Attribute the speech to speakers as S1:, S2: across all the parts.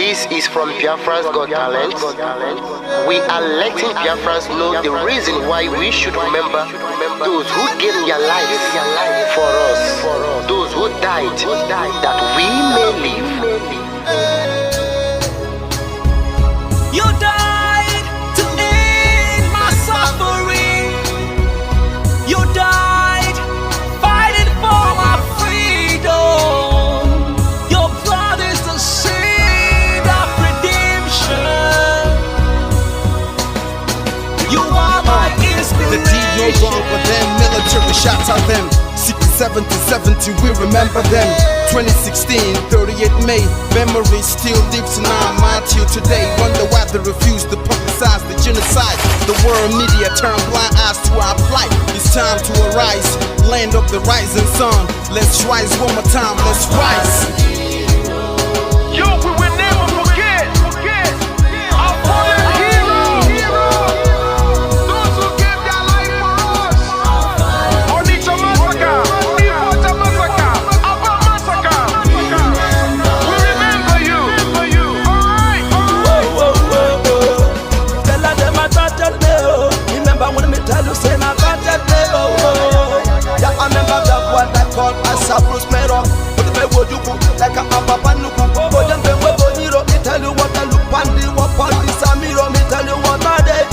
S1: This is from Biafrans Got Talent. We are letting Biafrans know the reason why we should remember those who gave their lives for us, those who died that we may live.
S2: You died to end my suffering. You died fighting for my freedom. Your blood is the seed of redemption. You are my inspiration.
S3: The deed no wrong with them, military shots at them. 67 to 70, we remember them. 2016, 38 May, memory still lives in our mind till today. Wonder why they refuse to publicize the genocide. The world media turn blind eyes to our plight. It's time to arise, land of the rising sun. Let's rise one more time, let's rise.
S4: Yo, we will never forget our fallen heroes. Those who gave their life for us. Onitsha massacre, Iwata massacre, Aba massacre. We remember you. Alright.
S2: Tell them I got that day, oh. Remember when me tell you say I got that day, oh. Yeah, I remember that one that called us a prospero. But if I would you like a papa nuku, but then when we go me tell you what I look on the Samiro, me tell you what I day.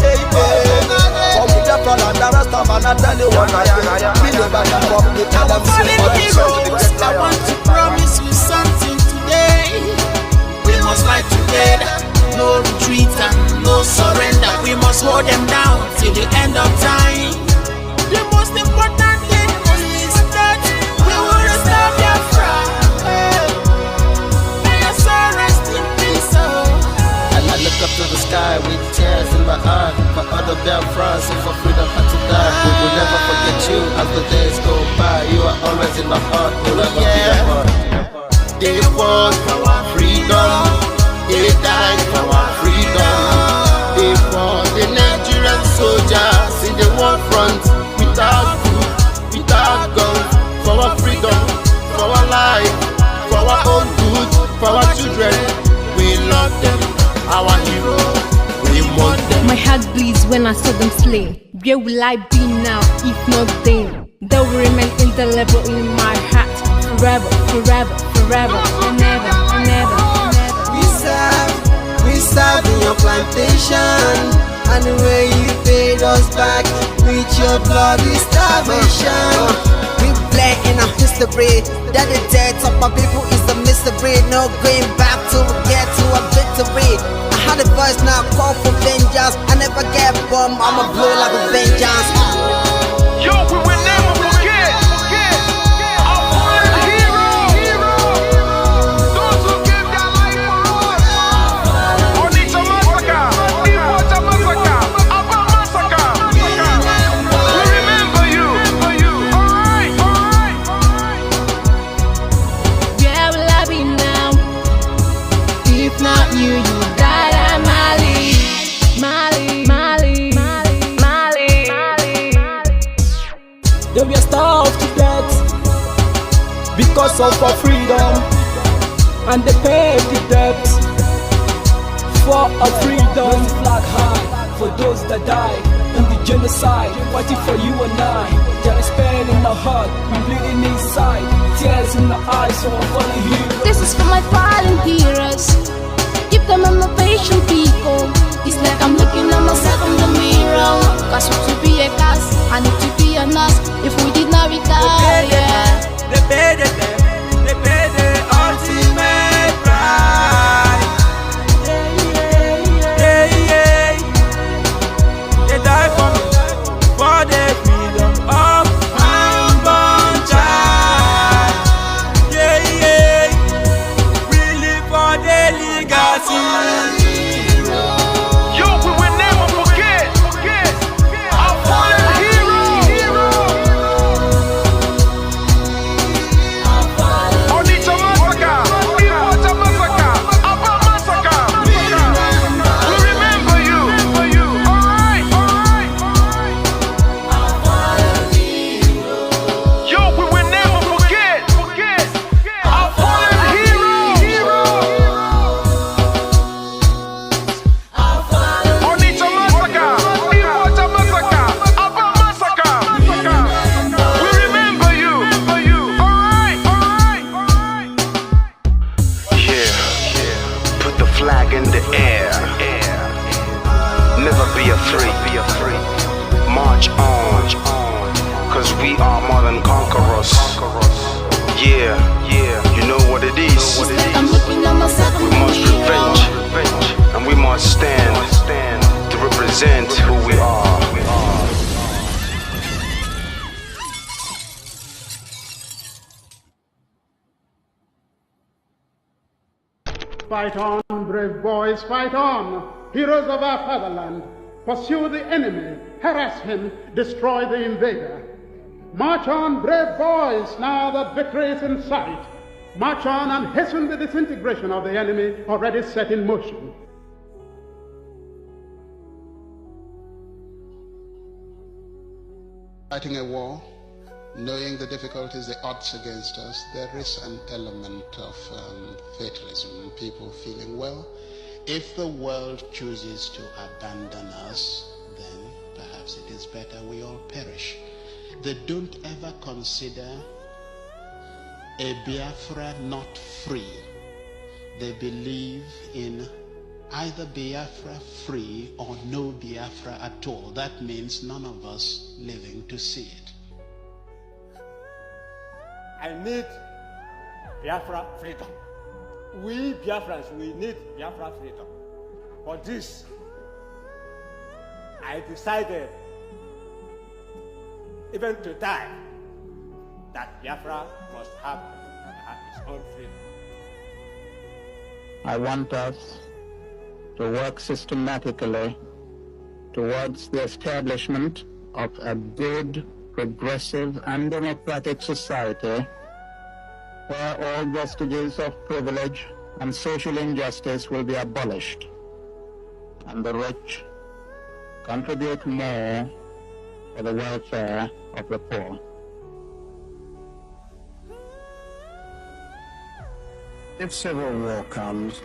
S2: From the front and the rest of man, I tell you what I do. Me never give up, me tell them
S5: I want to promise you something today. We must fight together, no retreat and no surrender. We must hold them down till the end of time. The most important thing is that we will restore Biafra. May your soul rest in peace.
S3: I look up to the sky with tears in my eyes. For other Biafrans and for freedom had to die. We will never forget you as the days go by. You are always in my heart, forever be a part.
S1: They fought for our freedom. They died for our freedom. They fought the Nigerian soldiers in the war front without food, without guns, for our freedom, for our life, for our own good, for our children. We love them, our heroes. We want them.
S6: My heart bleeds when I saw them slain. Where will I be now if not then? They will remain indelible in my heart forever, forever, forever, and ever, and ever, and ever.
S2: We serve in your plantation, and the way you paid us back with your bloody starvation. We play in our history that the death of my people is a mystery. No going back to get to a victory. I had a voice now call for vengeance. I never get bomb, I'ma blow like a vengeance.
S4: Yo, we will never forget our fallen heroes. Those who gave their life for us. Onitsha massacre, Iwata massacre, Aba massacre. We remember you. Alright.
S6: Where will I be now? If not you, you died at Mali.
S2: Then we are starved to death because of our freedom, and they paid the debt for our freedom. Flag high for those that died in the genocide, fighting for you and I. There is pain in our heart, we bleeding inside, tears in our eyes, so I'm falling here.
S6: This is for my fallen heroes. Give them a motivation, people. It's like I'm looking at myself in the mirror. Cause to be a cast, I need to be a nurse. If we did not retire,
S2: They paid the ultimate price. They died for the freedom of unborn child. We live for the legacy.
S4: Yo, we will never forget our fallen heroes. Onitsha massacre, Iwata massacre, Aba massacre. We remember you. Alright. Yo, we will never forget our fallen heroes.
S7: flag in the air. Never be afraid. March on, cause we are more than conquerors. Yeah, you know what it is. We must revenge, and we must stand to represent who we are.
S8: Fight on, brave boys, fight on, heroes of our fatherland. Pursue the enemy, harass him, destroy the invader. March on, brave boys, now that victory is in sight. March on and hasten the disintegration of the enemy already set in motion.
S9: Fighting a war, knowing the difficulties, the odds against us, there is an element of fatalism, people feeling, well, if the world chooses to abandon us, then perhaps it is better we all perish. They don't ever consider a Biafra not free. They believe in either Biafra free or no Biafra at all. That means none of us living to see it.
S10: I need Biafra freedom. We Biafrans, we need Biafra freedom. For this, I decided, even to die, that Biafra must have its own freedom.
S11: I want us to work systematically towards the establishment of a good, progressive and democratic society where all vestiges of privilege and social injustice will be abolished and the rich contribute more for the welfare of the poor. If civil war comes,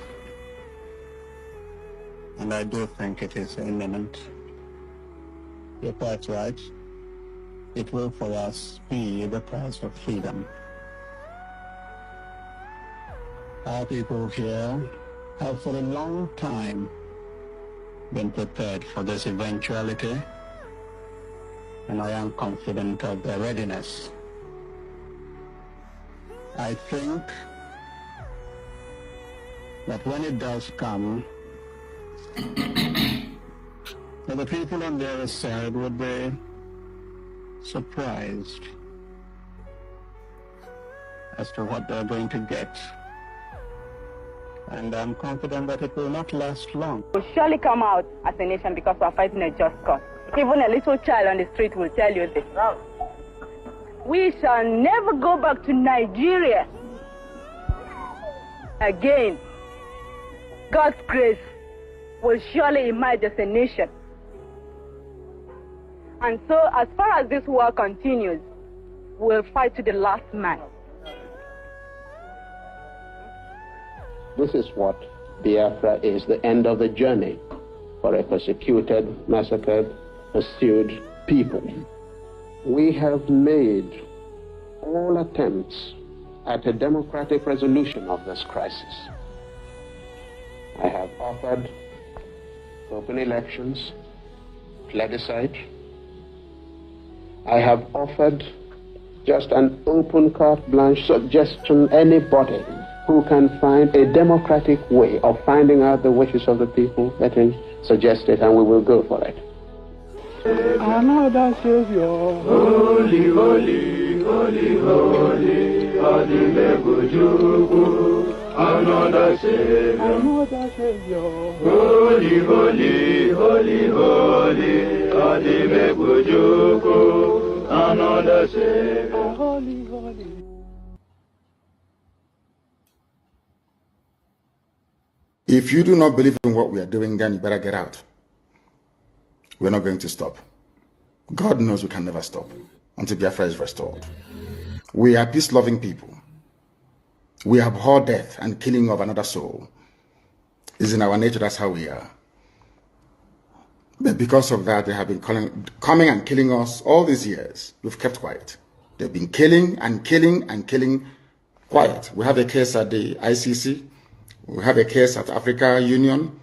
S11: and I do think it is imminent, you're quite right, it will for us be the price of freedom. Our people here have for a long time been prepared for this eventuality, and I am confident of their readiness. I think that when it does come, that the people on the other side would be surprised as to what they're going to get. And I'm confident that it will not last long.
S12: We'll surely come out as a nation because we're fighting a just cause. Even a little child on the street will tell you this. We shall never go back to Nigeria again. God's grace will surely emerge as a nation. And so, as far as this war continues, we'll fight to the last man.
S13: This is what Biafra is, the end of the journey for a persecuted, massacred, pursued people. We have made all attempts at a democratic resolution of this crisis. I have offered open elections, plebiscite. I have offered just an open carte blanche suggestion, anybody who can find a democratic way of finding out the wishes of the people, let him suggest it and we will go for it.
S8: Another Savior.
S14: Holy, holy, holy, holy, Adimebujuku. Another Savior.
S8: Another Savior.
S14: Holy, holy, holy, holy, Adimebujuku. Another Savior.
S8: Holy, holy.
S15: If you do not believe in what we are doing, then you better get out. We're not going to stop. God knows we can never stop until Biafra is restored. We are peace-loving people. We abhor death and killing of another soul. It's in our nature, that's how we are. But because of that, they have been coming and killing us all these years. We've kept quiet. They've been killing and killing and killing quiet. We have a case at the ICC. We have a case at Africa Union.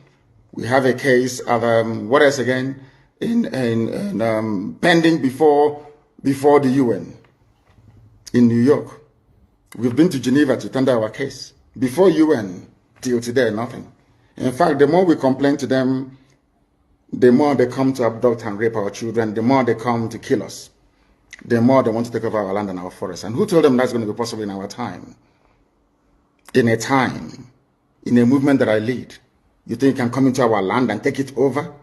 S15: We have a case at what else again? Pending before the UN in New York. We've been to Geneva to tender our case. Before UN, till today, nothing. In fact, the more we complain to them, the more they come to abduct and rape our children, the more they come to kill us, the more they want to take over our land and our forests. And who told them that's going to be possible in our time? In a time, in a movement that I lead, you think you can come into our land and take it over?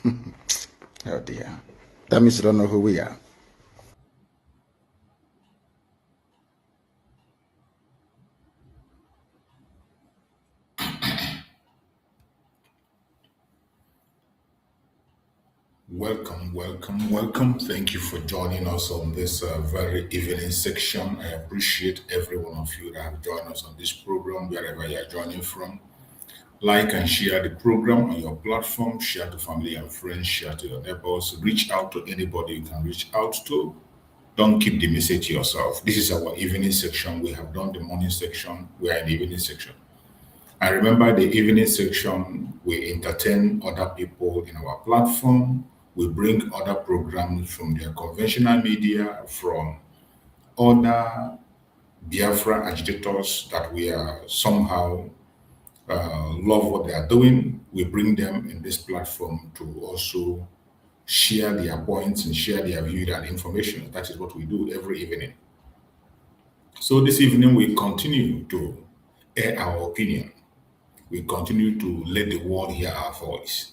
S15: Oh dear. That means you don't know who we are.
S16: Welcome, welcome, welcome. Thank you for joining us on this very evening section. I appreciate every one of you that have joined us on this program, wherever you are joining from. Like and share the program on your platform, share to family and friends, share to your neighbors, reach out to anybody you can reach out to. Don't keep the message to yourself. This is our evening section. We have done the morning section. We are in the evening section. And remember, the evening section, we entertain other people in our platform. We bring other programs from their conventional media, from other Biafra agitators that we are somehow love what they are doing. We bring them in this platform to also share their points and share their views and information. That is what we do every evening. So this evening, we continue to air our opinion. We continue to let the world hear our voice.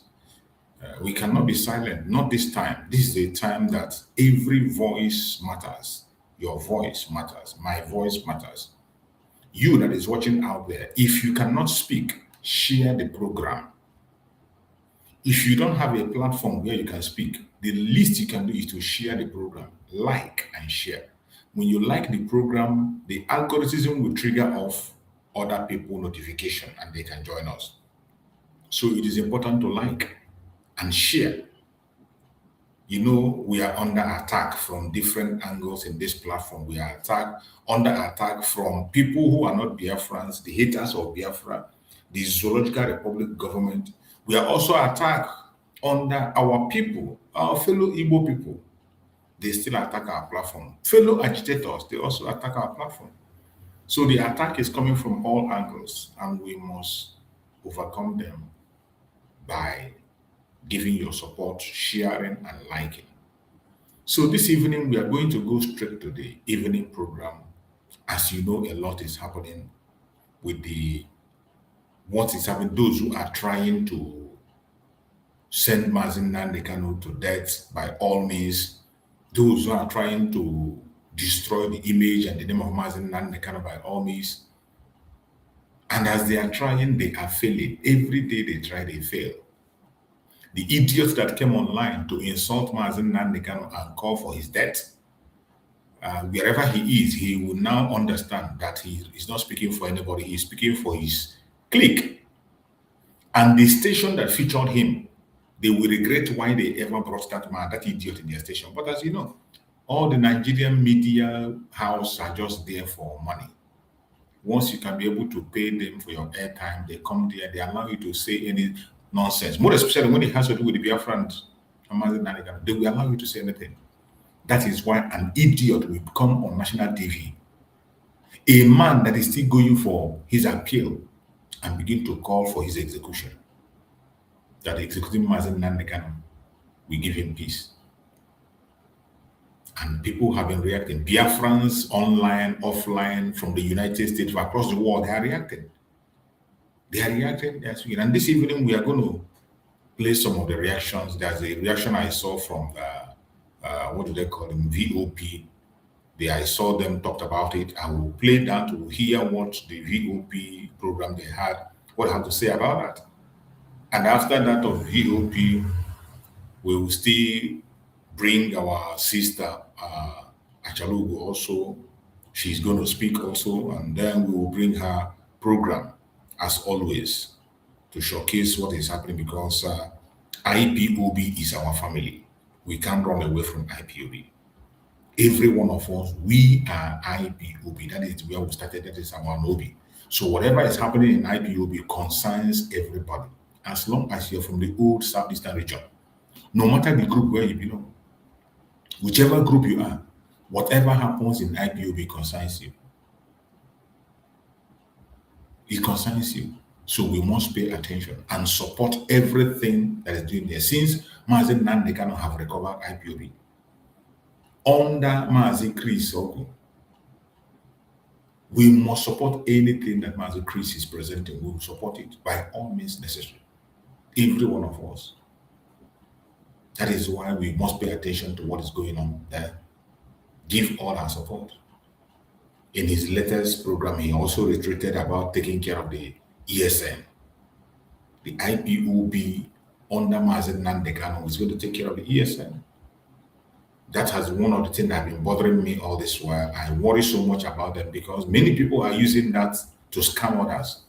S16: We cannot be silent, not this time. This is a time that every voice matters. Your voice matters. My voice matters. You that is watching out there, if you cannot speak, share the program. If you don't have a platform where you can speak, the least you can do is to share the program, like and share. When you like the program, the algorithm will trigger off other people notification and they can join us. So it is important to like and share. You know, we are under attack from different angles in this platform. We are under attack from people who are not Biafrans, the haters of Biafra, the Zoological Republic government. We are also attacked under our people, our fellow Igbo people. They still attack our platform. Fellow agitators, they also attack our platform. So the attack is coming from all angles, and we must overcome them by giving your support, sharing, and liking. So this evening, we are going to go straight to the evening program. As you know, a lot is happening with what is happening. Those who are trying to send Mazi Nnamdi Kanu to death by all means, those who are trying to destroy the image and the name of Mazi Nnamdi Kanu by all means. And as they are trying, they are failing. Every day they try, they fail. The idiot that came online to insult Mazi Nnamdi Kanu and call for his death, wherever he is, he will now understand that he is not speaking for anybody. He is speaking for his clique. And the station that featured him, they will regret why they ever brought that man, that idiot, in their station. But as you know, all the Nigerian media house are just there for money. Once you can be able to pay them for your airtime, they come there, they allow you to say any nonsense. More especially when it has to do with the Biafrans, they will allow you to say anything. That is why an idiot will come on national TV. A man that is still going for his appeal and begin to call for his execution. That executing Mazi Nnamdi Kanu will give him peace. And people have been reacting. Biafrans, online, offline, from the United States, from across the world, they are reacting. They are reacting. And this evening, we are going to play some of the reactions. There's a reaction I saw from, what do they call them, VOP. I saw them talked about it. I will play that to hear what the VOP program they had, what I have to say about that. And after that of VOP, we will still bring our sister, Achalugu also. She's going to speak also. And then we will bring her program, as always, to showcase what is happening, because IPOB is our family. We can't run away from IPOB. Every one of us, we are IPOB. That is where we started. That is our Nobi. So whatever is happening in IPOB concerns everybody, as long as you're from the old Southeastern region, no matter the group where you belong, whichever group you are, whatever happens in IPOB concerns you. It concerns you. So we must pay attention and support everything that is doing there. Since Mazi Nnamdi Kanu have recovered IPOB, under Mazi Chris Ogu, we must support anything that Mazi Chris is presenting. We will support it by all means necessary. Every one of us. That is why we must pay attention to what is going on there. Give all our support. In his latest program, he also retreated about taking care of the ESN. The IPOB under Mazi Nnamdi Kanu is going to take care of the ESN. That has one of the things that have been bothering me all this while. I worry so much about them because many people are using that to scam others.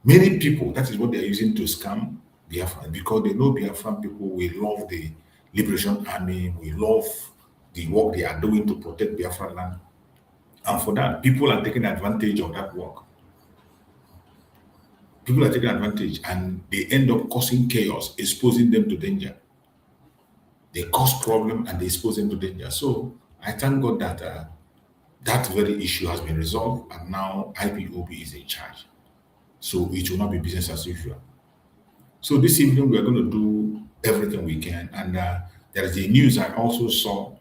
S16: Many people, that is what they're using to scam Biafran, because they know Biafran people, we love the Liberation Army, we love the work they are doing to protect Biafran land. And for that, people are taking advantage of that work. People are taking advantage and they end up causing chaos, exposing them to danger. They cause problem and they expose them to danger. So I thank God that that very issue has been resolved and now IPOB is in charge. So it will not be business as usual. So this evening we are going to do everything we can. And there is a news I also saw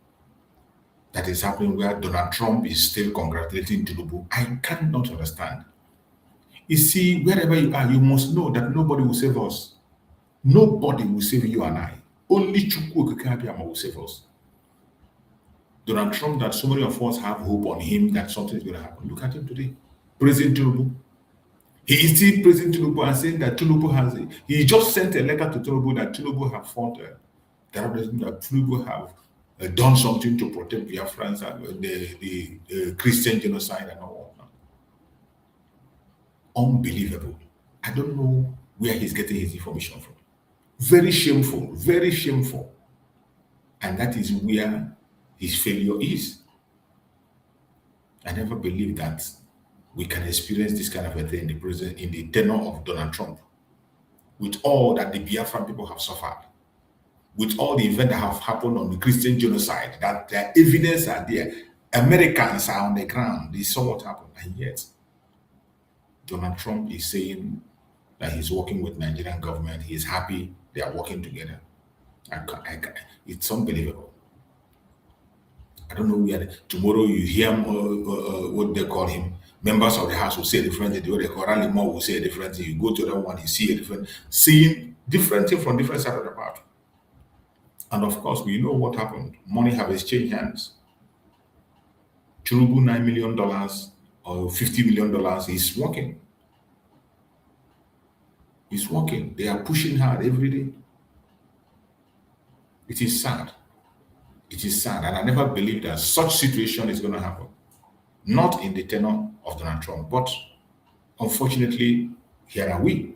S16: that is happening where Donald Trump is still congratulating Tinubu. I cannot understand. You see, wherever you are, you must know that nobody will save us. Nobody will save you and I. Only Chukwu Okike will save us. Donald Trump, that so many of us have hope on him that something is going to happen. Look at him today. President Tinubu. He is still praising Tinubu and saying that Tinubu has it. He just sent a letter to Tinubu that Tinubu have fought terrorism, that Tinubu have done something to protect Biafrans and the Christian genocide and all that. Unbelievable. I don't know where he's getting his information from. Very shameful, very shameful. And that is where his failure is. I never believed that we can experience this kind of a thing in the tenure of Donald Trump. With all that the Biafran people have suffered, with all the events that have happened on the Christian genocide, that the evidence are there. Americans are on the ground. They saw what happened. And yet, Donald Trump is saying that he's working with Nigerian government. He is happy they are working together. It's unbelievable. I don't know where. Tomorrow you hear what they call him. Members of the House will say different things. The Quran Limo will say different things. You go to that one, you see a different, seeing different things from different sides of the party. And of course, we know what happened. Money have exchanged hands. Tinubu $9 million or $50 million is working. It's working. They are pushing hard every day. It is sad. It is sad. And I never believed that such situation is going to happen. Not in the tenure of Donald Trump, but unfortunately, here are we.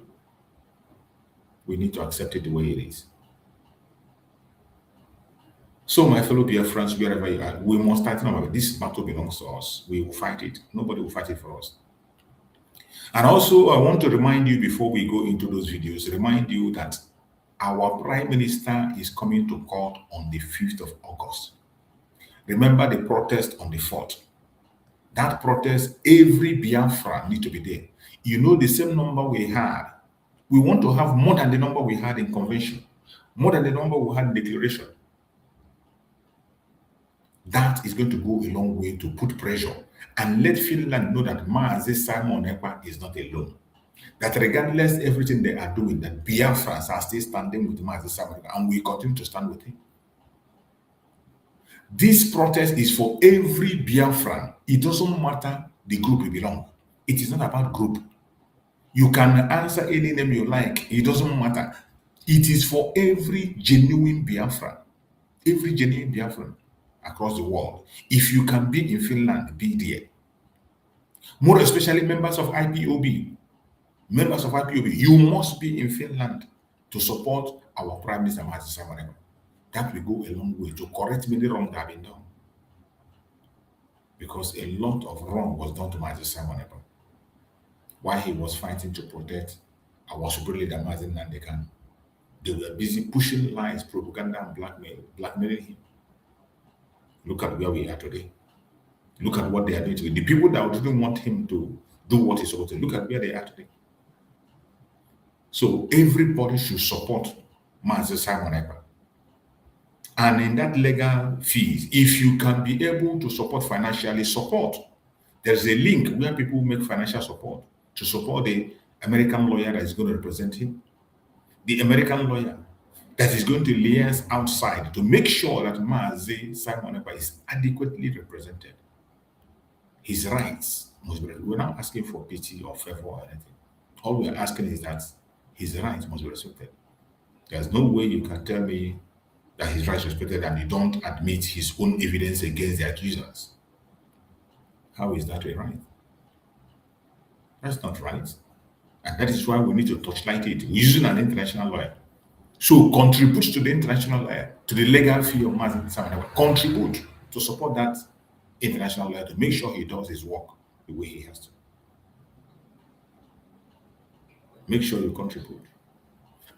S16: We need to accept it the way it is. So, my fellow Biafrans, wherever you are, we must start now. This battle belongs to us. We will fight it. Nobody will fight it for us. And also, I want to remind you before we go into those videos, remind you that our Prime Minister is coming to court on the 5th of August. Remember the protest on the 4th. That protest, every Biafra need to be there. You know the same number we had. We want to have more than the number we had in convention, more than the number we had in declaration. That is going to go a long way to put pressure and let Finland know that Mazi Simon Ekpa is not alone. That regardless everything they are doing, that Biafrans are still standing with Mazi Simon Ekpa, and we continue to stand with him. This protest is for every Biafran. It doesn't matter the group you belong. It is not about group. You can answer any name you like. It doesn't matter. It is for every genuine Biafran. Every genuine Biafran across the world. If you can be in Finland, be there. More especially members of IPOB. Members of IPOB, you must be in Finland to support our Prime Minister Mazi Simon Ekpa. That will go a long way to correct many wrongs that have been done. Because a lot of wrong was done to Mazi Simon Ekpa. while he was fighting to protect our supreme leader, Mazi Nnamdi. They were busy pushing lies, propaganda, and blackmailing him. Look at where we are today. Look at what they are doing today. The people that didn't want him to do what he's supposed to do, look at where they are today. So everybody should support Mazi Simon Ekpa. And in that legal fees, if you can be able to support financially, support. There's a link where people make financial support to support the American lawyer that is going to represent him. The American lawyer that is going to liaise outside to make sure that Mazi Simon Ekpa is adequately represented. His rights must be. We're not asking for pity or favor or anything. All we're asking is that his rights must be respected. There's no way you can tell me that his rights are respected and you don't admit his own evidence against the accusers. How is that a right? That's not right. And that is why we need to touchlight it using an international lawyer. So contribute to the international lawyer, to the legal fee of Mazi Simon Ekpa. Contribute to support that international lawyer to make sure he does his work the way he has to. Make sure you contribute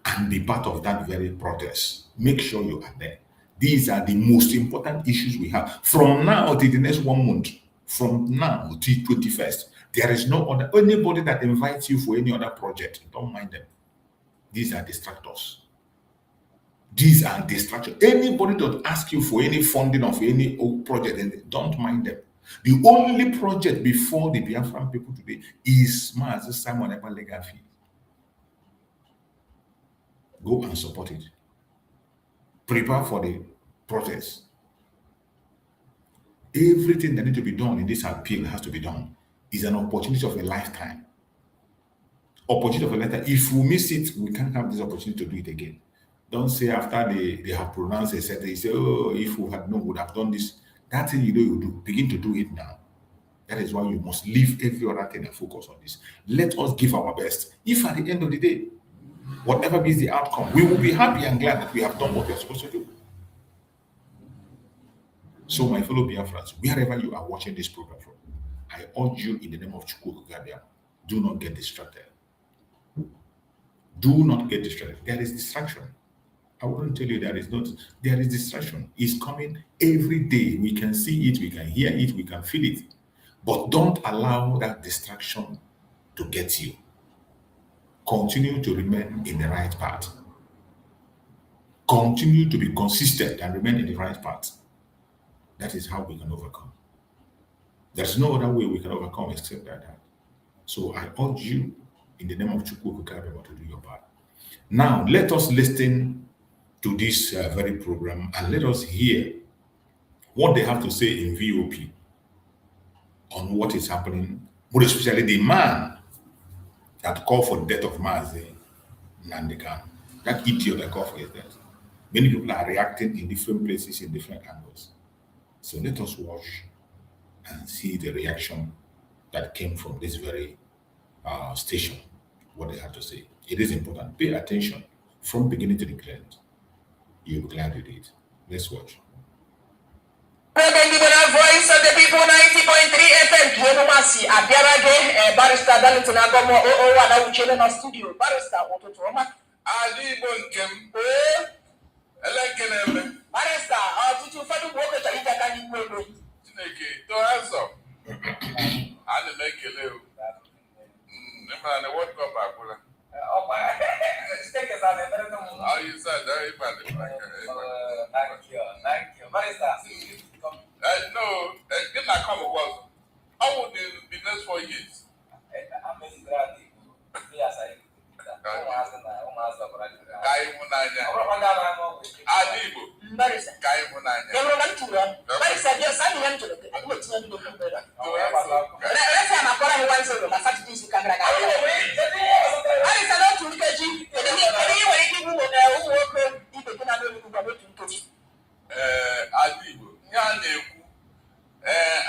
S16: and be part of that very protest. Make sure you are there. These are the most important issues we have. From now till the next 1 month, from now till 21st, there is no other, anybody that invites you for any other project, don't mind them. These are distractors. These are distractions. Anybody that asks you for any funding of any old project, don't mind them. The only project before the Biafran people today is Mazi Simon Ekpa legal fee. Go and support it. Prepare for the protest. Everything that needs to be done in this appeal has to be done. It's an opportunity of a lifetime. Opportunity of a lifetime. If we miss it, we can't have this opportunity to do it again. Don't say after they have pronounced a sentence, they say, oh, if we had known, we would have done this. That thing you know you do, begin to do it now. That is why you must leave every other thing and focus on this. Let us give our best. If at the end of the day, whatever is the outcome, we will be happy and glad that we have done what we are supposed to do. So, my fellow Biafrans, wherever you are watching this program from, I urge you in the name of Chukwu Gabia, do not get distracted. Do not get distracted. There is distraction. I wouldn't tell you there is not. There is distraction. It's coming every day. We can see it, we can hear it, we can feel it. But don't allow that distraction to get you. Continue to remain in the right path. Continue to be consistent and remain in the right path. That is how we can overcome. There's no other way we can overcome except that. So I urge you in the name of Chukwu Kukabeba to do your part. Now, let us listen to this very program and let us hear what they have to say in VOP on what is happening, more especially the man that called for the death of Mazi Nnamdi. That idiot that called for his death. Many people are reacting in different places, in different angles. So let us watch and see the reaction that came from this very station, what they have to say. It is important. Pay attention from beginning to the end. You'll be glad you did. Let's watch.
S17: Voice of the people 90.3 FM Kiyonomasi Abiarage Barrister Darlington Agomo Wana Uchele na studio Barrister Ototoma
S4: Ali Bonkem Elekeneme
S17: Barrister tutu fadu woke ta ita ka ni kwelo
S4: Chineke to answer Ani mekele o Nema na what go back bula
S17: Stake as an ever
S4: How you said that
S17: Thank you Barrister
S4: no, didn't I come about? How would it be next 4 years?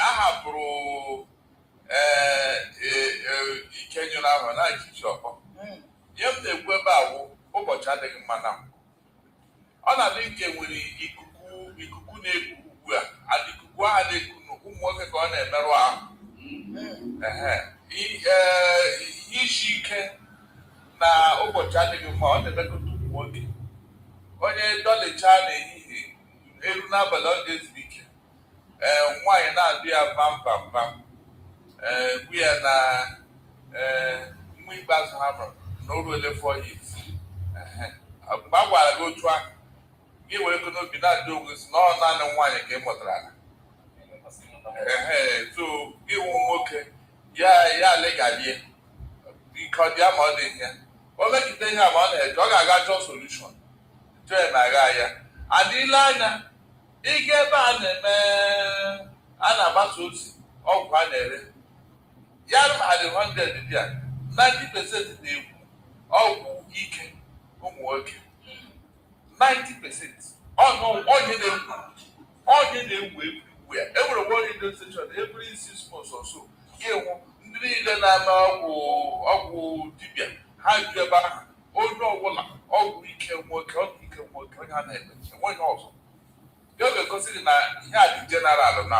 S4: ahapụrụ ikenye ahụ na ichichi ọkpọ ihe m na-ekwu ebe a wụ ụbọchị adịghị mma na mbụ ọ na-adị nke nwere ikuku na-eku ugbu a ikuku ahụ na-eku ụmụ nwoke ka ọ na-emerụ ahụ ihe isi ike na ụbọchị adịghị mma ọ na-emekọta ụmụ nwoke onye dọlicha n'ehihie eru n'abalị ọ ga-ezu ike nwaanyị na-adị ya bam gbu ya na nwa ikpeazụ ha nọ n'oru ele 4 years mgbe a gwara gị otu ahụ gị were ego n'obi na-adị onwe si na ọ naanị nwaanyị ka ị mụtara so ịwụ nwoke ya legalie ike ọ dị ya ma ọ dị ya o megide ihe a ma ọ na-eje ọ ga-aga chọọ solushon jee na agha ya adịla anya ịga ebe a na-agbasa ozi ọgwụ a na-ere ya adị 100 dị ya 90% na-egwu ọgwụ ike ụmụ nwoke 90% onye na-ewu egwu ya enwere one radio station every 6 months or so ga-enwu ndị niile na-ama ọgwụ dibịa ha ju ebe ahụ onye ọbụla ọgwụ ike nwoke onye a na-eme enweghị ọzọ ya ga-egosi gị na ihe a dị general na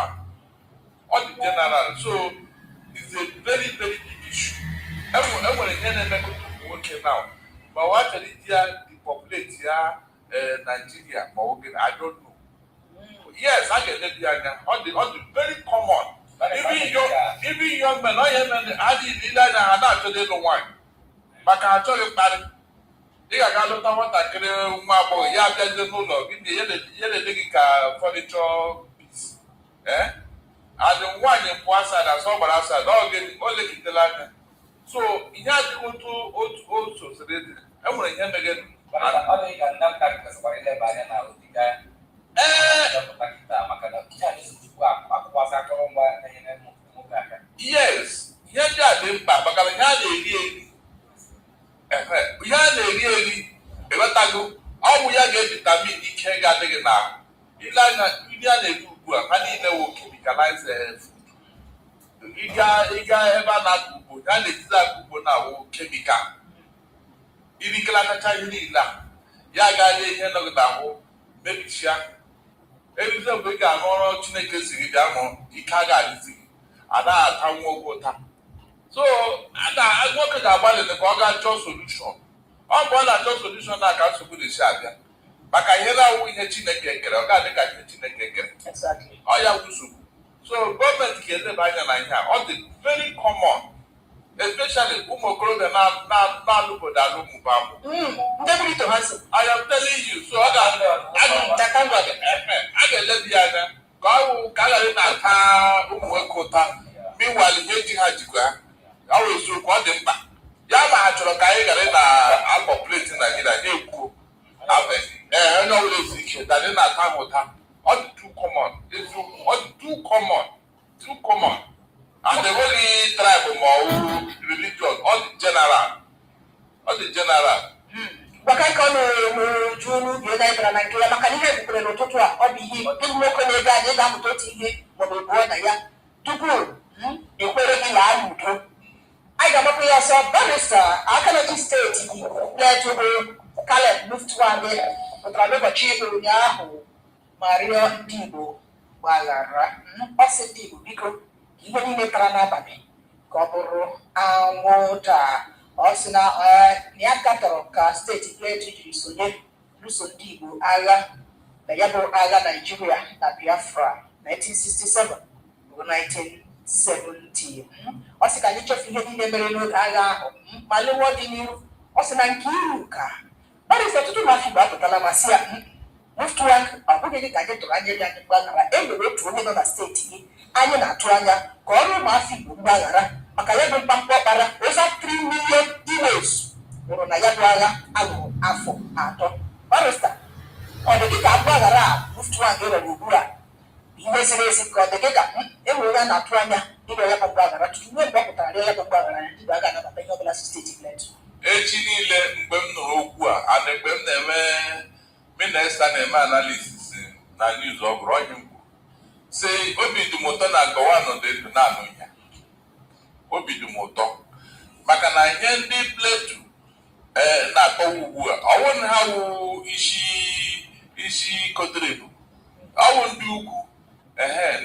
S4: ọ dị general so it's a very very big issue enwere ihe na-emekọta ụmụ nwoke na ma ọ chọrọ iji ya depopulate ya Nigeria ma oge I don't know. Yes, I get it anya. All the very common. Even young men, all young men, I did na na actually no one. Maka achọghị mkparị. Ị ga-aga lụta nwatakịrị nwa agbọghọ ya bịazie n'ụlọ gị na-ele gị ka furniture piece. Adị nwaanyị pụọ aside asọ gbara aside ọ lekitela anya. So ihe adịghị otu osiri dị. Enwere ihe megide. Yes, ihe ndị a dị mkpa maka na ihe a na-eri eri ewetago ọgwụ ya ga-evitamin ike ga-adịghị n'ahụ. Ile anya ndị a na-eri ugbu a ha niile wụ chemicalized food. Ịga ebe a na-akụ ugbo ha na-ejizi akụ ugbo na-awụ kemikal irikela kacha ihe niile a ya agaghị ihe nọgide ahụ mebichia erize mgbe ị ga-arụ ọrụ Chineke siri bịa mụrụ ike a ga-adịzi gị anaghị ata nwa oge ụta so nwoke ga-agbalị ka ọ ga-achọ solushon ọ bụ ọ na-achọ solushon na aka nsogbu na-esi abịa maka ihe na-awụ ihe Chineke ekere ọ ga-adị ka ihe Chineke ekere ọ ya bụ nsogbu so gọọmenti ga-edeba anya na ihe a ọ dị very common especially ụmụ okorobịa na-alụbodo alụmụba amụ. I am telling you, so a ga-elebi ya anya ka ọ ka a ghara na-ata ụmụ nwoke ụta meanwhile ihe ji ha jikwa ọ wụ eziokwu ọ dị mkpa ya ma ha chọrọ ka anyị ghara na-apọpuleti Naịjirịa na-ekwu onye ọbụla ezi ike dadị na-ata ha ụta ọ dị too common ọ dị too common and the only tribe or religion all the general
S17: Baka ikono junu bi na ibra na nkela maka ni he bukure n'ụtụtụ a ọ bụ ihe ndị nwoke na-ego anyị ga-amụta otu ihe maọbụ ebuo na ya tupu ekwere gị na udo anyị ga-agbapụ ya ọsọ barista Akanachi steeti gị na-etụrụ Caleb Muftwang pụtara n'ụbọchị ụnyaahụ ma rịọ ndị Igbo gbaghara ọ sị ndị Igbo biko ihe niile tara n'abalị ka ọ bụrụ anwụnta ọ sị na ya katọrọ ka steeti Plateau jiri sonye lụso ndị Igbo agha na ya bụ agha Nigeria na Biafra 1967 bụ 1970 ọ sị ka anyị chefu ihe niile mere n'oge agha ahụ ma lewe dị n'ihu ọ sị na nke iru ka barịsta ọtụtụ n'afọ Igbo apụtala ma sị ya Muftwang ọ bụghị dị ka anyị tụrụ anya ya mgbaghara e nwere otu onye nọ na steeti gị anyị na-atụ anya ka ọrụ ụmụafọ Igbo mgbaghara maka ya bụ mkpamkpọ ọkpara over 3 million Igbos nwụrụ na ya bụ agha alụrụ afọ 3 barịsta ọ dị gị ka mgbaghara a Muftwang rere ugbu a ihe ziri ezi ka ọ dị gị ka enwere ya na-atụ anya ịrịọ ya bụ mgbaghara tutu mgbe ọ pụtara ya bụ mgbaghara ya ndị aga anabata ihe ọbụla si steeti Plateau
S4: echi niile mgbe m nụrụ okwu a ana mgbe m na-eme minista na-eme analisis na news ọ bụrụ onye mkpu si obi dị m ụtọ na gọwa nọdụ ndụ na-anụ ya obi dị m ụtọ maka na ihe ndị Plateau na-akọwa ugbu a ọwụ na ha wụ isi koderebu ọwụ ndị ugwu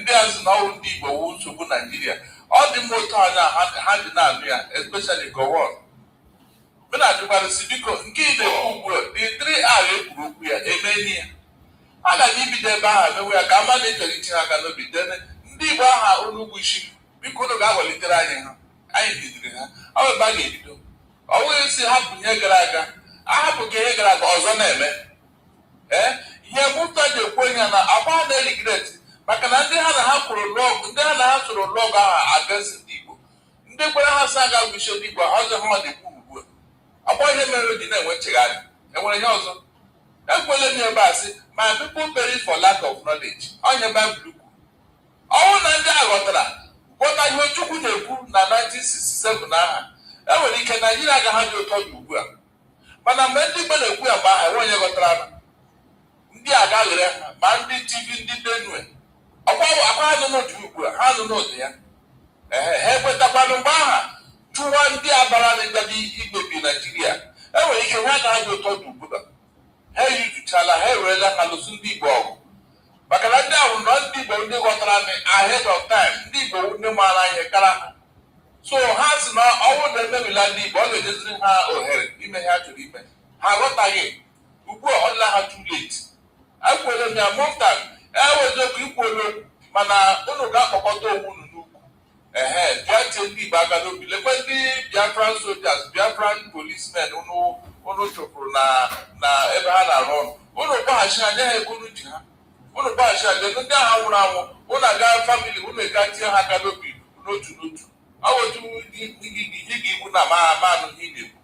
S4: ndị azụ na ọwụ ndị Igbo wụ nsogbu Naijiria All the motor hand in hand, especially go on. When I do want to see because the 3 hours group we are a mania. And I need be there by the way I come and cannot be done. Ndị ha olu wishi biko no ga walitere anyị ha anyị didire ha ọ ba ga-ebido ọ wee si hapụ ihe gara aga ahapụ ka ihe gara aga ọzọ na-eme ihe mụta ji ekwe ya na agba na regret maka na ndị ha na ha kwuru lọg ndị ha na ha soro lọg ahụ against ndị Igbo ndị kwere ha sa aga wishi ndị Igbo ọzọ ha na-ekwu ugbu a agba ihe mere ji na-enwe nchegharị enwere ihe ọzọ ekwele m ebe a sị my people perish for lack of knowledge onye Bible ọnwụ na ndị aghọtara gwọta ihe Chukwu na-ekwu na 1967 n'aha enwere ike Naijiria agaghị dị ụtọ dị ugbu a mana mgbe ndị Igbo na-ekwu ya mgbe aha enwe onye ghọtara ndị aga ghere ha ma ndị TV ndị Benue akwa ha nọ n'otu ugbu a ha nọ n'otu ya ha ekwetakwanụ mgbe aha chụwa ndị abara na ndị igbebi Naijiria enwere ike ha agaghị dị ụtọ dị ugbu a ha eyijuchala ha ewerela ha lụsụ ndị Igbo ọgụ maka na ndị ahụ nọ ndị Igbo ndị ghọtara ahead of time ndị Igbo ndị maara ihe kara ha so ha si na ọnwụ na-emebila ndị Igbo ọ ga-ejeziri ha ohere ime ha chọrọ ime ha aghọtaghị ugbu a ọ dịla ha too late ekwere m ya mụta ewezokwu ikwelu mana unu ga-akpọkọta onwe unu n'ukwu bịa tie ndị Igbo aka n'obi lekwe ndị Biafran soldiers Biafran policemen unu chụpụrụ na ebe ha na-arụ ọrụ unu gbaghachi anya ha ego unu ji ha unu gbaghachi anya ndị agha nwụrụ anwụ unu aga famili unu ga tie ha aka n'obi n'otu n'otu ọ wetu ihe ga-ikwu na manụ ihe na-ekwu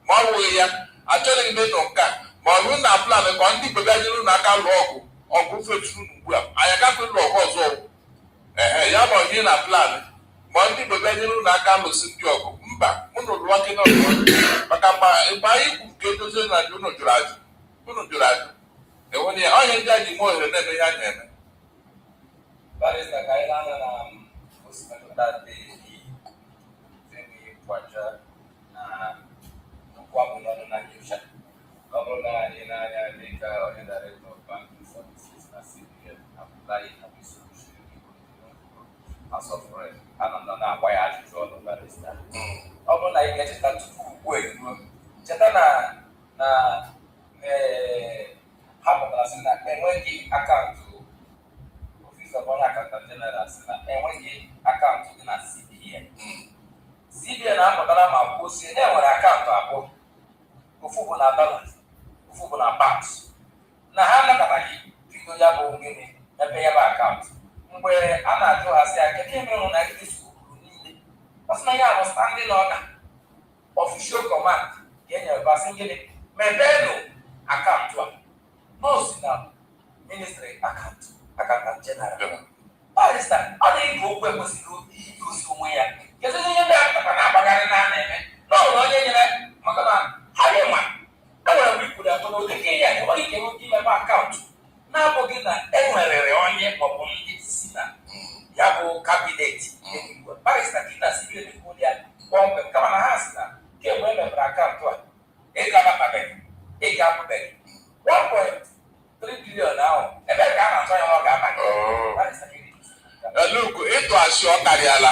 S4: ma ọ bụghị ya achọghị m ịnụ nke a ma ọ bụrụ na plan ka ndị Igbo bịanyere unu aka lụọ ọgụ feturu ugbu a anyị agaghị lụ ọgụ ọzọ ya ma ihe na plan ma ndị Igbo bịanyere unu aka lụsị ndị ọgụ mba unu lụọ gị n'ọgụ maka mgbe anyị kwu nke edozie na unu jụrụ ajụ enwere ya onye ndị a ji nwe ohere na-eme ihe a na-eme
S18: ọ bụrụ na ị ga-echeta tupu ugbu a cheta na ha pụtara sị na enweghị akaụntụ ofisi ọbụla akaụntụ jeneral sị na enweghị akaụntụ dị na CBN. CBN na-apụtara ma kwuo si na enwere akaụntụ abụọ ofu bụ na dollars ofu bụ na pounds na ha anakọtaghị bido ya bụ gịnị ebe ya bụ akaụntụ mgbe a na-ajụ ha sị ya kedu ihe mere na ndị sukuru niile ọ sị na ya bụ standing order official command ka e nyere basị gịnị mebenụ akaụntụ a n'osi na ministry akaụntụ general barista ọ na-ege okwu ekwesịghị igosi onwe ya kedu ihe ndị akpata na-agbagharị na na-eme n'ụlọ onye nyere maka na ha dị nwa enwere m ikwuru atọ n'oge ke ya enwere ike nwoke imebe akaụntụ na-abụghị na enwerere onye maọbụ ndị si na ya bụ kabinet barista gị na sibiri ekwuo ya kpọmkwem kama na ha si na kemgbe e mepere akaụntụ a ego abatabeghị ego apụbeghị 1.3 billion ahụ ebe ka a na-atụ ya ọ ga-abanye
S4: elugo ịtụ asị ọ karịala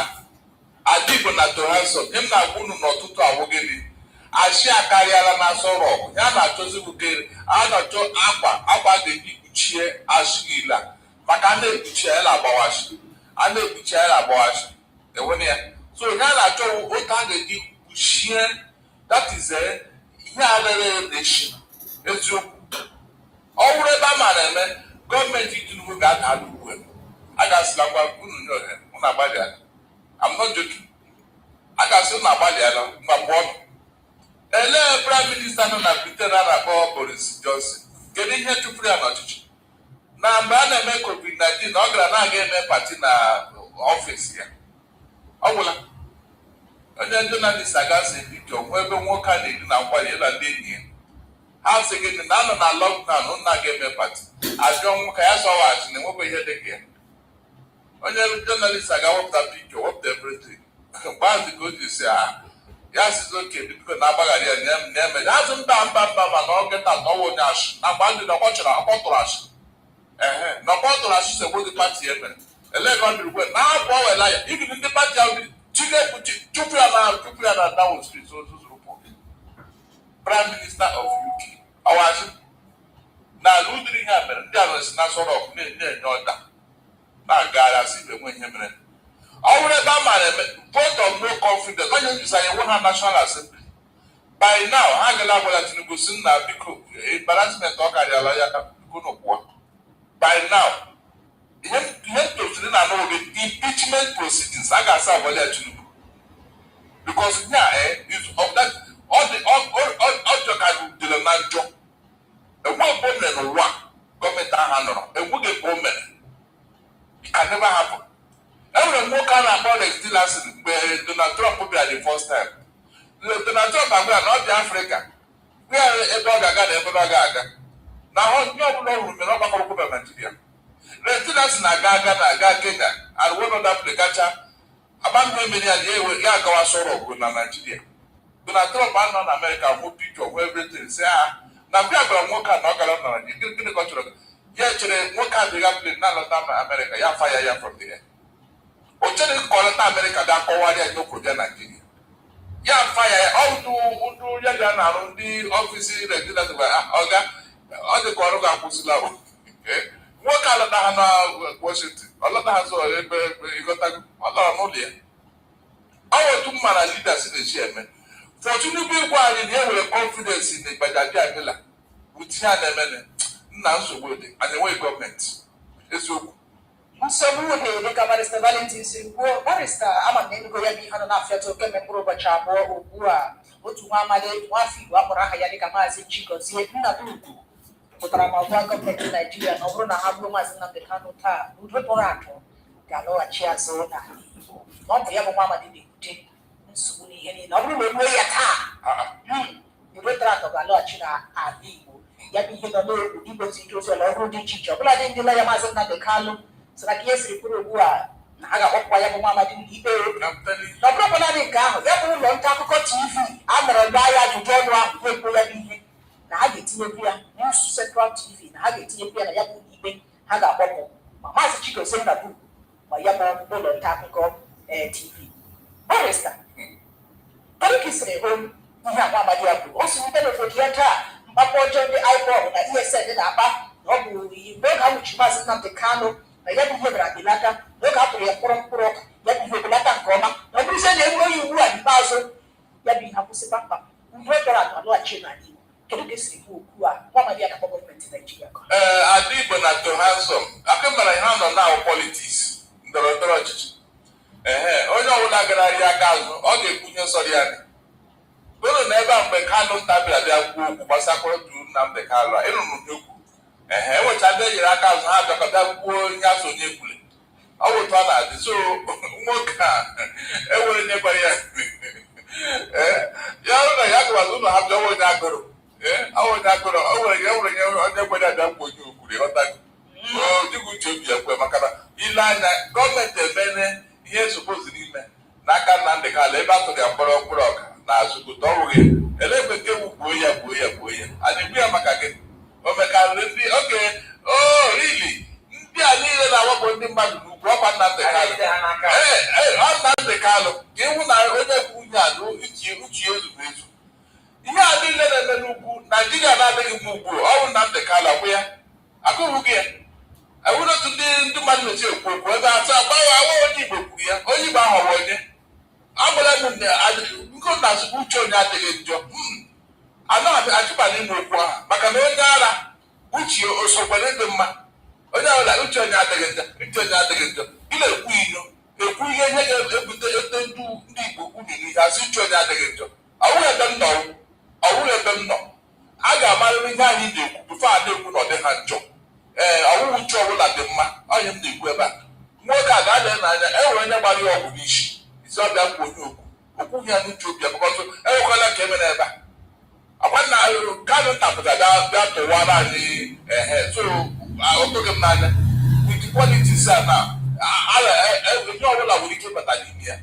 S4: adị Igbo na tohanso nye m na-agwa unu n'ọtụtụ awụgịnị asị akarịala na asọ rọgụ ya na-achọzi bugere a na-achọ akwa ga-eji kpuchie asị ila maka a na-ekpuchi ya na-agbawashi a na-ekpuchi ya na-agbawashi enwere ya so ya na-achọ otu a ga-eji kpuchie that is ihe adịrị nation eziokwu ọ bụrụ ebe a mara eme gọọmenti Tinubu ga-ada ugbu a ga-asịla ngwa unu nye ohere unu agbalịala I'm not joking a ga-asị unu agbalịala mgba pụọ elee prime minista nọ na Britain a na-akpọ Boris Johnson kedu ihe chụpụrụ ya n'ọchịchị na mgbe a na-eme COVID-19 ọ gara na-aga eme pati na ọfịs ya ọ gwụla onye jọnalist agasị vidio nwa ebe nwoke a na-eri na nkwari na ndị enyi ya ha sị gị na anọ na lockdown nna ga-eme pati ajụọ nwoke ya sọwaghachi na enwekwa ihe dị ka ya onye jọnalist aga-wepụta vidio wepụta everything mgbazi ka o ji si ha ya sizi oke biko na-agbaghara ya na-eme azụ mba mana ọ gịta n'ọwa onye ashị na mgbe ndị ọkpọtụrụ ashị na ọkpọtụrụ ashị segbo dị pati emere 1100 well now power like even in the party of Chupia down street so Prime Minister of UK our now losing him there was not sort of now God has even when him vote of no confidence when you say one national assembly by now Angela Tinubu na biko embarrassment by now you have to know the impeachment proceedings because now is of that all the can do the man job a one woman one government handle a woman it can never happen. Every more kind of about still as Donald Trump will be at the first time. Donald Trump and we are not the Africa. We are a dog again. Now, you know, we are not going to Nigeria. The still as Naga Kenya and one of them the gacha about many years we are going to sorrow with Nigeria. Donald Trump and non America who picture of everything. Say, now we are going to work out Nigeria. You can go to the work out the America. You fire from there. Ochene kolata America da kowari ajo koja Nigeria. Ya fire all do ya ga na ndi office regular ba oga all the koro ga kusila o. Wo kala da na Washington. Allah da so ebe igota Allah no le. Awo tu mara leaders in the chairman. Fortunately we are in here with confidence in the Bajaji Abela. With here na mene na so go dey and the way government. Eso
S17: Masabu he the Barrister Valentine Singo, Barrister Aman go yabi hana na afya to keme proba chabo ogua otu mama de wafi wa mora haya de kama ase chiko si na tuku kutara mawa government in Nigeria no bro na hablo mazi Nnamdi Kanu ta udre porato galo achia zona no be yabo mama de de nsuguni heni no bro we ya ta udre trato galo achina adigo yabi hino no udibo sinto so la ro di chicho bla de ndila ya mazi Nnamdi Kanu so that yes report bua na aga okwa ya mama di ibe no problem na de ka ya bu lo nta akụkọ TV amara ba ya juju ọnụ ahụ ekwu ya ihe na ha ga-etinye bia news central TV na ha ga-etinye bia na ya bụ ibe ha ga-akpọpụ ma Mazi Chigozie na bu ma ya bụ ụlọ nta akụkọ TV Barrister kari kisere hom ihe agwa amadi ya bụ o si nte na foto ya taa mkpakọ ọjọọ ndị IPOB na ESN na-akpa na ọ bụ mgbe ha nwụchi Mazi Nnamdi Kanu ya bụ ihe gara belata n'oge atụrụ ya mkpụrụ ya bụ ihe belata nke ọma na ọ bụrụ sị na enwe onye iwu a n'ikpeazụ ya bụ ihe akwụsị kpamkpam mgbe ọ chọrọ alọghachi n'ala Igbo kedu ka esi ekwu okwu a gwamadi ya na gọọmenti Naijiria
S4: adị Igbo na tohansom akụmara ihe nọ na politiks ndọrọ ndọrọ ọchịchị onye ọbụla gara ahịa aka azụ ọ ga-ekwunye sọrọ ya bụrụ na ebe a mgbe Kanu ntabịa bịa kwuo okwu gbasakwara du Nnamdi Kanu ịrụrụ n'okwu enwecha ndị enyere aka azụ ha bịakọta kwuo onye asonye ekwule ọ bụ otu a na-adị so nwoke a enwere nye gwara ya ya hụ na ya gwazi ụlọ ha bịa onye agụrụ onye agụrụ o nwere nye onye gwara ya bịa mgbe onye okwuru ịghọtago dịka uche obi ekwe maka na ile anya gọọmenti emene ihe nsopoziri ime n'aka Nnamdi Kanu ebe a tụrụ ya mkpọrọ ọka na azụgote ọ bụghị elebe nke gbuo ya a na-egbu ya maka gị o mekarịrị ndị oge rili ndị a niile na-awakpo ndị mmadụ n'ugwu ọkwa Nnamdi Kanu Nnamdi Kanu ka ịhụ na onye kwu unye a uche ezuru ezu ihe a niile na-eme n'ugwu Naijiria na-adịghị mma ugbu ọ bụ Nnamdi Kanu agwụ ya akụghị ya ewere otu ndị mmadụ na-eji ekwu okwu ebe atụ agbaghị awa onye Igbo kwuru ya onye Igbo ahụ bụ onye agbara nkụ na azụkwu uche onye adịghị njọ anaghị achịkwa n'ime okwu ahụ maka na onye ara uche osokwere dị mma onye ọbụla uche onye adịghị njọ ị na-ekwu ilo ekwu ihe ga-ebute ete ndị Igbo unu n'ihe asị uche onye adịghị njọ ọwụghị ebe m nọ a ga-amarịrị ihe anyị na-ekwu bifo a na-ekwu na ọ dị ha njọ ọwụwụ uche ọbụla dị mma onye m na-ekwu ebe a nwoke a ga-adị n'anya enwere onye gbara ya ọgwụ n'isi isi ọbịa nkwa onye okwu ya n'uche obi ya bụkọtụ enwekwala ka emere ebe a akwa na Kanu ntapụta bịa tụwara anyị so otoghị m n'anya with politics a na onye ọbụla nwere ike ịbata n'ime ya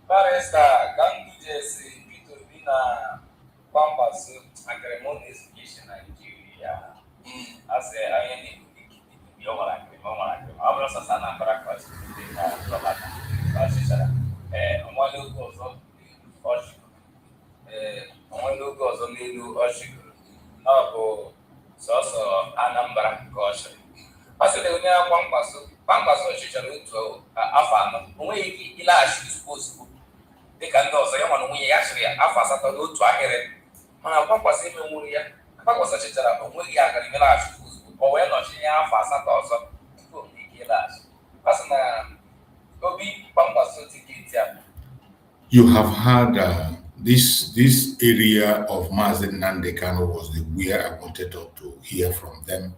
S18: Barrister Kanu jesi Peter Obi na kwambaso acrimonious education Nigeria as a Abra Sasana Baracas, one goes on one goes on Lilu Oshiku, Nabo, Soso, Anambra, Goshen. Passelia, one passo, Chicharuto, Afan, way Ilash is possible. They can go say, we actually Afasa to go to a hearing. On a papa say, Papa was such a way I can Ilash, or when not she Afasa also.
S16: You have had this area of Mazi and Kanu was the where I wanted to hear from them.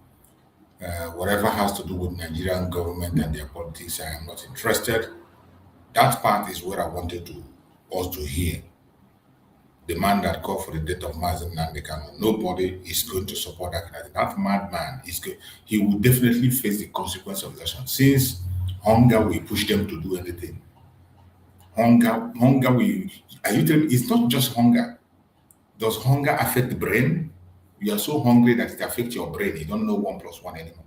S16: Whatever has to do with Nigerian government and their politics, I am not interested. That part is where I wanted us to hear. The man that called for the death of Mazi and Kanu, nobody is going to support that. That madman is good. He will definitely face the consequence of his action. Since hunger will push them to do anything. Hunger will. Are you telling me it's not just hunger? Does hunger affect the brain? You are so hungry that it affects your brain. You don't know 1 + 1 anymore.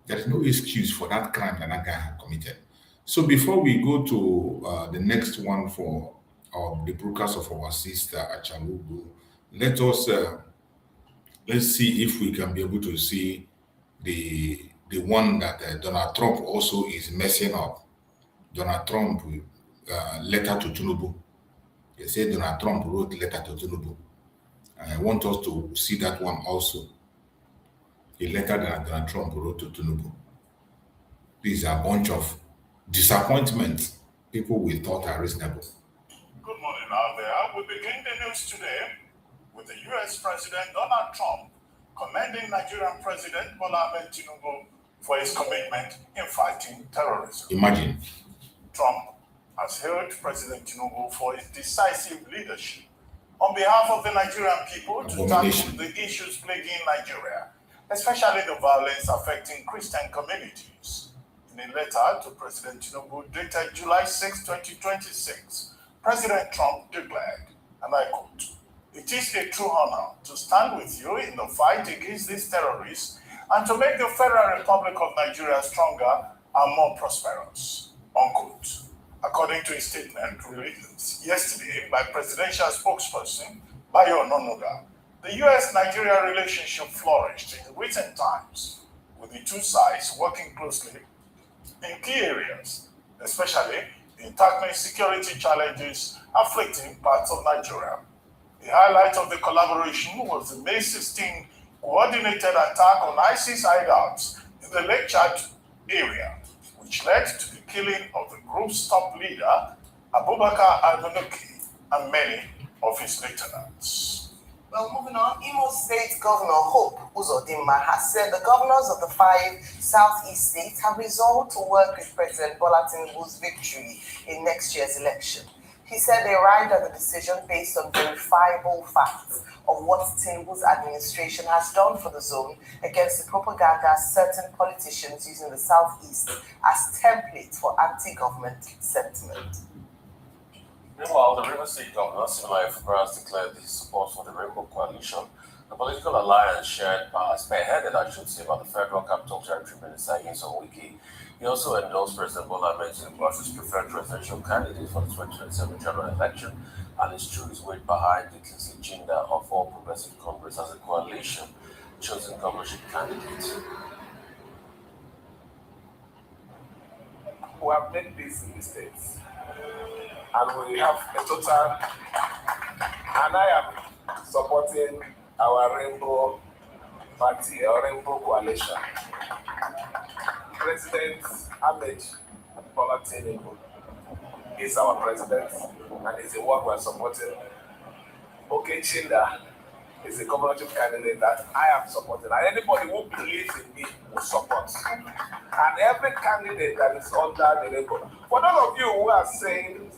S16: There is no excuse for that crime that guy had committed. So before we go to the next one for the broadcast of our sister Achalugu, let's see if we can be able to see the one that Donald Trump also is messing up. Donald Trump letter to Tinubu. They say Donald Trump wrote letter to Tinubu. I want us to see that one also. The letter that Donald Trump wrote to Tinubu. These are a bunch of disappointments people we thought are reasonable.
S19: Good morning out there. We begin the news today with the U.S. President Donald Trump commending Nigerian President Bola Ahmed Tinubu for his commitment in fighting terrorism.
S16: Imagine.
S19: Trump has hailed President Tinubu for his decisive leadership on behalf of the Nigerian people to tackle the issues plaguing Nigeria, especially the violence affecting Christian communities. In a letter to President Tinubu dated July 6, 2026, President Trump declared, and I quote, "It is a true honor to stand with you in the fight against these terrorists and to make the Federal Republic of Nigeria stronger and more prosperous," unquote. According to a statement released yesterday by presidential spokesperson Bayo Ononuga, the U.S.-Nigeria relationship flourished in recent times, with the two sides working closely in key areas, especially in tackling security challenges afflicting parts of Nigeria. The highlight of the collaboration was the May 16 coordinated attack on ISIS hideouts in the Lake Chad area, which led to the killing of the group's top leader, Abubakar al-Banuki, and many of his lieutenants.
S20: Well, moving on, Imo State Governor Hope Uzodinma has said the governors of the 5 southeast states have resolved to work with President Bola Tinubu's victory in next year's election. He said they arrived at the decision based on verifiable facts of what Tinubu's administration has done for the zone against the propaganda certain politicians using the southeast as templates for anti-government sentiment.
S21: Meanwhile, the River State Governor, Ekpa, has declared his support for the Rainbow Coalition, the political alliance spearheaded, I should say, by the Federal Capital Territory Minister, Nyesom Wike. He also endorsed President Bola Ahmed Tinubu as his preferred presidential candidate for the 2027 general election, and his true his weight behind the agenda of All Progressive Congress as a coalition chosen governorship candidate.
S22: We have made peace in the states, and we have a total, and I am supporting our Rainbow Party, our Rainbow Coalition. President Ahmed Bola Tinubu is our president, and is the one we are supporting. Okechinda is a governorship candidate that I am supporting, and anybody who believes in me will support. And every candidate that is under the rainbow. For those of you who are saying,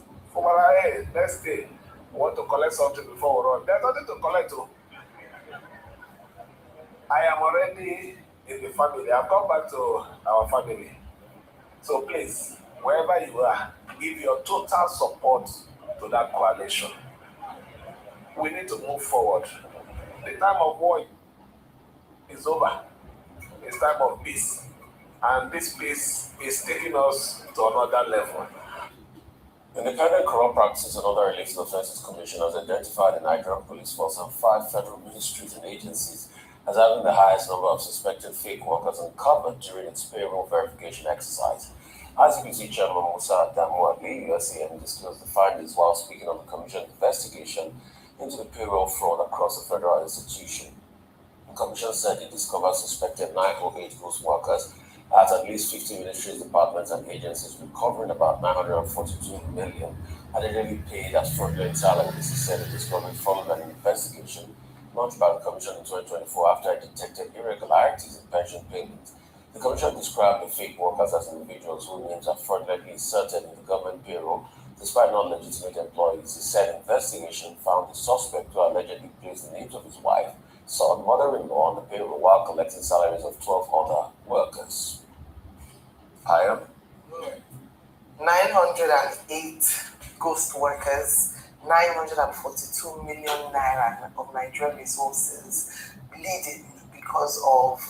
S22: hey, next day, we want to collect something before we run, there's nothing to collect. I am already in the family. I've come back to our family. So please, wherever you are, give your total support to that coalition. We need to move forward. The time of war is over. It's time of peace. And this place is taking us to another level.
S21: The Independent Corrupt Practices and Other Related Offences Commission has identified the Nigerian Police Force and 5 federal ministries and agencies as having the highest number of suspected fake workers uncovered during its payroll verification exercise. ICPC Chairman Musa Damuali, USAM, disclosed the findings while speaking on the Commission investigation into the payroll fraud across the federal institution. The Commission said it discovered suspected 908 ghost workers at least 50 ministries, departments, and agencies, recovering about 942 million, allegedly paid as fraudulent salaries. He said the discovery followed an investigation launched by the Commission in 2024 after it detected irregularities in pension payments. The Commission described the fake workers as individuals whose names are fraudulently inserted in the government payroll despite non-legitimate employees. He said investigation found the suspect who allegedly placed the names of his wife, son, mother-in-law on the payroll while collecting salaries of 12 other workers. I am
S20: 908 ghost workers, 942 million naira of Nigerian resources bleeding because of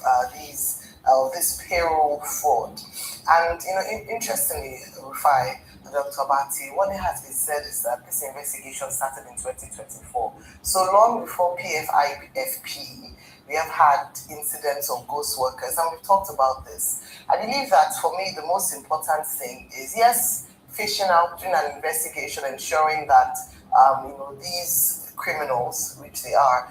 S20: this payroll fraud. And interestingly, Rufai, Dr. Abati, what has been said is that this investigation started in 2024. So long before PFIFP, we have had incidents of ghost workers, and we've talked about this. I believe that for me, the most important thing is, yes, fishing out, doing an investigation, ensuring that these criminals, which they are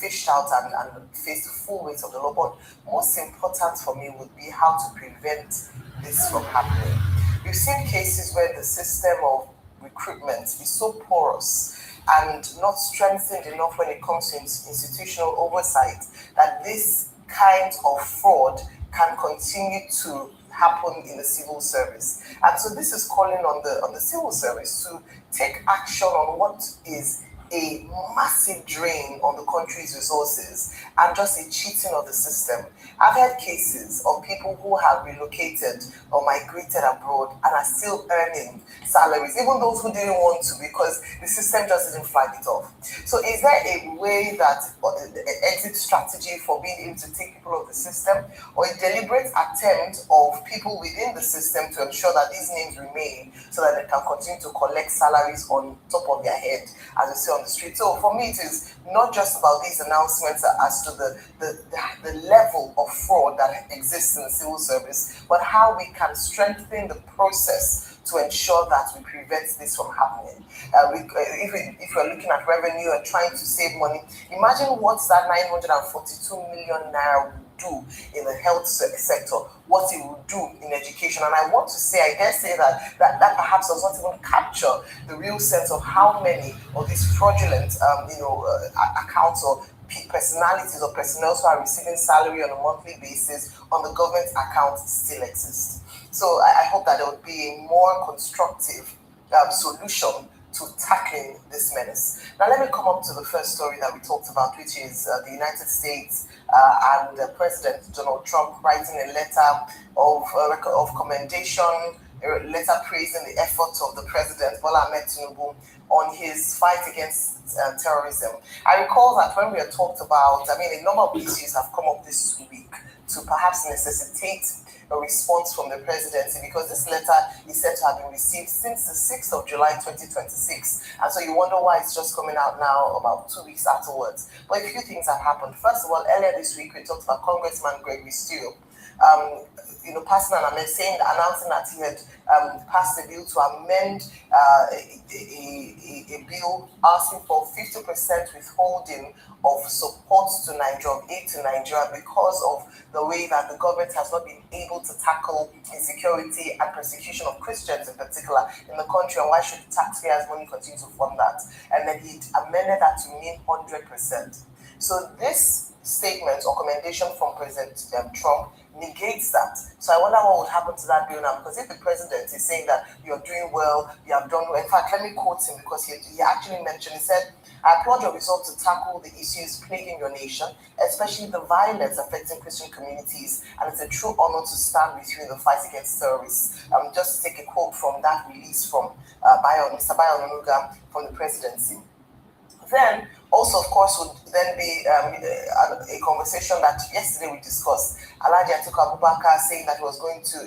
S20: fished out and face the full weight of the law. But most important for me would be how to prevent this from happening. We've seen cases where the system of recruitment is so porous and not strengthened enough when it comes to institutional oversight that this kind of fraud can continue to happen in the civil service. And so this is calling on the civil service to take action on what is a massive drain on the country's resources and just a cheating of the system. I've had cases of people who have relocated or migrated abroad and are still earning salaries, even those who didn't want to, because the system just didn't flag it off. So is there a way that the exit strategy for being able to take people off the system, or a deliberate attempt of people within the system to ensure that these names remain so that they can continue to collect salaries on top of their head, as we say on the street? So for me, it is not just about these announcements as to the level of fraud that exists in the civil service, but how we can strengthen the process to ensure that we prevent this from happening. If we're looking at revenue and trying to save money, imagine what that 942 million naira would do in the health sector, what it would do in education. And I want to say, I dare say that perhaps does not even capture the real sense of how many of these fraudulent accounts or personalities or personnel who are receiving salary on a monthly basis on the government account still exist. So I hope that there would be a more constructive solution to tackling this menace. Now let me come up to the first story that we talked about, which is the United States and President Donald Trump writing a letter of commendation, a letter praising the efforts of the President Bola Ahmed Tinubu on his fight against terrorism. I recall that when we had talked about, a number of issues have come up this week to perhaps necessitate a response from the presidency, because this letter is said to have been received since the 6th of July 2026. And so you wonder why it's just coming out now about 2 weeks afterwards. But a few things have happened. First of all, earlier this week, we talked about Congressman Gregory Steele, passing an amendment, announcing that he had passed a bill to amend a bill asking for 50% withholding of support to Nigeria, of aid to Nigeria, because of the way that the government has not been able to tackle insecurity and persecution of Christians in particular in the country, and why should the taxpayers' money continue to fund that? And then he amended that to mean 100%. So this statement or commendation from President Trump negates that. So I wonder what would happen to that bill now, because if the president is saying that you're doing well, you have done well. In fact, let me quote him, because he actually mentioned, he said, "I applaud your resolve to tackle the issues plaguing your nation, especially the violence affecting Christian communities, and it's a true honor to stand with you in the fight against terrorists." Just to take a quote from that release from Mr. Bayo Onunuga from the presidency. Then, Also, of course, would then be a conversation that yesterday we discussed. Alhaji Atiku Abubakar saying that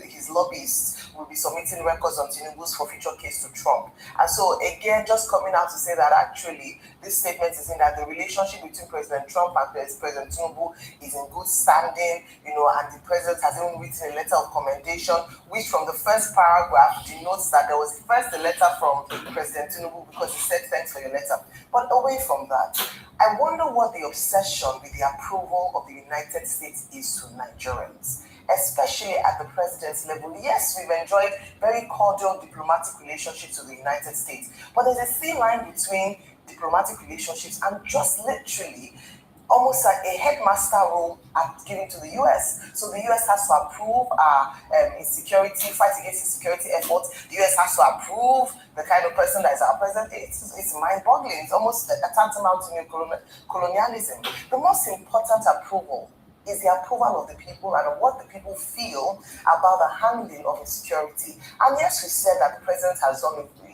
S20: his lobbyists will be submitting records on Tinubu's forfeiture case to Trump. And so, again, just coming out to say that actually this statement is in that the relationship between President Trump and President Tinubu is in good standing, and the president has even written a letter of commendation, which from the first paragraph denotes that there was first a letter from President Tinubu because he said thanks for your letter. But away from that, I wonder what the obsession with the approval of the United States is to Nigerians, especially at the president's level. Yes, we've enjoyed very cordial diplomatic relationships with the United States, but there's a thin line between diplomatic relationships and just literally almost like a headmaster role given to the US. So the US has to approve our insecurity, fight against insecurity efforts. The US has to approve the kind of person that is our president. It's mind-boggling. It's almost a tantamount to colonialism. The most important approval is the approval of the people and of what the people feel about the handling of insecurity. And yes, we said that the president has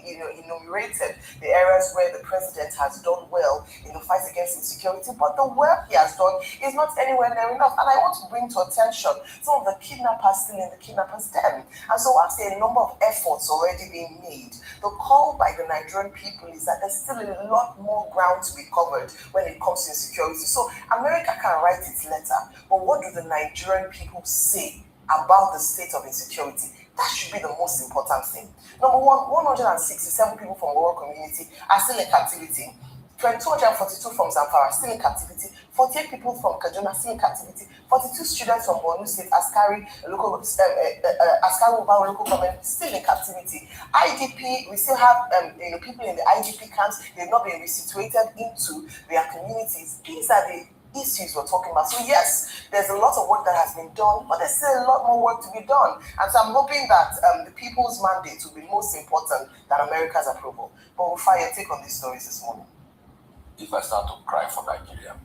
S20: enumerated the areas where the president has done well in the fight against insecurity, but the work he has done is not anywhere near enough. And I want to bring to attention some of the kidnappers still in the kidnappers' den. And so whilst there are a number of efforts already being made, the call by the Nigerian people is that there's still a lot more ground to be covered when it comes to insecurity. So America can write its letter, but what do the Nigerian people say about the state of insecurity? That should be the most important thing. Number one, 167 people from the rural community are still in captivity. 242 from Zamfara still in captivity. 48 people from Kaduna still in captivity. 42 students from Borno State, Askari local government still in captivity. IDP, we still have people in the IDP camps. They've not been resituated into their communities. These are the issues we're talking about. So yes, there's a lot of work that has been done, but there's still a lot more work to be done. And so I'm hoping that the people's mandate will be most important than America's approval. But we'll fire your take on these stories this morning.
S21: If I start to cry for Nigeria,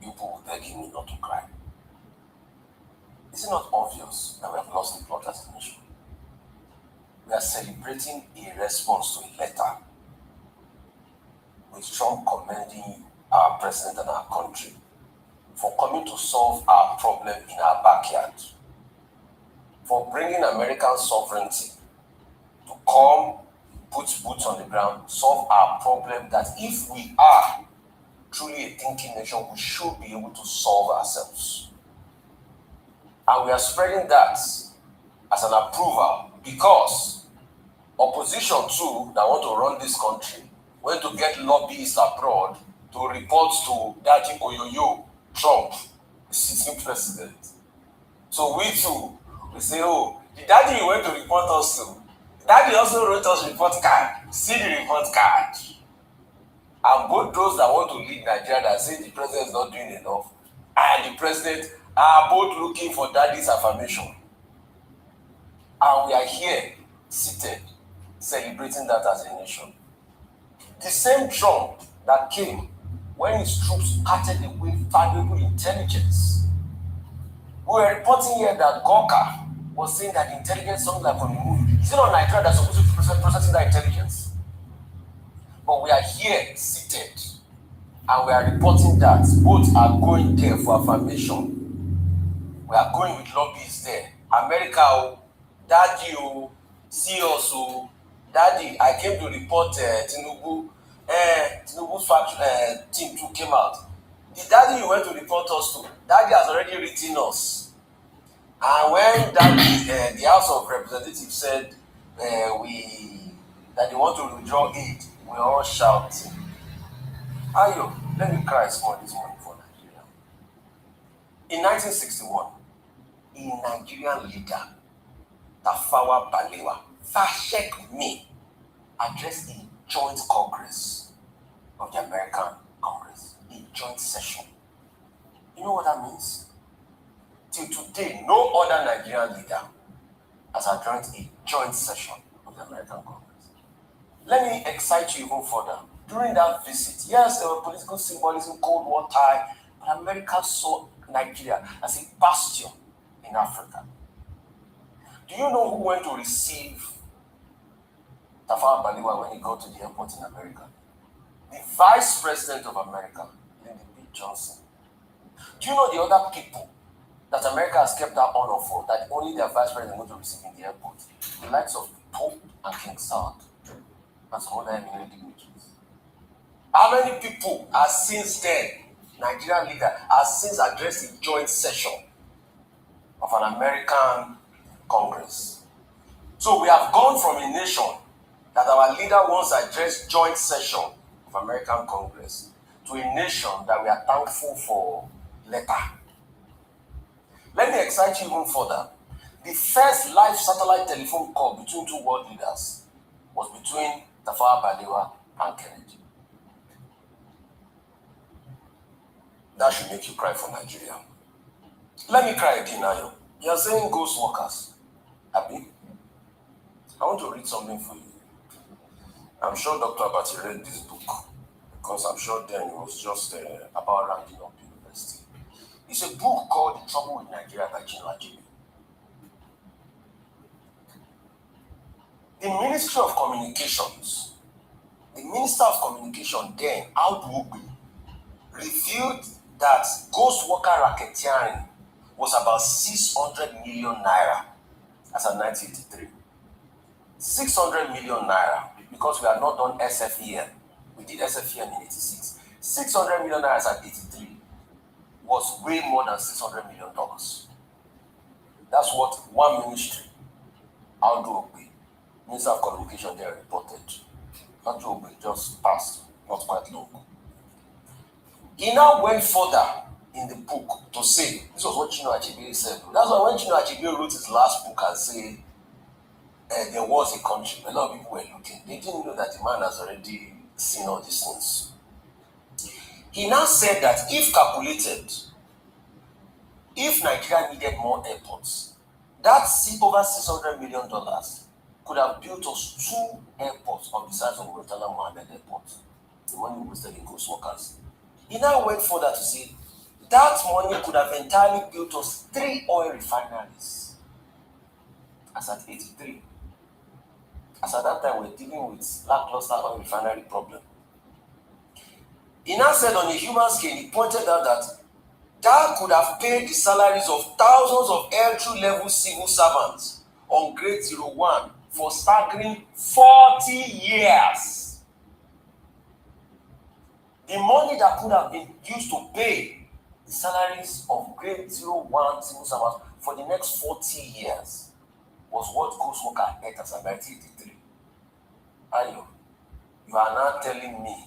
S21: people will begging me not to cry. Is it not obvious that we have lost the plot as a nation? We are celebrating a response to a letter with Trump commending our president and our country for coming to solve our problem in our backyard, for bringing American sovereignty to come, put boots on the ground, solve our problem that if we are truly a thinking nation, we should be able to solve ourselves. And we are spreading that as an approval because opposition too, that want to run this country, went to get lobbyists abroad to report to Daddy Oyoyo, Trump, the sitting president. So we too, we say, oh, the daddy you went to report us to, daddy also wrote us report card. See the report card. And both those that want to lead Nigeria that say the president is not doing enough, and the president are both looking for daddy's affirmation. And we are here, seated, celebrating that as a nation. The same Trump that came when his troops parted away valuable intelligence. We were reporting here that Gawker was saying that the intelligence something like from the movie. Is it not Nigeria that's supposed to be processing that intelligence? But we are here seated and we are reporting that both are going there for affirmation. We are going with lobbyists there. America, Daddy, see us, Daddy, I came to report Tinubu's team too came out. The daddy you went to report us to, daddy has already written us. And when daddy, the House of Representatives said that they want to withdraw aid, we are all shouting. Ayo, let me cry small this morning for Nigeria. In 1961, a Nigerian leader, Tafawa Balewa, Fashek addressed a joint Congress of the American Congress, a joint session. You know what that means? Till today, no other Nigerian leader has addressed a joint session of the American Congress. Let me excite you even further. During that visit, yes, there were political symbolism, Cold War tie, but America saw Nigeria as a bastion in Africa. Do you know who went to receive Tafawa Balewa when he got to the airport in America? the Vice President of America, Lyndon B. Johnson. Do you know the other people that America has kept that honor for, that only their Vice President is going to receive in the airport? The likes of Pope and King Saud and some other eminent dignitaries. How many people are since then, Nigerian leader, has since addressed a joint session of an American Congress? So we have gone from a nation that our leader once addressed joint session of American Congress to a nation that we are thankful for letter. Let me excite you even further. The first live satellite telephone call between two world leaders was between Tafawa Balewa and Kennedy. That should make you cry for Nigeria. Let me cry again now. You are saying ghost workers. Happy? I want to read something for you. I'm sure Dr. Abati read this book because I'm sure then it was just about rounding up university. It's a book called The Trouble with Nigeria by Nnamdi. The Ministry of Communications, the Minister of Communication then, Audu revealed that ghost worker racketeering was about 600 million naira as of 1983. 600 million naira, because we had not done SFEN. We did SFEN in 86. 600 million naira at 83 was way more than $600 million. That's what one ministry, Audu Minister of Communication, there reported. Audu just passed, not quite long. He now went further in the book to say, this was what Chinua Achebe said. That's why when Chinua Achebe wrote his last book and said, there was a country, a lot of people were looking. They didn't know that the man has already seen all these things. He now said that if calculated, if Nigeria needed more airports, that over $600 million could have built us 2 airports of the size of Murtala Mohammed Airport. The money wasted in ghost workers. He now went further to say that money could have entirely built us 3 oil refineries. As at 83. As at that time, we were dealing with lackluster oil refinery problem. He now said on a human scale, he pointed out that could have paid the salaries of thousands of L2 level civil servants on grade 01 for staggering 40 years. The money that could have been used to pay the salaries of grade 01 civil servants for the next 40 years was what ghost worker ate as of 1983. Ayo, you are now telling me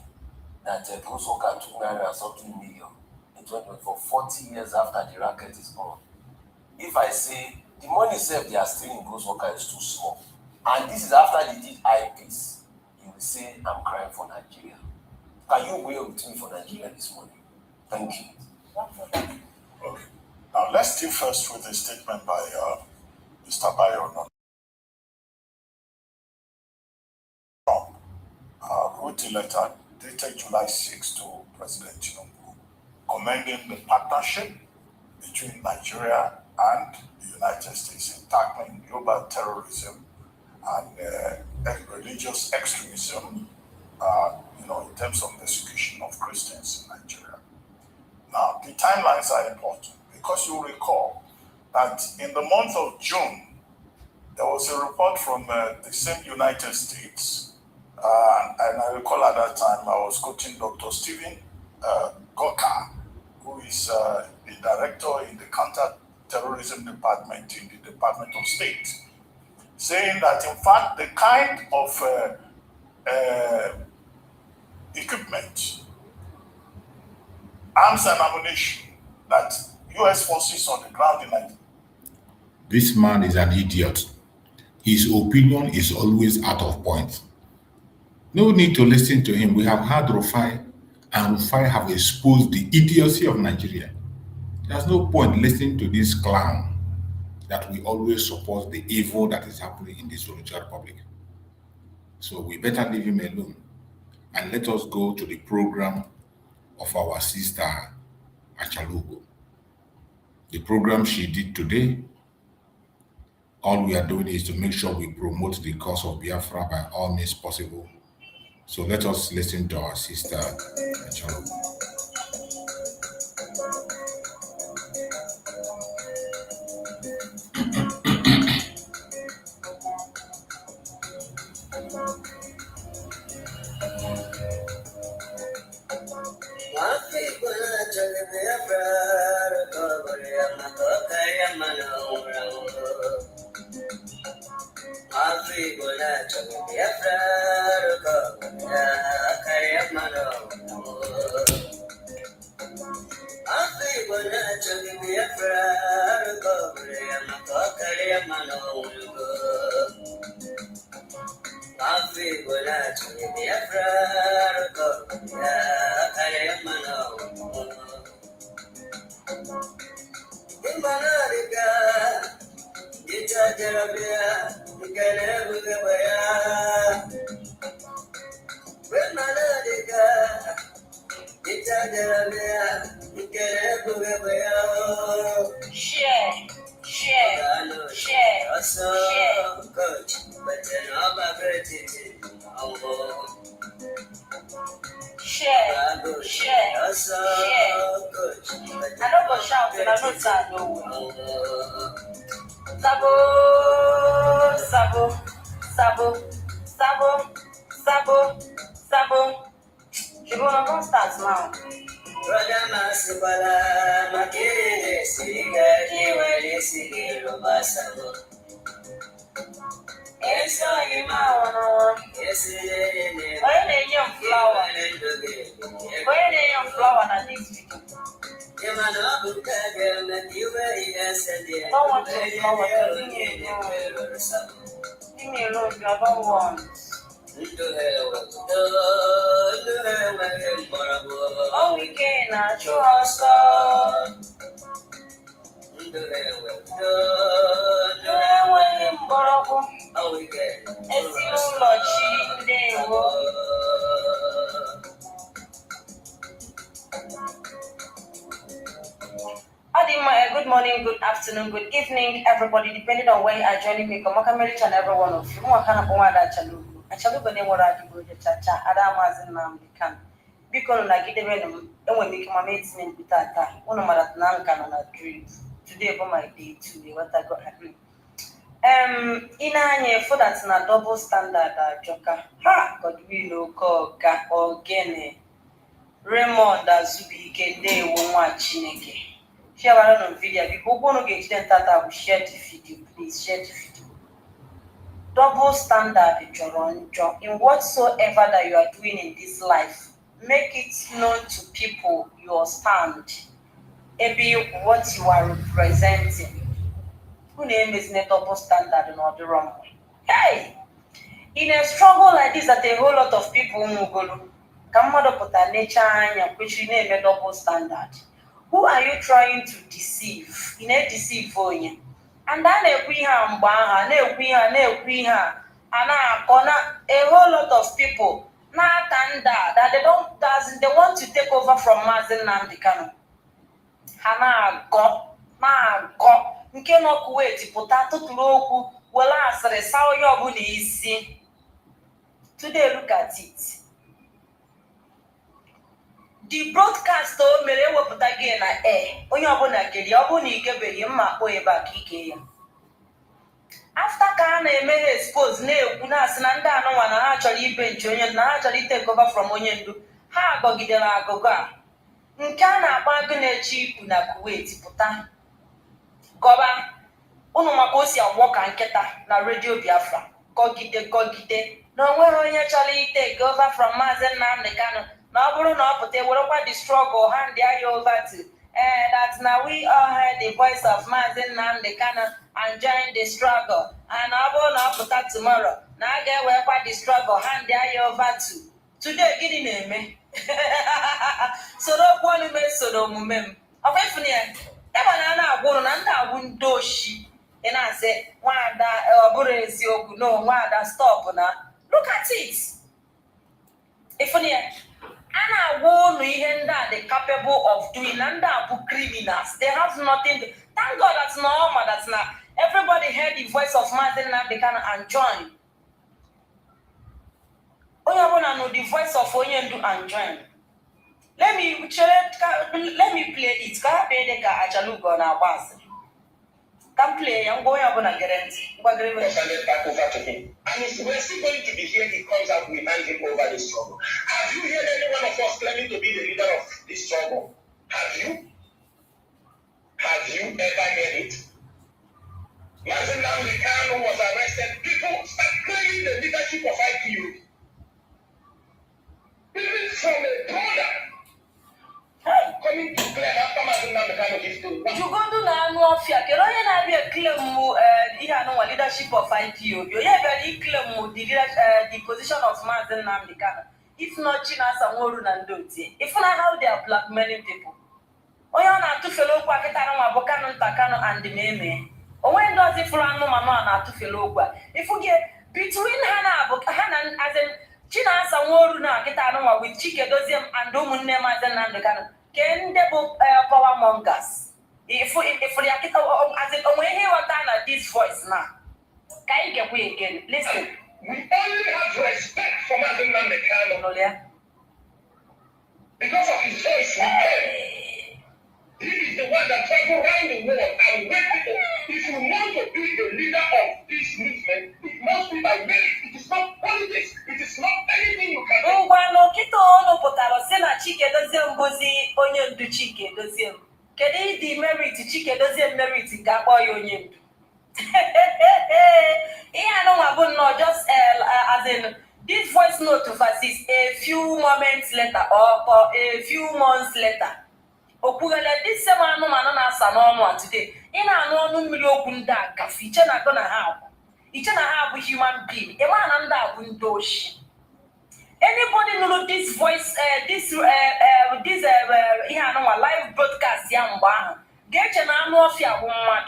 S21: that ghost worker took naira something million in 2024, 40 years after the racket is gone. If I say the money itself they are stealing in ghost worker is too small, and this is after they did eyepiece, you will say I'm crying for Nigeria. Can you wait with me for Nigeria this morning? Thank you.
S19: Okay. Now let's deal first with a statement by Mr. Bayo. Wrote a letter dated July 6 to President Tinubu, commending the partnership between Nigeria and the United States in tackling global terrorism and religious extremism, in terms of persecution of Christians in Nigeria. Now, the timelines are important because you recall that in the month of June, there was a report from the same United States, and I recall at that time I was quoting Dr. Stephen Goka, who is the director in the counter-terrorism department in the Department of State, saying that in fact the kind of equipment, arms and ammunition that U.S. forces on the ground in Nigeria.
S16: This man is an idiot. His opinion is always out of point. No need to listen to him. We have had Rufai, and Rufai have exposed the idiocy of Nigeria. There's no point listening to this clown that we always support the evil that is happening in this republic. So we better leave him alone and let us go to the program of our sister Achalugo. The program she did today, all we are doing is to make sure we promote the cause of Biafra by all means possible So let us listen to our sister, Achalo.
S3: Good morning, good afternoon, good evening, everybody, depending on where you are joining me. Come on, each and every one of you. What kind of one that Chalu? Chalu bene wora di boje chacha. Ada Mazi Nnamdi Kanu. Because na gide bene, when we come meet me bitata. Uno marat nan Kanu na dream. Today for my day today. What I got happening. Ina nye for that na double standard joka. Ha, God we know ko ga ogene. Raymond Azubi kende wonwa chineke. Share one video. People want to get that. Share the video, please. Share the video. Double standard in whatsoever that you are doing in this life. Make it known to people your stand. Maybe what you are representing. Who name is a double standard not the wrong way. Hey! In a struggle like this, that a whole lot of people come out of the nature and which you name a double standard. Who are you trying to deceive? In a deceive for you. And then a whole lot of people that they want to take over from Mazi Nnamdi Kanu. Hana go nke no kuwait potato tuloku wala asere sawo yobu na isi. Today look at it. The broadcast o mere wepụta gị na air onye ọbụla geli ọbụna igeberi mma kpọ ebe a ka ike ya. After ka na eme expose na ekwu na asị na ndị anụnwa na ha chọrọ ibe nche onye na ha chọrọ take over from onye ndu ha agọgidere agụgụ a nke a na-agba agụ na-eche ikwu na Kuwait pụta gọba ụnụ maka o si agwọ ka nkịta na redio Biafra gọgide na onweghị onye chọrọ take over from Mazi Nnamdi Kanu. Now, the struggle, hand the over to that now we all heard the voice of Mazi Nnamdi Kanu and join the struggle. And I will put that tomorrow. Now I get where the struggle, hand the over to. Today, get in me. So don't want to make so don't mem. Of Ephraim, Evanana Bonanda Wundoshi. And I say, why that Buresi no, why that stop now? Look at it. Ephraim. And I warn you that they're capable of doing and that criminals. They have nothing. Thank God that's normal. That's not. Everybody heard the voice of Mazi Nnamdi Kanu and joined. Oyabona no the voice of Onyendu and join. Let me play it. Ka be de ka achalugo na bas. Can play. I'm going to guarantee. Back over to him. And if we're still going to be here, he comes out, we hand him over the struggle. Have you heard any one of us claiming to be the leader of this struggle? Have you? Have you ever heard it? Mazi Nnamdi Kanu was arrested. People start claiming the leadership of IPU. Even from a border. Coming to claim after Mazi Nnamdi Kanu is doing. You go to the annual fair. Can I be a claim leadership of IPU? You have a claim the position of Mazi Nnamdi Kanu. If not, China Samorun and Doti. If not, how they are blackmailing people. Oyana to fellow Pakistan, Bokano, Takano, and the Meme. Or when does it run no mamma to fellow? If we get between Hannah as in China Samoruna, Gitano with Chike Dosium and Domun Nemazan and the Kano. Can they both power mongers? If we are as it only hear what this voice now. Can you get away again? Listen. We only have respect for Mazi Nnamdi Kanu. Because of his voice, he is the one that travels around the world and wake people. If you want to be the leader of this movement, it must be by merit. It is not politics. It is not anything you can do. The merit, Chike doesn't merit Gaboy. Just as in this voice note versus a few moments later or a few months later. This same man today. In a no million each and gonna have. Each and a human being. A man under window. Anybody know this voice? This live broadcast. Get your man off your woman.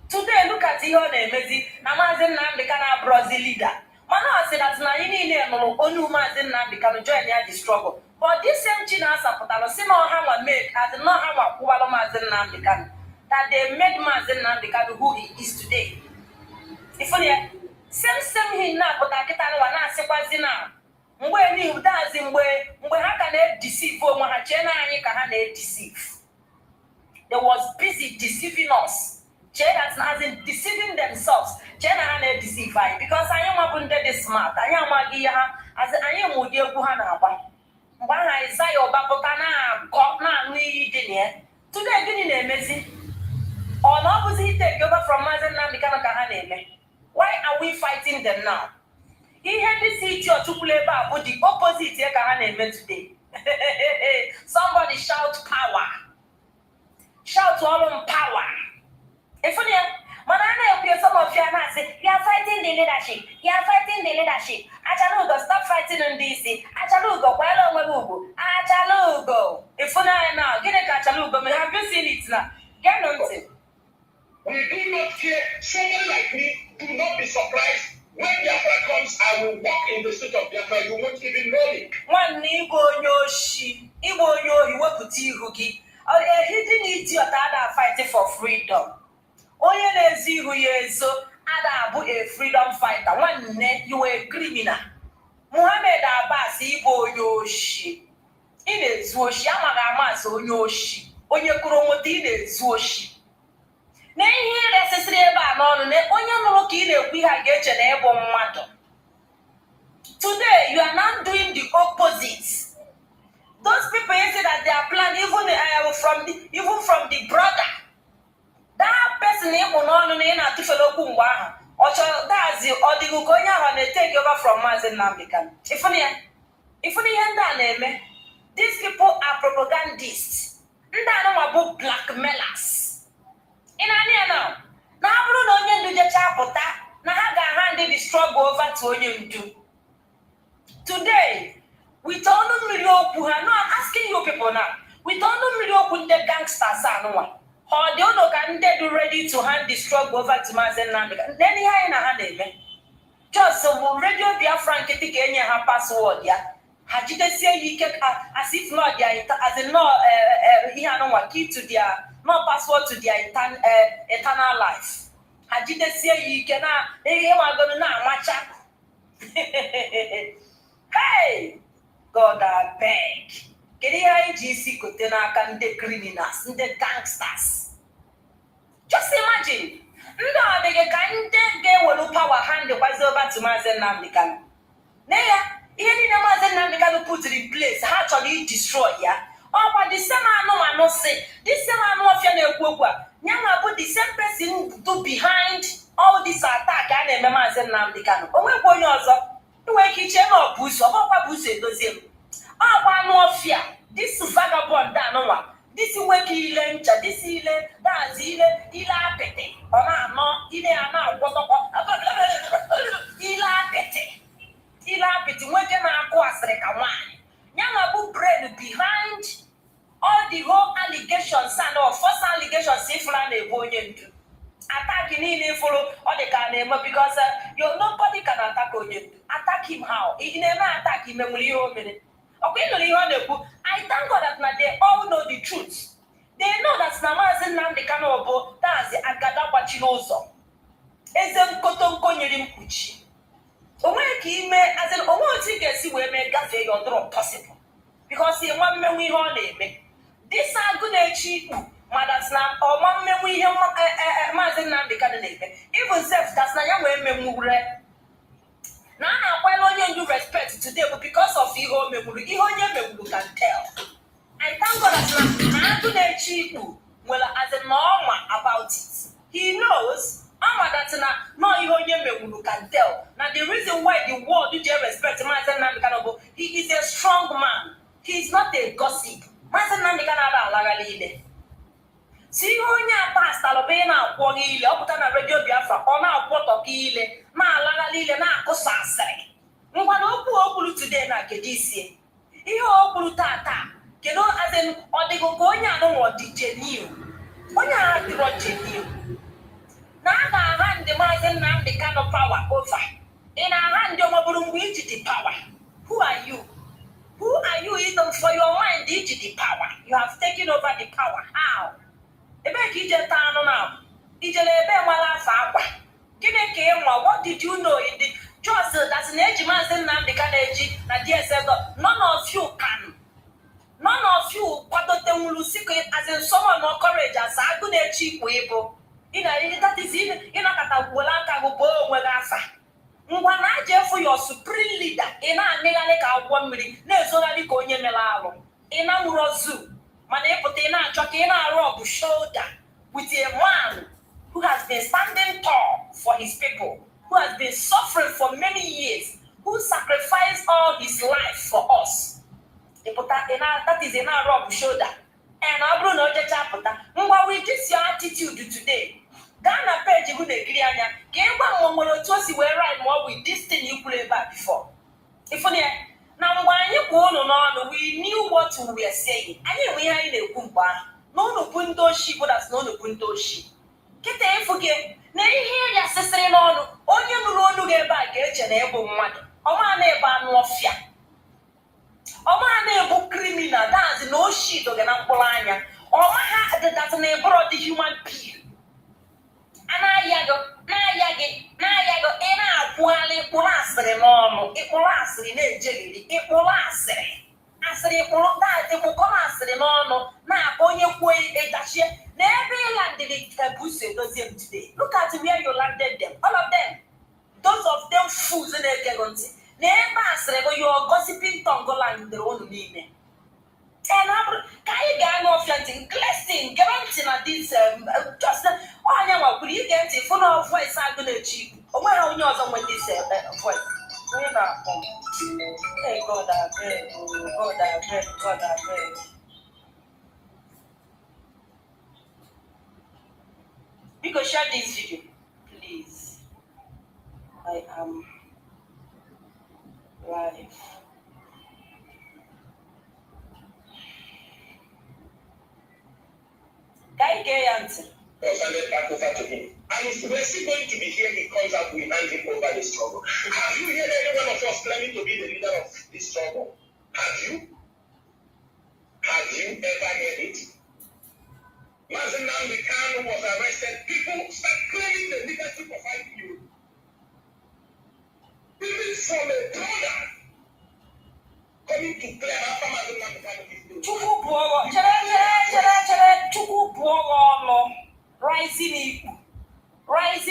S3: Today, look at your name, Mazi Nnamdi Kanu Brazil leader. Mana said that na ini no onu Mazi Nnamdi Kanu join the struggle. But this same China supporters, see no how make as no how kuwalo Mazi Nnamdi Kanu. That they made Mazi Nnamdi Kanu who he is today. If only same he na but akita no na sekwazi na. Mwe ni udazi mwe haka na deceive o mwa chena anyi ka ha na deceive. They was busy deceiving us. As in deceiving themselves. China deceive because I am abundantly smart. I am as I am with your Guhana. When I say your Babokana, Gokna, we didn't. Today, didn't amazing. Or not was he take over from Mazi Nnamdi Kanu? Why are we fighting them now? He had this city to play back with the opposite here today. Somebody shout power. Shout to all power. If you some of you are saying, you are fighting the leadership. You are fighting the leadership. Achalugo, stop fighting in DC. Achalugo, Achalugo. If you are now, get a Achalugo. Have you seen it now? Get on it. We do not care. Someone like me, do not be surprised. When Biafra comes, I will walk in the street of Biafra. You won't even know it. One Igbo Yoshi, Igbo Yo, you want to see Hugi. A hidden idiot that are fighting for freedom. Onye na-ezi ihu ya ezo ada abụ a freedom fighter. Nwanne you a criminal. Muhammad Abbas Igbo onye oshi. Ị na-ezu oshi amaghị amasị onye oshi. Onye kwuru nweta ị na-ezu oshi. Na ihe resịsịrị ebe a n'ọnụ na onye nụrụ ka ị na-ekwu ihe a ga-eche na ịbụ mmadụ. Today you are not doing the opposite. Those people say that they are planned even from the brother. That person who no na to fellow kumwa or that's the Odigukoya when they take over from Mazi Nnamdi Kanu. If only these people are propagandists. About blackmailers. In a now. Now Bruno do the chapota. Now hand the struggle over to Onyendu. Today, we don't know I'm asking you people now. We don't know the gangsters are no one. Or they don't do ready to hand the struggle over to Mazi Nnamdi Kanu. Then he in a hand, just so radio Biafran get Kenya her password, yeah. Had you say you get as if not their as in no he had no key to their no password to their eternal life. Had you say you cannot they are going to match up. Hey, God, I beg. Can you IGC Kotenaka the criminals, the gangsters? Just imagine. Ndo abege kande ge wolu power hand the was over to Mazi Nnamdi Kanu. Neya, even the Mazi Nnamdi Kanu put it in place, actually destroy ya. Oh, but the same man no say, this same man no fear no Nyama put the same person to behind all this attack and the Mazi Nnamdi Kanu. Oh, we go yourself. You wake each other up, bush, or what bush does him. Oh, one more fear. This vagabond, that no one. This is where he learned, this is that's ila pete. Or not, ila now, what ila pete. Ila pete, when can I go as a one? Yamabu brain behind all the whole allegations and all false allegations, if land a boy into. Attacking him follow all the can because nobody can attack on you. Attack him how? He never attack him. I thank God that they all know the truth. They know that Mazi Nnamdi Kanu that's the Agada Bachiloso. Ezem Kotonko Nyirim Kuchi. Omeki me as an Omo see where may gafe your drop possible. Because he want me we all name. This are good cheap. Mother's now, or one may we have Mazi Nnamdi Kanu. Even self that's not young women. Now, I want you respect today, but because of Iho Memuru, Iho can tell. I thank God that I'm not cheap. Well, as a normal about it. He knows. No, Iho can tell. Now, the reason why the world do respect Mazi Nnamdi Kanu, he is a strong man. He is not a gossip. Mazi Nnamdi Kanu. See onye pastor lobe na akwọ ile ọpụta na radio Biafra ọ na-akwọ tọka ile na-alaga ile na-akụsa asịrị ngwa na okwu today na kedisi ihe okwu tata kedu azen ọ dịgo ka onye anụ dị genuine onye a dịrọ genuine na aga aha ndị Mazi Nnamdi Kanu power over ị na-aha ndị ọmọbụrụ mgbe iji the power. Who are you even for your mind iji the power? You have taken over the power. How? Ebe ka ije taa anụ na ijele ebe nwala afa akwa gịnị ka ịnwa? What did you know in the just that na-eji Mazi Nnamdi Kanu eji na DSS? None of you kwadote nwulu siko as in someone more courage as agụ na-echi ikwu ịbụ that is ịnakọta gwuola aka gụ bụo onwe gị afa ngwa na aja efu your supreme leader ị na-amịgharị ka akwụkwọ mmiri na-ezogharị ka onye mere alụ ị na-nwụrụ ozu mana ịpụta ị na-achọ ka ị na-arụ ọgụ shoulder with a man who has been standing tall for his people, who has been suffering for many years, who sacrificed all his life for us. That is in our rub shoulder. And I don't know the with this your attitude today. Ghana page you the Griana, gave one more to where I more with this thing you played back before. If only now when you go on, we knew what we were saying. I knew we are in a kumba. No punto she would have known a punto she. Get the forget. Nay, here your sister in on you no get back, get an able money. Oh, my neighbor, no fear. Oh, my neighbor criminal, that's no shit of an Ampolania. Oh, my heart that's a neighbor of the human being. And I yago, and I quali pulasre mono, e pulasri nel gelli, e pulasre. Asri pulotati, e pulasre mono, na onye quay e dashi. Never landed it Busse does him today. Look at where you landed them. All of them. Those of them fools in their gagonti. Never asre go your gossiping tongue land their own meaning. And I got no flanting, glazing, guaranteeing at this just oh, yeah, could you get it full of voice? I'm going to cheap. Oh, well, on yours on when this voice. Hey, God, I pray, God, I pray. You can share this video, please. I am live. Guy Gay answer.
S1: Handed back over to him. And if we're still going to be here, he comes up, we hand him over the struggle. Have you heard any one of us claiming to be the leader of this struggle? Have you? Have you ever heard it? Mazi Nnamdi Kanu was arrested. People start claiming the leadership of IPU. Even from a brother coming to play after Mazi Nnamdi Kanu is doing.
S3: Chukwu buogo, chere, Chukwu buogo ono. Rising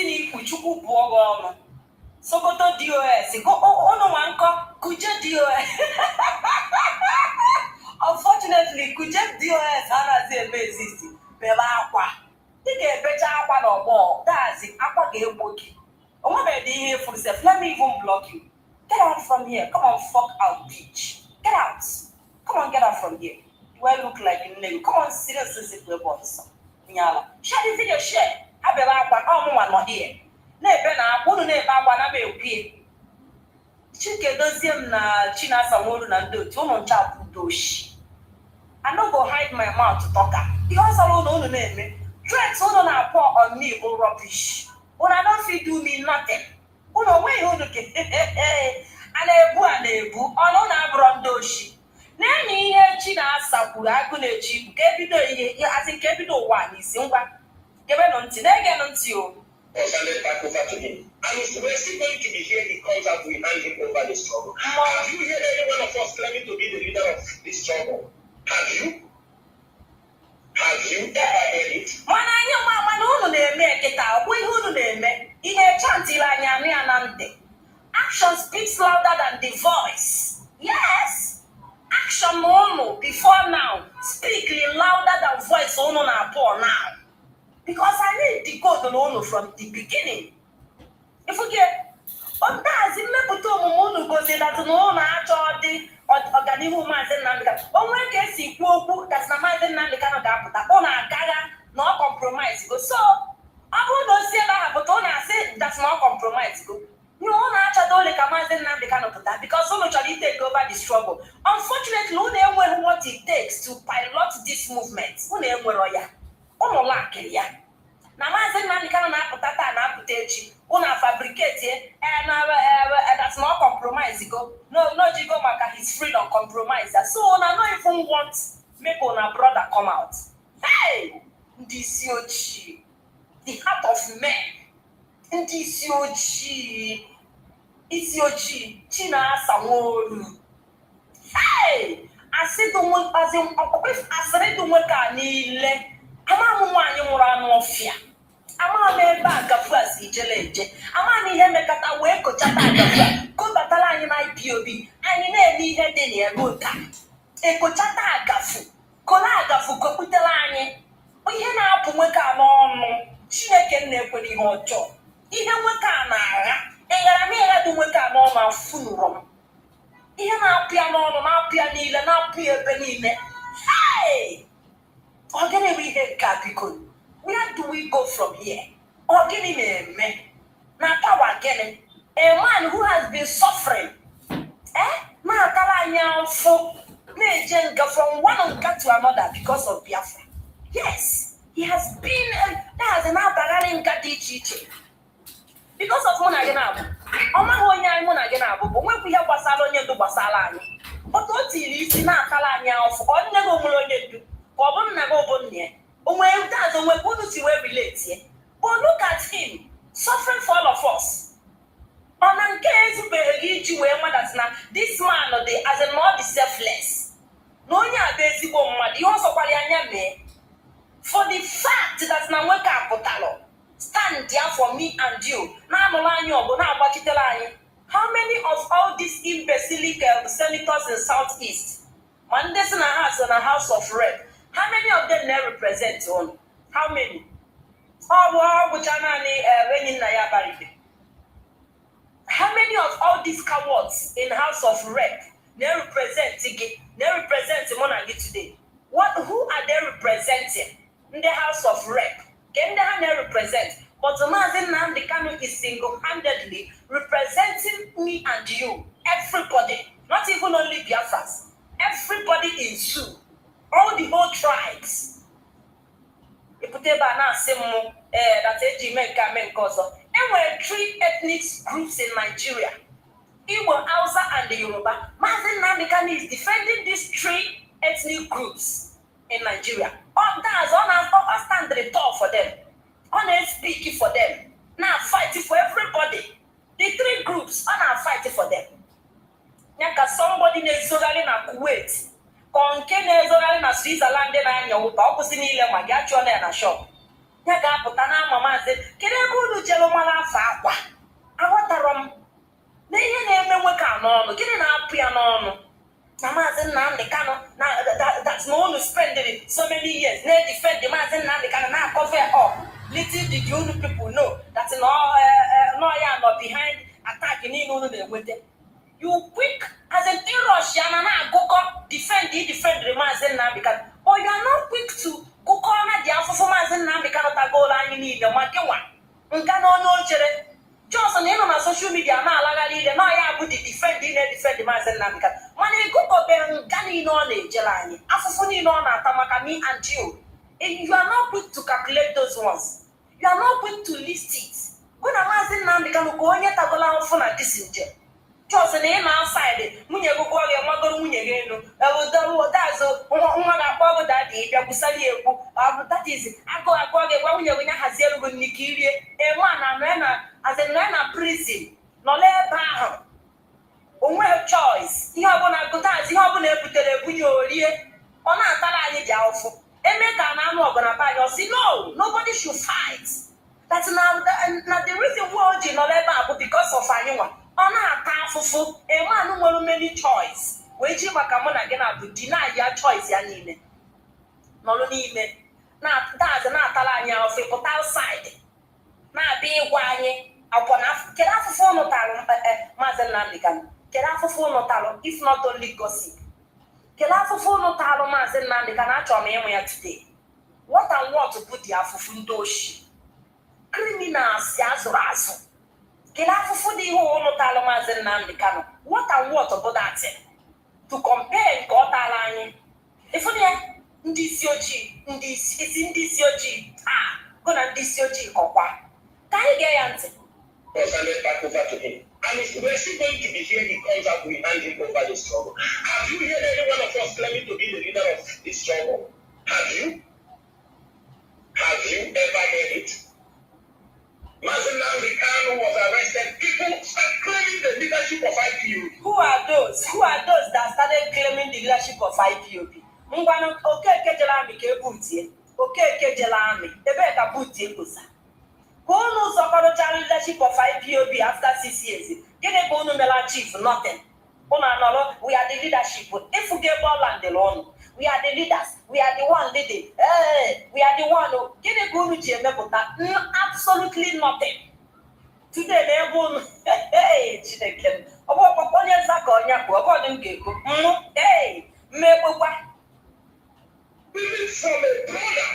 S3: ikwu, Chukwu buogo ono. Sokoto DOS, go ono wanko, Kuje DOS. Unfortunately, Kuje DOS has a basis. Beba aqua. Take a better aqua no more. That's it. Aqua game working. Oh, my here for yourself. Let me even block you. Get out from here. Come on, fuck out, bitch. Get out. Come on, get out from here. Do I look like a nigga? Come on, seriously, we're boys. Nyala. Share the video, share. I be like one more here. Never now, wouldn't ever want to be okay. Chike does him na China Samoru and do to no chap doshi. I don't go hide my mouth to talk. Because I don't know the name. Threats on a pour on me or rubbish. When I don't feel do me nothing. Oh no way, who look it? And a boo, or no, I doshi. Nanny here, China Sakura, good cheap, capital, I think capital one is in one. Give it on today again on you.
S1: Or send it back over to him. And if we're still going to be here, he comes up, we hand him over the struggle. Have you heard any one of us claiming to be the leader of this struggle? Have you? Have you ever heard it?
S3: When I know my man, make it out, we who name in a chanty like Nnamdi. Action speaks louder than the voice. Yes. Action no before now. Speak louder than voice on our poor now. Because I need to go to Ono from the beginning. If we get on that, it may put on goes in that no actually or Mazi Nnamdi. On when gets equal, that's not Mazi Nnamdi cannot that on a gaga, no compromise. Go so I don't say that, but on I said that's not compromise. Go. You know, actually, Mazi Nnamdi cannot put that because so much take over the struggle. Unfortunately, no know what it takes to pilot this movement. No know Ono like ya. Na Mazi Nnamdi Kanu na apụtata na apụtechi. Una fabricate and that's not compromise go. No jigo maka his freedom compromise. So una not even want make una brother come out. Hey! Ndisi the heart of man. Ndisi China Samoru. Hey! I said the one as in I said the one can nile. Ama mwanyi muranu ofia. Ama meba agafuas ijeleje. Ama ni he mekata we ko chata agafua. Ko batala anyi na IPOB. Anyi na emi he de ne egota. E ko chata agafu. Ko na agafu ko kutela anyi. O ihe na apu nweka n'onu. Chineke na ekwe ihe ojo. Ihe nweka na agha. Engara mi egha du nweka n'onu afunurom. Ihe na apia n'onu na apia niile na apia ebe niile. Hey! Organic we head Capicon. Where do we go from here? Organic me. Now power again. A man who has been suffering. Na kala for me jenga from one uncle to another because of Biafra. Yes, he has been that's an apparent kadichi. Because of Monagenabu. Oma honya Monagenabu, but when we have Basalonia to Basalani. But what is in a kala of on never do. But look at him suffering for all of us. This man as a more selfless. No, for the fact that Naweka stand there for me and you. How many of all these imbecilic senators in Southeast? Mandes in a house of Rep. How many of them they represent on? How many? How many of all these cowards in House of Rep they represent Monagi today? Who are they representing in the House of Rep? Can they represent? But Mazi Nnamdi Kanu is single-handedly representing me and you, everybody, not even only Biafrans, everybody in Zoo. All the whole tribes. And we're 3 ethnic groups in Nigeria. Igbo, Hausa, and the Yoruba. Mazi Nnamdi Kanu is defending these 3 ethnic groups in Nigeria. All that's on stand the tall for them. On speaking for them. Now fighting for everybody. The 3 groups are now fighting for them. Nyaka somebody na-ezogharị na Kuwait ka nke na-ezogharị na Switzerland na-anya ụta ọ kwụsị niile ma gị achụọla ya na shop ya ga-apụta n'ama maazị kedu ebe unu jere mara afọ akwa aghọtara m na ihe na-eme nwoke a n'ọnụ gịnị na-apụ ya n'ọnụ na maazị Nnamdi Kanu that na unu spending so many years na-defend maazị Nnamdi Kanu na-cover up little did you people know that no ya nọ behind attack niile unu na-enweta you quick as a rush ya na agụkọ defend maazị Nnamdi Kanu but you are not quick to gụkọ na dị afụfụ maazị Nnamdi Kanu tagolu anyị niile ma gịnwa nka na ọnụ ochere Johnson na ịnọ na social media na-alagharị ile na ya bụ defend maazị Nnamdi Kanu mana ịgụkọbere nga niile ọ na-ejere anyị afụfụ niile ọ na-ata maka me and you you are not quick to calculate those ones you are not quick to list it gụ na maazị Nnamdi Kanu ka onye tagola afụfụ na disinje Johnson na ị na-asaịdị nwunye gụgụ ọrịa magoro nwunye gị elu dazụ nwa ga-akpọ ọgụ dadị bịa kwụsali ekwu that is agụ gị gwa nwunye gị nya haziere gị nri ka irie enwe na prison nọla ebe ahụ onwe choice ihe ọbụla gụtazi ihe ọbụla ebutere ebunye orie ọ na-atara anyị dị afụ eme ka na anụ ọgụ na be anyị ọsị no nobody should fight that na the reason why o ji nọla ebe a bụ because of anyị nwa ọ na-ata afụfụ emanụ nwere many choice wee ji maka mụ na gị na bụ deny ya choice ya niile nọrụ n'ime na-atara anyị afụfụ pụta outside na-abịa ịgwa anyị akwụkwọ na kedu afụfụ ụnụ talụ maazị Nnamdi Kanu kedu afụfụ ụnụ talụ if not only gossip kedu afụfụ ụnụ talụ maazị Nnamdi Kanu achọrọ m ịmụ ya today what and what bụ dị afụfụ ndị oshi criminals ya azụrụ azụ kedu afụfụ dị ihe ụnụ talụ maazị Nnamdi Kanu what and what bụ that to compare nke ọ tara anyị ịfụnụ ya ndị isi ojii ndị isi ojii gụ na ndị isi ojii kọkwa ka anyị gee ya ntị
S1: back over to him. And if we're still going to be here, he comes up, we hand him over the struggle. Have you heard any one of us claiming to be the leader of the struggle? Have you? Have you ever heard it? Mazi Nnamdi Kanu was arrested. People start claiming the leadership of IPOB.
S3: Who are those? Who are those that started claiming the leadership of IPOB? Ngwanu okeke jela ami ka ebutie. Okeke jela ami. Ebe ka butie kosa. Who supported leadership of IPOB after 6 years? Gịnị bụ unu mela chief? Nothing. We are the leadership. If we get all land alone, we are the leaders. We are the one leading. We are the one. Gịnị bụ unu ji emepụta? Absolutely nothing. Today, they won. Hey, Chineke. Ọ bụ ọkpọkpọ onye nzakọ onye kwụ ọgọ dị m ga-ekwu. Hey, mmekpekwa.
S1: Women from a brother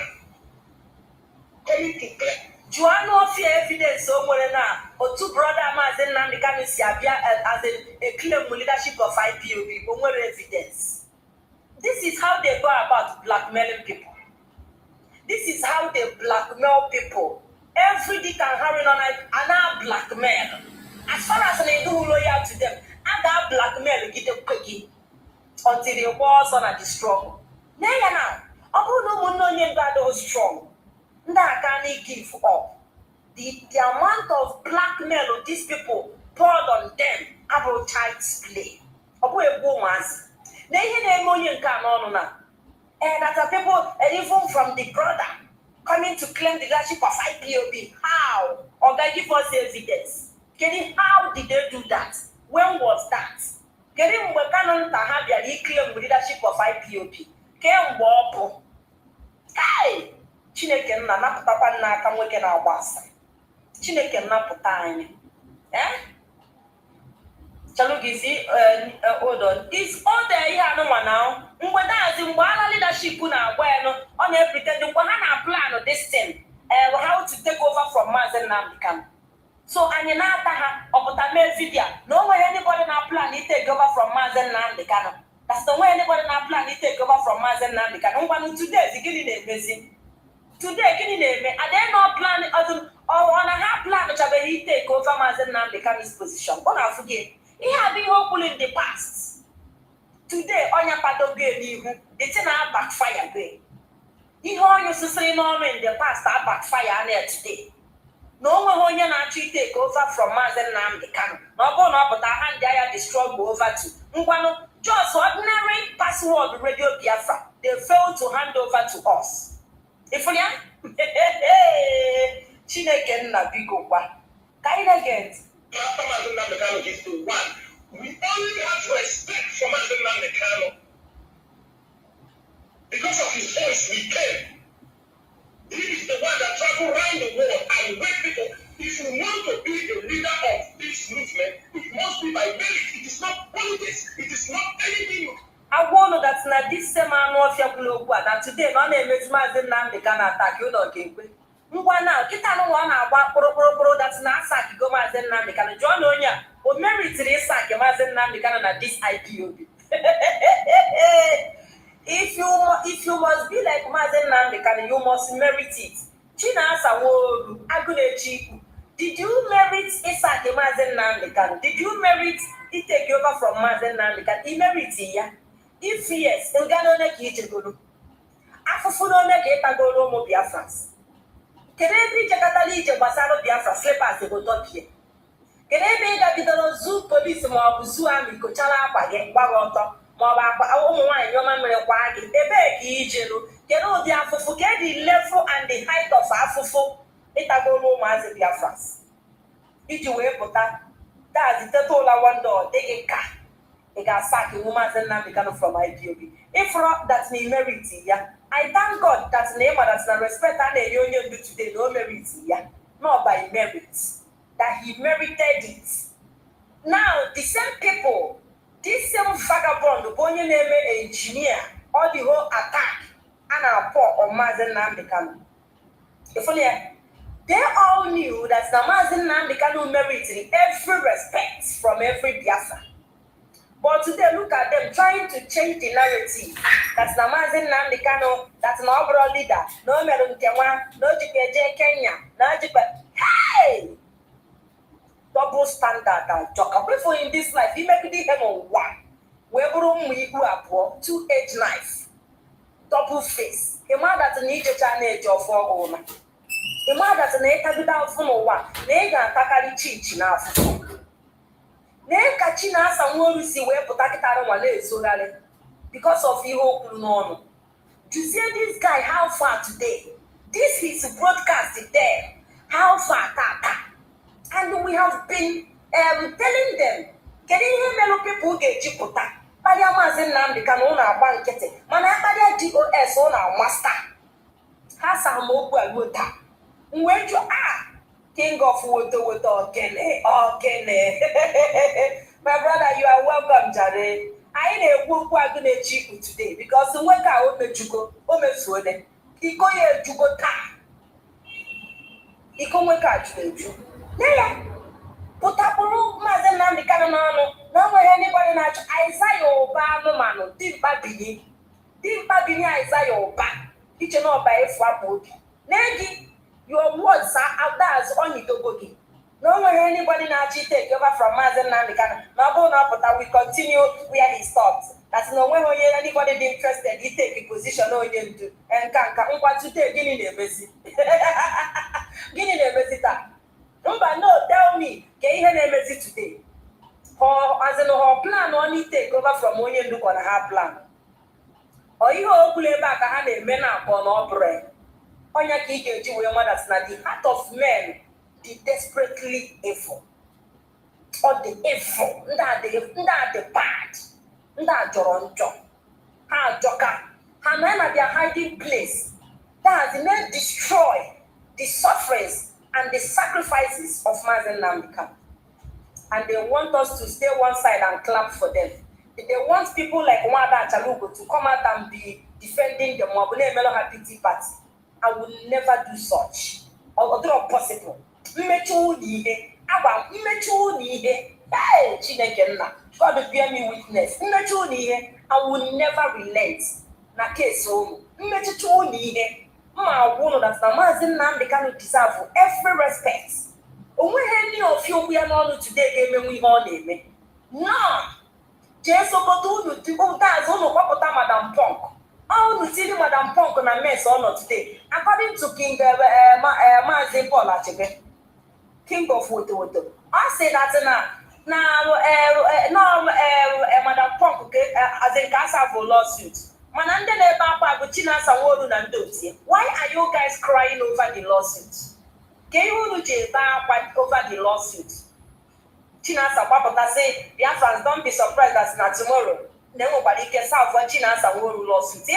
S1: coming to claim.
S3: Juanu offer evidence o nwere na otu brother Mazi Nnamdi Kanu si abịa as a claim leadership of IPOB o nwere evidence. This is how they go about blackmailing people. This is how they blackmail people. Every Dick and Harry are now blackmail. As far as they do loyal to them, and that blackmail get a quickie until the wars on the struggle. Now, no strong. That can give up. The amount of blackmail of these people poured on them about child's play. And that are people, even from the brother, coming to claim the leadership of IPOB. How? Or they give us evidence. How did they do that? When was that? He claimed the leadership of IPOB. Hey! Chineke nna napụtakwa nna aka nwoke na-agbasa. Chineke napụta anyị. Chalugizi hold on. This all the ihe anụnwa now. Mgbe dazi mgbe ala leadership na-agba enu, ọ na-pretend nkwa ha na plan this thing. How to take over from Mazi Nnamdi Kanu. So anyị na-ata ha ọpụta mee video. No way anybody na plan to take over from Mazi Nnamdi Kanu. That's the way anybody na plan to take over from Mazi Nnamdi Kanu. Ngwanu today zigini na-emezi. Today, can you name it? Are they not planning or on a half plan which he take over Mazi Nnamdi Kanu's position? Don't forget, he had been hopeful in the past. Today, on your part of the thing are backfire. He on you to say no in the past are backfire there today. na o nweghị onye na-achọ take over from Mazi Nnamdi Kanu na ọ bụrụ na ọ pụta hand ya the struggle over to ngwanụ just ordinary password radio Biafra they fail to hand over to us. Ifunya Chineke nna biko kwa kind again.
S1: After Mazi Nnamdi Kanu gets to one, we only have respect for Mazi Nnamdi Kanu because of his voice. We came. He is the one that traveled around the world and wake people. If you want to be the leader of this movement, it must be by merit. It is not politics. It is not anything.
S3: I want that na this same man of your globe that today no na-emezi Mazi Nnamdi Kanu attack you know ga-ekwe. Ngwa na kita no wa na-agba kporo that na attack go Mazi Nnamdi Kanu. John Onya o merit re attack Mazi Nnamdi Kanu na this IPOB. If you must be like Mazi Nnamdi Kanu, you must merit it. Chinasa Wodu Agunechi, did you merit Isaac Mazi Nnamdi Kanu? Did you merit it take over from Mazi Nnamdi Kanu? He merit it, yeah? If yes, Ngano ne kichegolo. Afufuno ne ketagolo mo Biafrans. Kerebi jakatali je basaro Biafra slippers go topie. Kerebi ga bidoro zoo police mo abuzu ami ko chala apage gbagoto. Ụmụ nwaanyị ọma mere kwa gị ebe ka ijelu kedu ụdị afụfụ ke the level and the height of afụfụ ịtagoro ụmụazị Biafrans iji wee pụta dazi teta ụla wando dịghị ka ị ga-asa ka iwu Mazi Nnamdi Kanu from IPOB ifro that na merit ya. I thank God that na ịma that na respect a na-enye onye ndu today na o merit ya not by merit that he merited it. Now the same people, this same vagabond, onye na-eme engineer, all the whole attack, and our poor on Mazi Nnamdi Kanu. They all knew that Mazi Nnamdi Kanu merited every respect from every Biafra. But today, look at them trying to change the narrative. That's Mazi Nnamdi Kanu, that's an overall leader. No Merunkewa, no Jikeje Kenya, no Jike. Hey! Double standard and joke. Before in this life, he make the him on one. We go 2-edged knife, double face. A man that need a channel job for owner. A man that need to be down from one. They can tackle cheat now. They catching us and won't see where Potakitaro Malay so that because of you no. You see this guy how far today? This is broadcasted there. How far Tata? And we have been telling them, getting him people get Jiputa. Baya Mazi Nnamdi Kanu na bankete. Mana baya DOS on our master. Hasa mobu alwota. When you king of water okene. My brother, you are welcome, Jare. I ain't a woke wagon today because the work I open Jugo, Omeswode. Iko ye Jugo ta. Iko weka Jugo. Yeah. Put up a room, Mazi Nnamdi Kanu no anybody not Isaiah Oba no man, Dimpa Bini Isaiah Oba. Each and all by a flap body. Negi, your words are out there as only to boogie. No anybody not take over from Mazi Nnamdi Kanu. Now, but we continue where he stopped. That's no way anybody be interested. He take a position no you do. And can't want to take Guinea Nebuzi. Guinea Nebuzita. No, tell me, can you hear me today? Or as in her plan, only take over from when you look on her plan. Or you all play back and have a men up on our brain. On your key, you will that's not the heart of men, the desperately evil. Or the evil, not the bad, not your job. How joker, how men at their hiding place. That the men destroy the sufferings and the sacrifices of Mazi Nnamdi Kanu. And they want us to stay one side and clap for them. They want people like Wada Chalugo to come out and be defending the Mobile Melo Happy Party. I will never do such. Although possible. Hey, God will bear me witness. I will never relent. Na case so. Ma wono that Mazi Nnamdi Kanu deserve every respect. Any of you we are not today game we all name. No. Just so to do that's on what Madam Punk. How to see Madam Punk on a mess or not today. According to King Mazi Paul Achebe. king of woto. I say that Madam Punk as in Casa for lawsuit. Manande Neba Chinasa Wodu and Doty. Why are you guys crying over the lawsuit? Can you over the lawsuit? Chinasa Papa say, Biafrans, don't be surprised that not tomorrow. Nobody can solve what Chinasa Wodu lawsuit.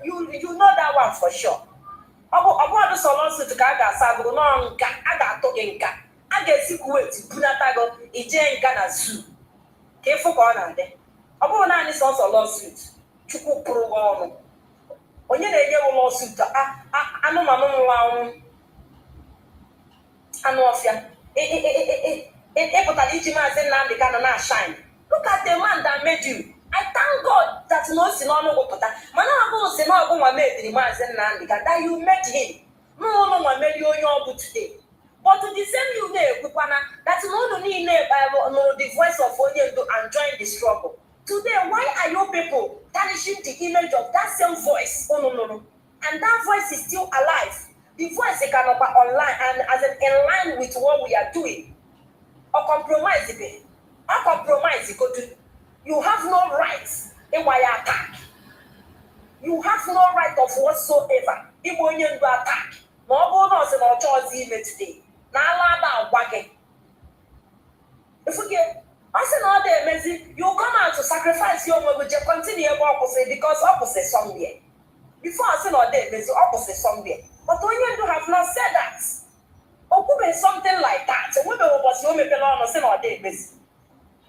S3: You know that one for sure. About the lawsuit to Gaga Sago, no, I got talking. I get sick with Punatago, Ije Ghana Zoo. Careful corner there. About 9 sons of lawsuit. Chuku Pro. When you get a lawsuit, I know my mom. I know of ya. Nnamdi cannot shine. Look at the man that made you. I thank God that no sin on no pata. Man, I go say no go made the man Nnamdi that you met him. No one made you good today. But to the same you know, that no need the voice of Onyendo and join the struggle. Today, why are you people tarnishing the image of that same voice? Oh no. And that voice is still alive. The voice is kind of online and as in line with what we are doing. Or compromise it. Or compromise it. You have no rights in why attack. You have no right of whatsoever. If when you attack, no bonus in our choice even today. Now allow wagging. If we get I say no day, Mazi, you come out to sacrifice your mother, you continue opposite because opposite somewhere. Before I say no day, Mazi, opposite somewhere. But when you have not said that, or could be something like that. So women was you make alone say no day, Mazi.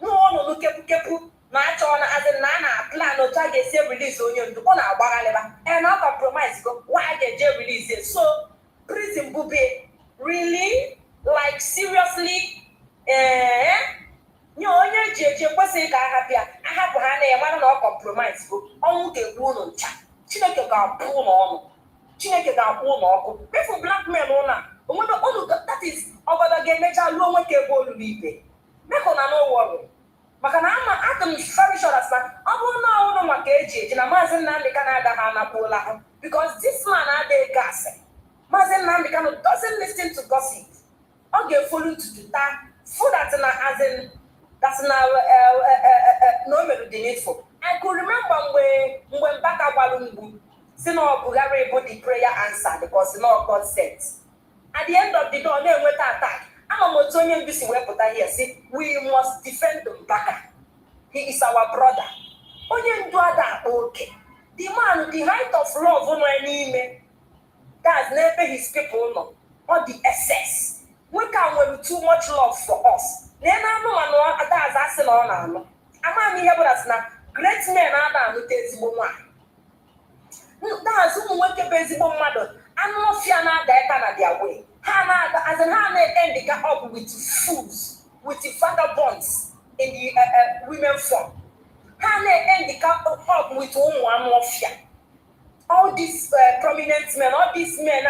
S3: No, look kepu. Natural as a nana plan or target say release on you to on our barrel and not compromise go. Why they just release it? So prison booby really like seriously onye jeje kwesịrị ka ahapịa ahapụ ha na ya mara na ọ compromise go ọnwụ ga-egbu ụlọ ncha Chineke ga-apụ ụlọ ọnụ Chineke ga-apụ ụlọ ọkụ mefu blackmail ụlọ onwebe ụlọ that is ọgọdọ ga-emecha lụọ nwoke ebe olulu ibe mekọ na no worry maka na ama atom very sure that ọ bụrụ na ụlọ maka eji na Mazi Nnamdi Kanu agaghị anapụla ha because this man adịghị gasị Mazi Nnamdi Kanu doesn't listen to gossip ọ ga-efolu ntutu taa food that as in that's now no the needful. I could remember when Baka Walumbu, Sino Bugari put the prayer answer because no God said. At the end of the door, they went attack. I'm a Motonian busy weapon here. See, we must defend Baka. He is our brother. Only do that, okay. The man, the height of love on any man, that's never his people, no, or the excess. We can with too much love for us. Nena no man no that's asking on am. Ama mi here that's na great men ada no tezigbo nwa. That's who we keep ezigbo mmadu. Anu ofia na ada eka na their way. Ha na as in ha na end up with fools, with the vagabonds in the women form. Ha na end up with one ofia. All these prominent men, all these men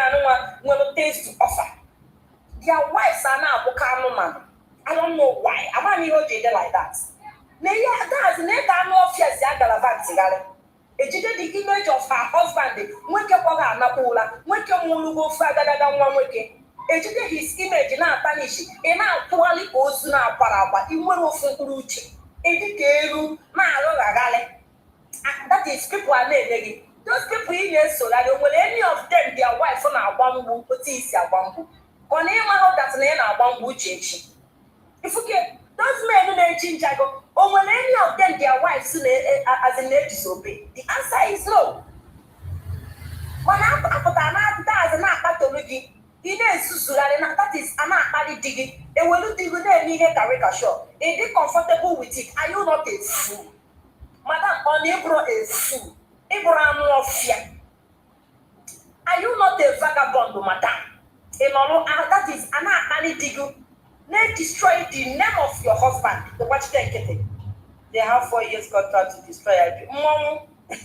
S3: no things to offer. Their wives are now Kanu man. I don't know why. I'm not even like that. That's never no fears. The image of her husband. When you go to Napula, when you go further than 1 week, his image now tarnish. And now poorly goes now Paraba. You will often Ruchi. That is people are negative. Those people in there so that when any of them, their wife on our bamboo, put is your bamboo. On any one that's name our bamboo change. If we get those men who change, I go, or when any of them, their wives as a native disobey. The answer is no. When I put an as an apatology, that is an apathy digging, and when you dig with any caricature, and be comfortable with it, are you not a fool? Madam, on April a fool. Abraham no fear. Are you not a vagabond, madam? That is an apathy. They destroy the name of your husband. The watch they have 4 years contract to destroy you. Mom, that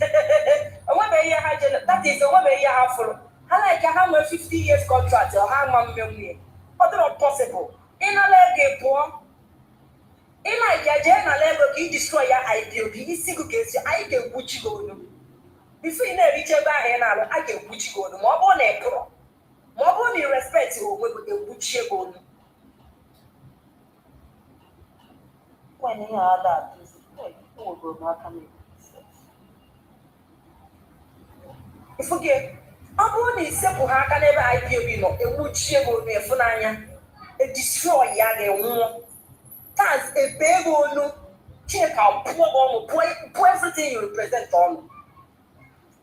S3: is the way you have for. I like you have a 50 years contract or how many million. Other not possible. In a leg, poor. In like your general level, you destroy your ideal. You single case, I can put you go. Before you reach a bar, I can put you go. More respect you with the put you go. when he had that, oh, go back and if we get, I'm only simple, how can ever IPOB no, a wood share will be a funanya, a destroy yag, that's a big one, check out poor everything you represent on.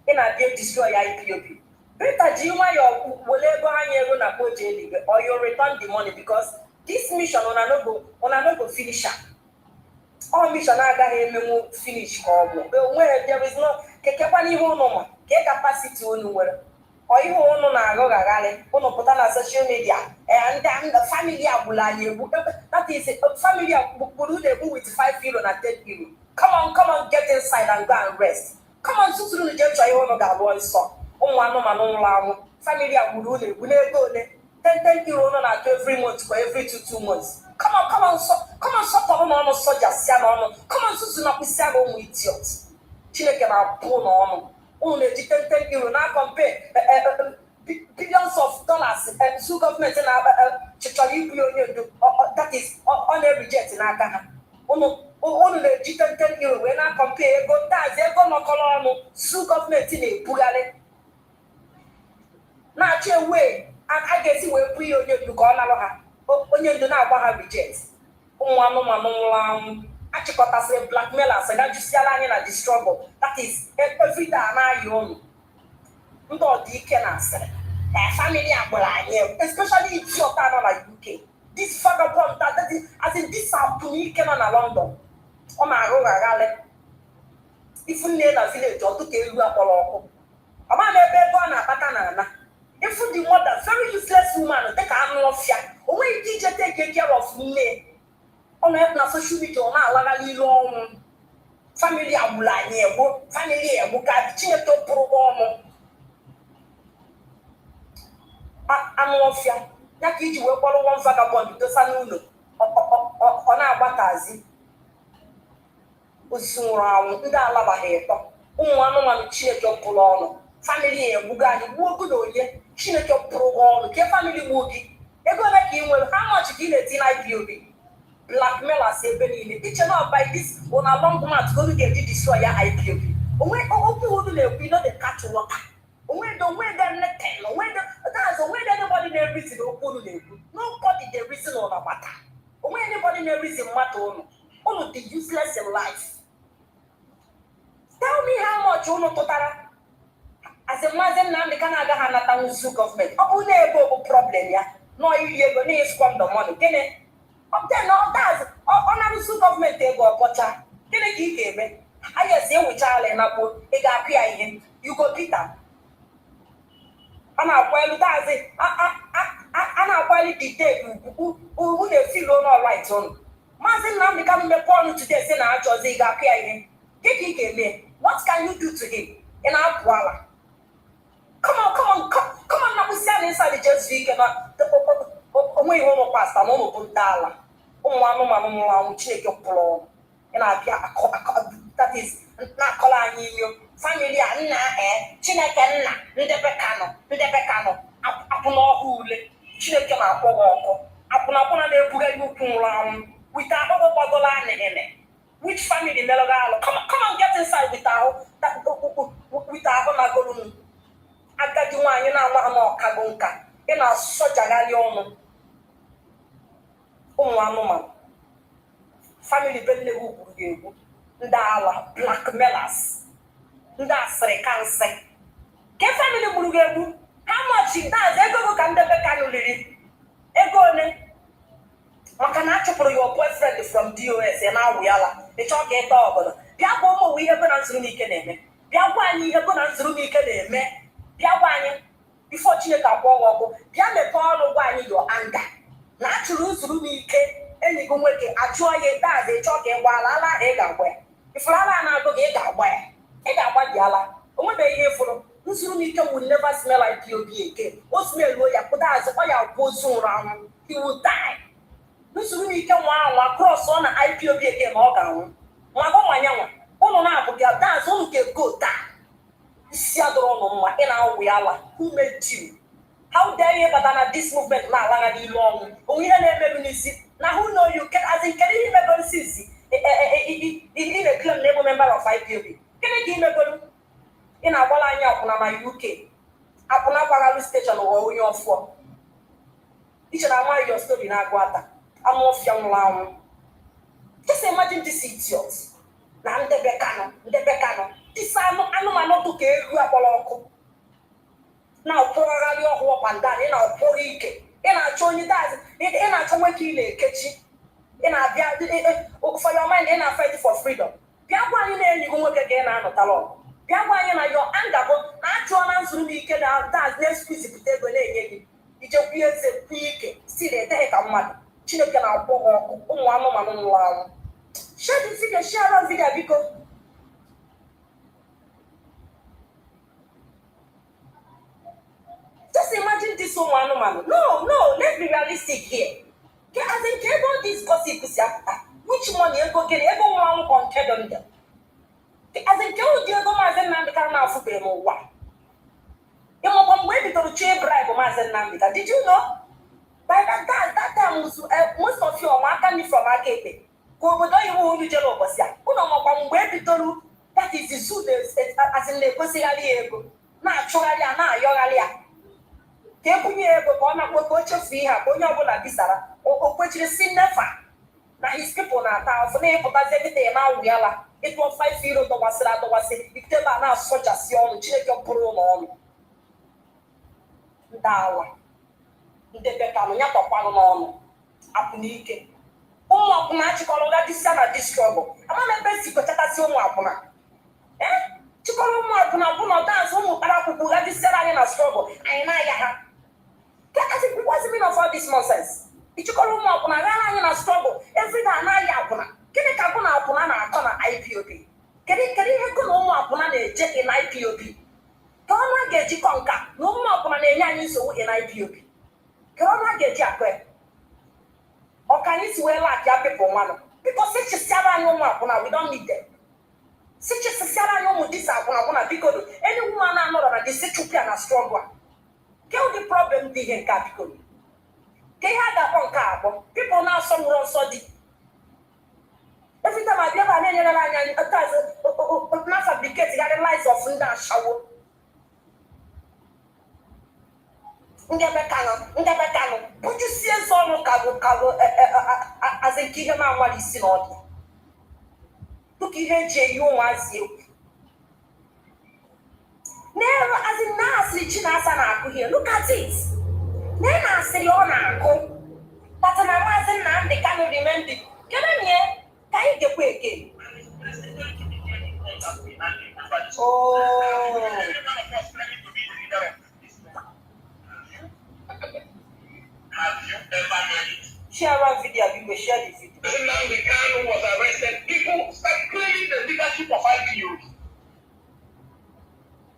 S3: In a deal destroy IPOB. Better do you want your whatever you gonna go jail or you return the money because this mission on a go finish up. All mission I got him finish but where there is no kekepani no capacity anywhere. Or you want to go gale, on put on social media and then the family that is a family will do with 5 euro and 10 euro. Come on, get inside and go and rest. Come on, so to the judge, I want that boy son. Family will go 10 euro every month for every 2 months. Come on, stop on soldiers, come on, so not be sad on idiots. Chineke na pull on. Only 10 euro now compare billions of dollars and two governments in that is on every jet in Ghana. Only 10 euro when I compare go that they go no color two government in a Bugale. Now change way and I guess we put you go na when you do not have reject. Achikota say blackmailers and that you see a the struggle. That is every day now you own. Ndo di can answer. Family especially if you're like UK. This vagabond that is as in this Apuni can on London. Oh my God, if you need a village or to tell you a man a if the mother very useless woman take a of ya. When teacher take care of me. On na social media on ala long family abula nyebo family ebuka chineto program amofia na kiji we kwalo one vagabond to sanuno ona agbatazi osunra ndị ala ba heto ụmụ anụmanụ chineto program family ebuka ni gbuogu na onye chineto program ke family gbuogi ego na ka inwe how much ka ị na IPOB blackmailers ebeni it cannot by this on a long month go to get destroy your IPOB. When who you know the catch water. When the way that nothing, when that's the way anybody there reason nobody the reason on a matter. When anybody there reason matter all of the useless in life. Tell me how much you know totara as a Mazi Nnamdi Canada Hanata government. Open problem ya. No you go need squander the money. Can it? Then all that honorable government they go pocha. Can I give him? I just say with Charlie and Apple, they got him. You go Peter. And I'll quite that it. And I'll quite dictate who they feel all right on. Mazi Nnamdi coming upon today, saying I chose they got him. Get him. What can you do to him? In our Kuala. Come on, now we stand inside the just week and onwe ihe ụmụ pasta na ụmụ bụntala ụmụ anụmanụ Chineke pụrụ na-abịa that is na-akọla anyị iyo family a nna Chineke nna ndebe Kanu apụ n'ọhụ ule Chineke na-akpọ ọkụ apụna na-ebuga ihe ukwu nwụrụ anwụ wita ahụhụ gbagola anịgịnị which family melụga alụ come on get inside wita ahụ na golunu agadi nwaanyị na-anwa ha n'ọkago nka ị na-asọjagharị ọnụ ụmụ anụmanụ family bedle ugwu ga-egwu ndị ala blackmailers ndị asịrị kansị ke family gburu ga-egwu how much that's ego ka ndị Kanu liri ego one maka na achụpụrụ your boyfriend from DOS na awụ yala ịchọ ka ịta ọbụla bịa gwa ụmụ ihe ego na nzuru n'ike na-eme bịa gwa anyị ihe ego na nzuru n'ike na-eme bịa gwa anyị before Chineke akpọọ ọkụ bịa mepee ọnụ gwa anyị your anger na achụrụ nzuru n'ike enyi gị nwoke achụọ ya daadị ịchọ ka ịgwa ala ahụ ị ga-agwa ya ifuru ala na-agụ gị ị ga-agba ya ị ga-agba dị ala onwebeghị ihe ifuru nzuru n'ike will never smell IPOB again o smeluo ya kpụda azụ ọ ya bụ ozu nwụrụ anwụ he will die nzuru n'ike nwa anwa cross ọ na IPOB again ọ ga-anwụ nwa gụ nwanya nwa ụnụ na-abụ gị daazụ ụnụ ga-ego taa isi adọrọ ụnụ mma ị na-awụ ya ala who made you how dare you bata na this movement na-ala na n'ilu ọnwụ onwe ihe na-emebi n'isi na who know you can as in kedu ihe mebere isi in a claim label member of IPOB. Can I give me in a Walanya my UK? Apuna Pagalu station or your form. Each and I your story in Aguata. I'm off young lamb. Just imagine this idiot. Now the Becano. This I'm not to care who are now pour your up and down in our poor ike. In our Johnny does in our Tomaki kitchen. In our for your mind in our fight for freedom. Piagua in you work again and not alone. Piagua in your anger, natural answer me can out that next piece of potato. It just be a quick, see the take a mother. Chicken out for one woman. Share the figure, share a video because. Just imagine this woman. No, let's be realistic here. As in cable this gossip, which money you go get everyone content on them. As in cable the other man and can now for them or what? You know one way to change bribe or Mazi Nnamdi. Did you know? By that time most of you are marking from our cape. Go with all you jello was ya. One way to that is the suit as in the Cosia. Naturally, now you're Kepunye Bobona Coach of Fiha, Bonabola Bisara, or Coach Sinefa. Now his people are now for name, but that's everything now. It was 5 feet of the Wasra, if they are now such as your chicken pro on. Dawa. The Becamia Papanon. Apunike. Oh, Nachico, that is this trouble. I'm a best to take us home. Eh? Chicolo dance home, that is selling a struggle. I know. What's the meaning of all this nonsense? If you call them up on a struggle, every time I yapuna, can you come upon an IPOB? Can you go upon a jet in IPOB? Come on, get you conquer, no more upon a young so in IPOB. Come on, get your quay. Or can you swear like your people, one? Because such a Sarah no more, we don't need them. Such a Sarah no more this upon because any woman I'm not on a discipline and a strong one. The problem being capital. They had a whole carbon. People now somewhere so deep. Every time I never any a not fabricated the lights of that shower. But you see a song of Cabo as a kid man while he's in order. Look here, you was you. Never as in Nasi Chinasanaku here. Look at it. Then I say, oh, Nako. But my Mazi Nnamdi cannot remember. Can I hear? Can you get away again? Oh.
S1: Have you ever heard it?
S3: Share a video, you will share the video.
S1: Nnamdi Kanu was arrested. People start claiming the leadership of IPOB.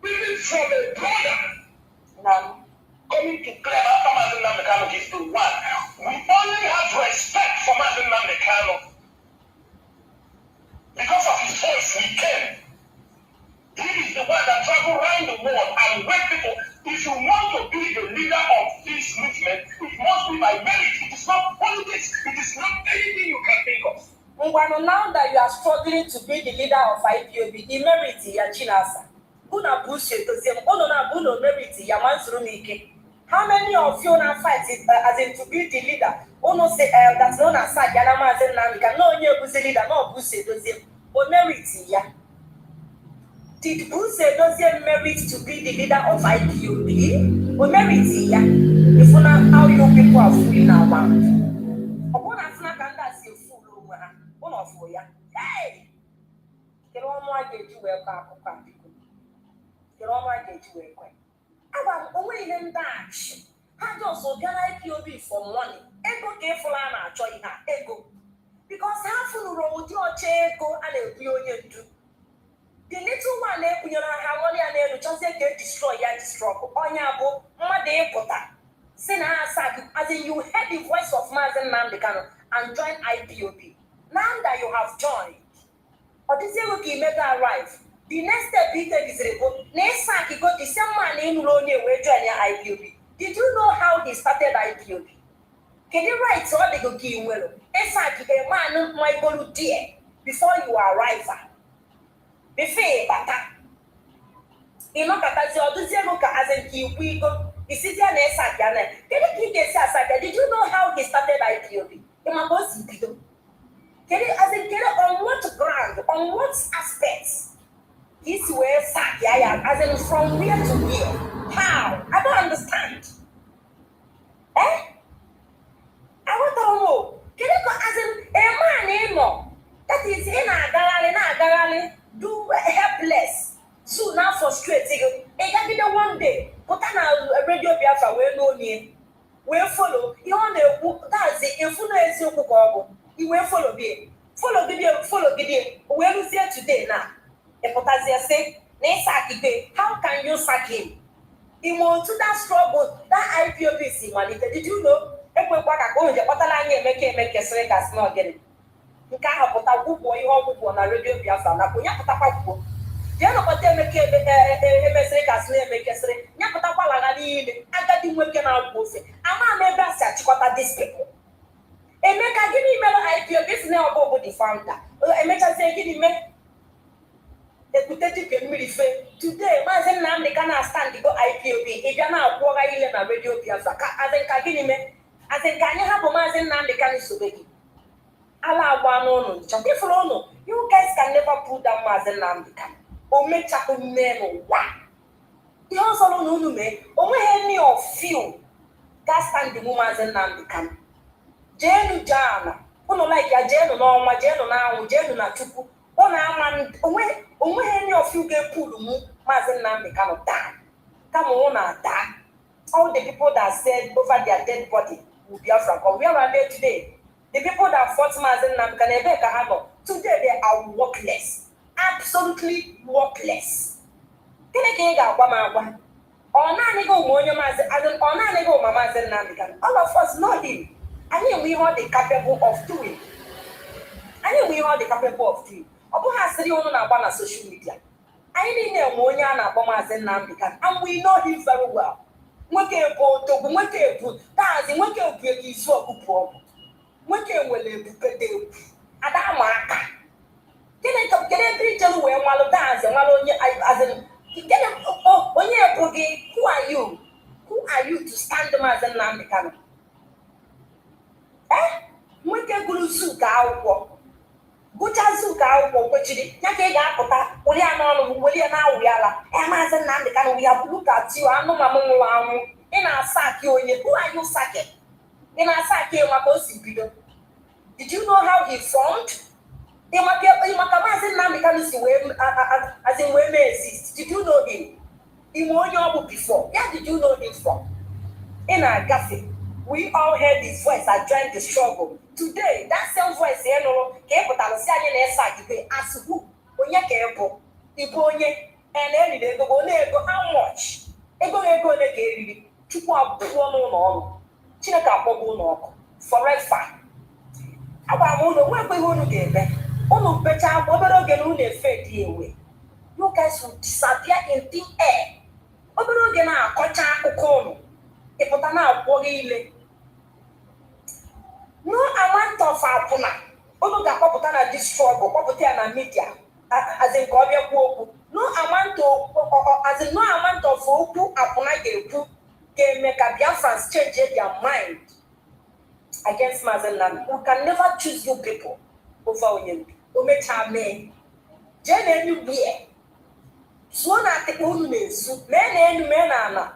S1: Even from a brother coming to claim after Mazi Nnamdi Kanu is the one. We only have respect for Mazi Nnamdi Kanu. Because of his voice, we came. He is the one that traveled around the world and wake people. If you want to be the leader of this movement, it must be by merit. It is not politics. It is not anything you can think of.
S3: Now that you are struggling to be the leader of IPOB, the merit is Chinasa. Una bullshit to them. Oh, no, no, merit Yamansurunike. How many of you now fight it as in to be the leader? Oh, no, say that's known as Saganama and Namika. No, you're the leader, no bullshit to them. Oh, merit, yeah. Did Bruce doesn't merit to be the leader of IPOB? Or merit, yeah. If you know how your people are free now, man. Upon a snack and that's your fool, one of you, yeah. Hey! Get on my get you welcome. Get on my get you welcome. I want away them that. I just organize IPOB for money. Ego careful and join her. Ego. Because half of the road, your chair go and a do. The little one, you know, how only an just get destroy and destroy. On your book, Mother Pota. Sina as in you heard the voice of Mazi Nnamdi Kanu and join IPOB. Now that you have joined, or this year will mega arrive. The next step he take is report. Next time he got the same man in Roni where join IPOB. Did you know how they started IPOB? Can you write so they go give well? Esaki a man my go dear. before you arrive. Before bata. Ino katazi oduzie no ka azenki ikwigo. Isizia na esaka na. Did you know how he started IPOB? Imabosi bido. On what ground, on what aspects? This way Sakia, as in from where to where? How? I don't understand. I want to know. Can you go as in a man, that is in a gallery, do helpless, soon now frustrated. And can be the one day, put on a radio Biafra, where no name, will follow. You want to that's the influence you go. You will follow me. Follow video. Where is here today now? Epotazia say, how can you sack him? He wants to that struggle, that IPOBC money. Did you know? Ekpa go in the Otalanya make a select not get it. You can't have put a good boy on a radio Biafra. Now, when you put a papo, you know what they make a select make a select. Yapatapa, I got him working out both. I'm not never such what these people. And make a give me IPOBC now about the founder. And make us say, give me. Today, Mazi Nnamdi cannot stand to go IPOB. If you're not walking in a radio Biafra, as in Kaginime, as in Kanya have Mazi Nnamdi can subegi. Allah one no. You guys can never put down Mazi Nnamdi. O make chapo memo wa. You also know me. O me any of you. Gas stand the Mazi Nnamdi can. Jenu jana. Uno like ya jenu no ma jenu na jenu na chupu. Any of you get pulled Mazi Nnamdi cannot die. Come on, die. All the people that said over their dead body will be African. Where are they today? The people that fought Mazi Nnamdi can never handle. Today they are worthless. Absolutely worthless. Can I get a woman? Or not go Moyo Mazi, or not go Mazi Nnamdi. All of us know him. I mean, we are the capable of doing. Obu has three on our social media. I didn't know Monya and Mazi Nnamdi, and we know him very well. That's in what you break so good. What you will do, Adamaka. Can I come get a preacher where while dance and while as in get when you're boogie, who are you? Who are you to stand the Mazi Nnamdi? What can you do? Buchazuka Pochidi, Yakega, William, Mazi Nnamdi, we have looked at you, I know my mom in our sack, you and who are you sacking? In our sack, you Mazi Bido. Did you know how he formed? Mazi Nnamdi as in where may exist. Did you know him? He won your before. Yeah, did you know him from? In our cafe. We all heard his voice and joined the struggle. Today, that same voice, as who? When you can't and then they go, how much? Ego, forever. You guys will disappear in thin air. No amount of apuna. Onuga poputana this struggle, poputana media. As in Gobia Poku. No amount of opu apuna gepu can make a Biafrans change their mind against Mazi Nnamdi. You can never choose your people over Oyembi. Omechame. Jane anywhere. So na te unu nesu. Men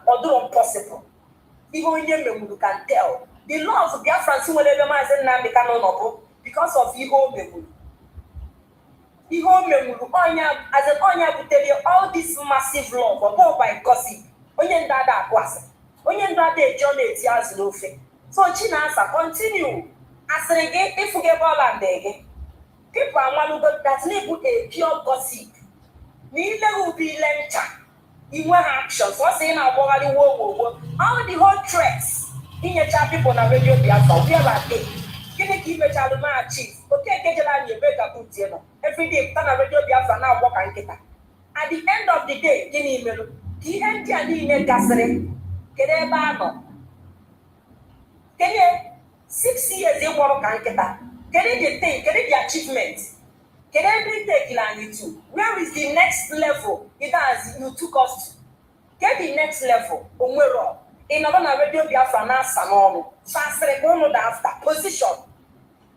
S3: or do impossible. Even when you can tell. The laws of Biafrans who will never Mazi Nnamdi cannot because of Iho Memu. As an Onya will tell you all this massive law for go by gossip. Onyen dada kwasa. Onyen dada Johnny Tias Lofe. So Chinasa continue. As again, if you get all and again, people are one that live with a pure gossip. Neither will be lecture. In one action, so saying about all the whole threats. In your chat people on radio Biafra, where are they? Can you give a child my chief? Okay, get your better put every day, turn a radio Biafra now walk and get. At the end of the day, give me email. The end of the day, get a banner. Can you 6 years they work and get? Can you the achievements? Can every take you to? Where is the next level you took us to? Get the next level. In another radio Biafrans after position.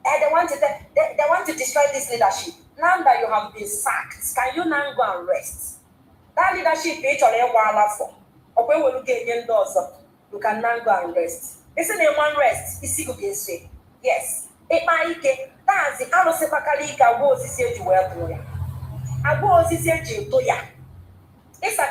S3: And they want to destroy this leadership. Now that you have been sacked, can you now go and rest? That leadership is on a for. Okay, we look at the doors up. You can now go and rest. Isn't it one rest? Is it yes. That's the Alosepakalika was said to wear to ya. I was said to ya. It's a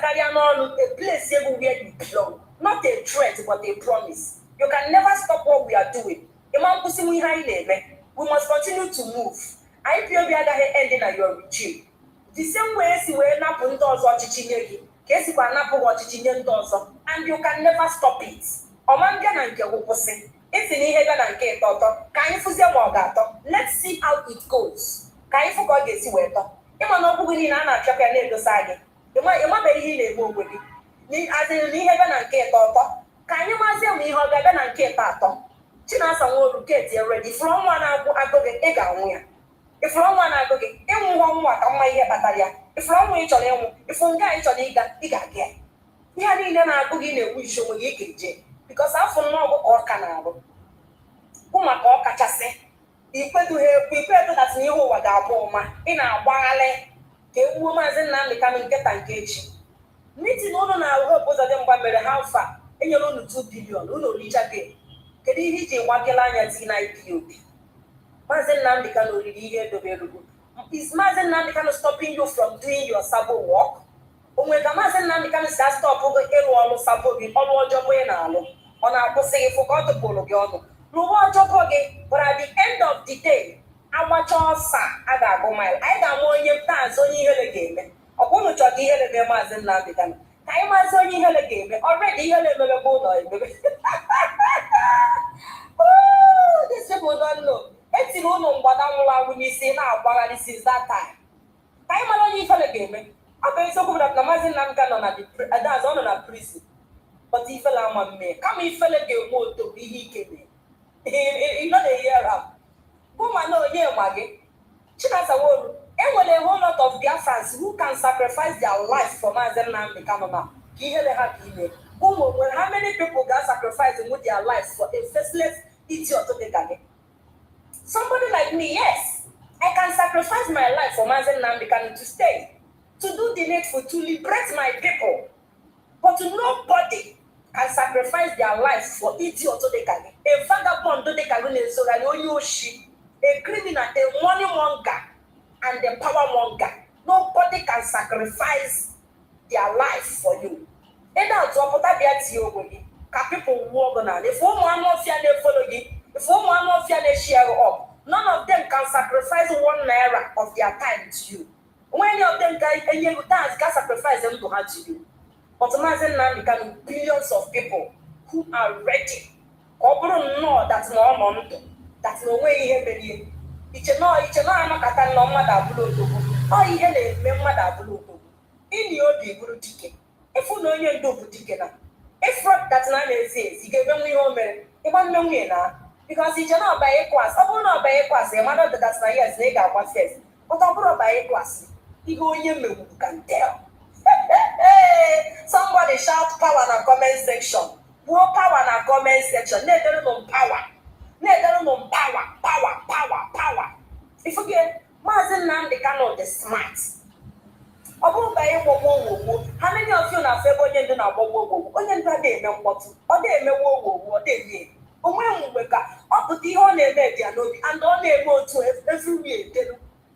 S3: place where you belong. Not a threat, but a promise. You can never stop what we are doing. We must continue to move. I feel the other ending at your regime. The same way as you were not put doors or chichinegi, case you are not watching doors, and you can never stop it. Omangan and Kawopose. It's in heaven and K Toto. Can you fuse more gato? Let's see how it goes. Can you forget this weather? You are not going in an attack and side. You might be in a book with it. As in heaven and K Toto. Can you tell me how heaven and K Tato? Chinas and will get you ready from one I go get egg. If from one I go get anyone what on my head battalion. If from which on them, if from guys on Iga get. We had in a book in a wish of a because I for no or canal. Uma or catase. Equal to her, prepare to that new what our boma in our wale. The woman's and Nnamdi coming get engaged. Meeting on our hope was them by the house and you're only 2 billion, who know each again. Can you hit a Wagelania Zina IPOB? Mazi Nnamdi can only hear the very good. Is Mazi Nnamdi kind of stopping you from doing your sabo work? When the Mazi Nnamdi can stop over everyone sabo be all your way now. On our posting for the Pologiano. No one job again, but at the end of the day, I want your son. I got go mile. I got more years on you again. I want to hear the Mazi Nnamdi can. I was on you again. Already you have a boy. Oh, this people don't know. It's in one of what when you say now, but this is that time. I'm on you again. I've been so good at the Mazi Nnamdi that's on a prison. But if I'm me, come if fella get more to be he came. You know the year up. Woman, no year, Maggie. Chinas a word. And when a whole lot of Biafrans who can sacrifice their life for Mazi Nnamdi Kanu, he had a happy name. When how many people got sacrificed with their lives for a faceless idiot to take again? Somebody like me, yes. I can sacrifice my life for Mazi Nnamdi Kanu to stay. To do the needful, to liberate my people. But nobody can sacrifice their lives for idiot to take again. A vagabond to take again, a criminal, a money monger, and a power monger. Nobody can sacrifice their life for you. And that's what people walk on. If one more fear they follow you, if one more fear they share up, none of them can sacrifice 1 naira of their time to you. When of them can sacrifice them to hand to you. But Mazi Nnamdi Kanu, billions of people who are ready. No, that's no moment. That's no way here, baby. It's no, I'm a cat no matter blue. Oh, you had a mother blue. In your big ticket. If you know you do ticket, if that's not says, he gave me home, it won't know me now. Because he cannot buy a class. I will not buy a class, a mother that's not yes, they got one says. But I will buy a class. He go you can tell. Somebody shout power in the comment section. More power in the comment section. Neither no power. Neither no power. If you get Mazi Nnamdi Kanu the smart. How many of you now favor you na wo? Onye nta dey me what? O dey me wo dey me. Onwe nweka. O put ihe ọ na-eme dia n'obi and ọ na-eme otu everywhere dey.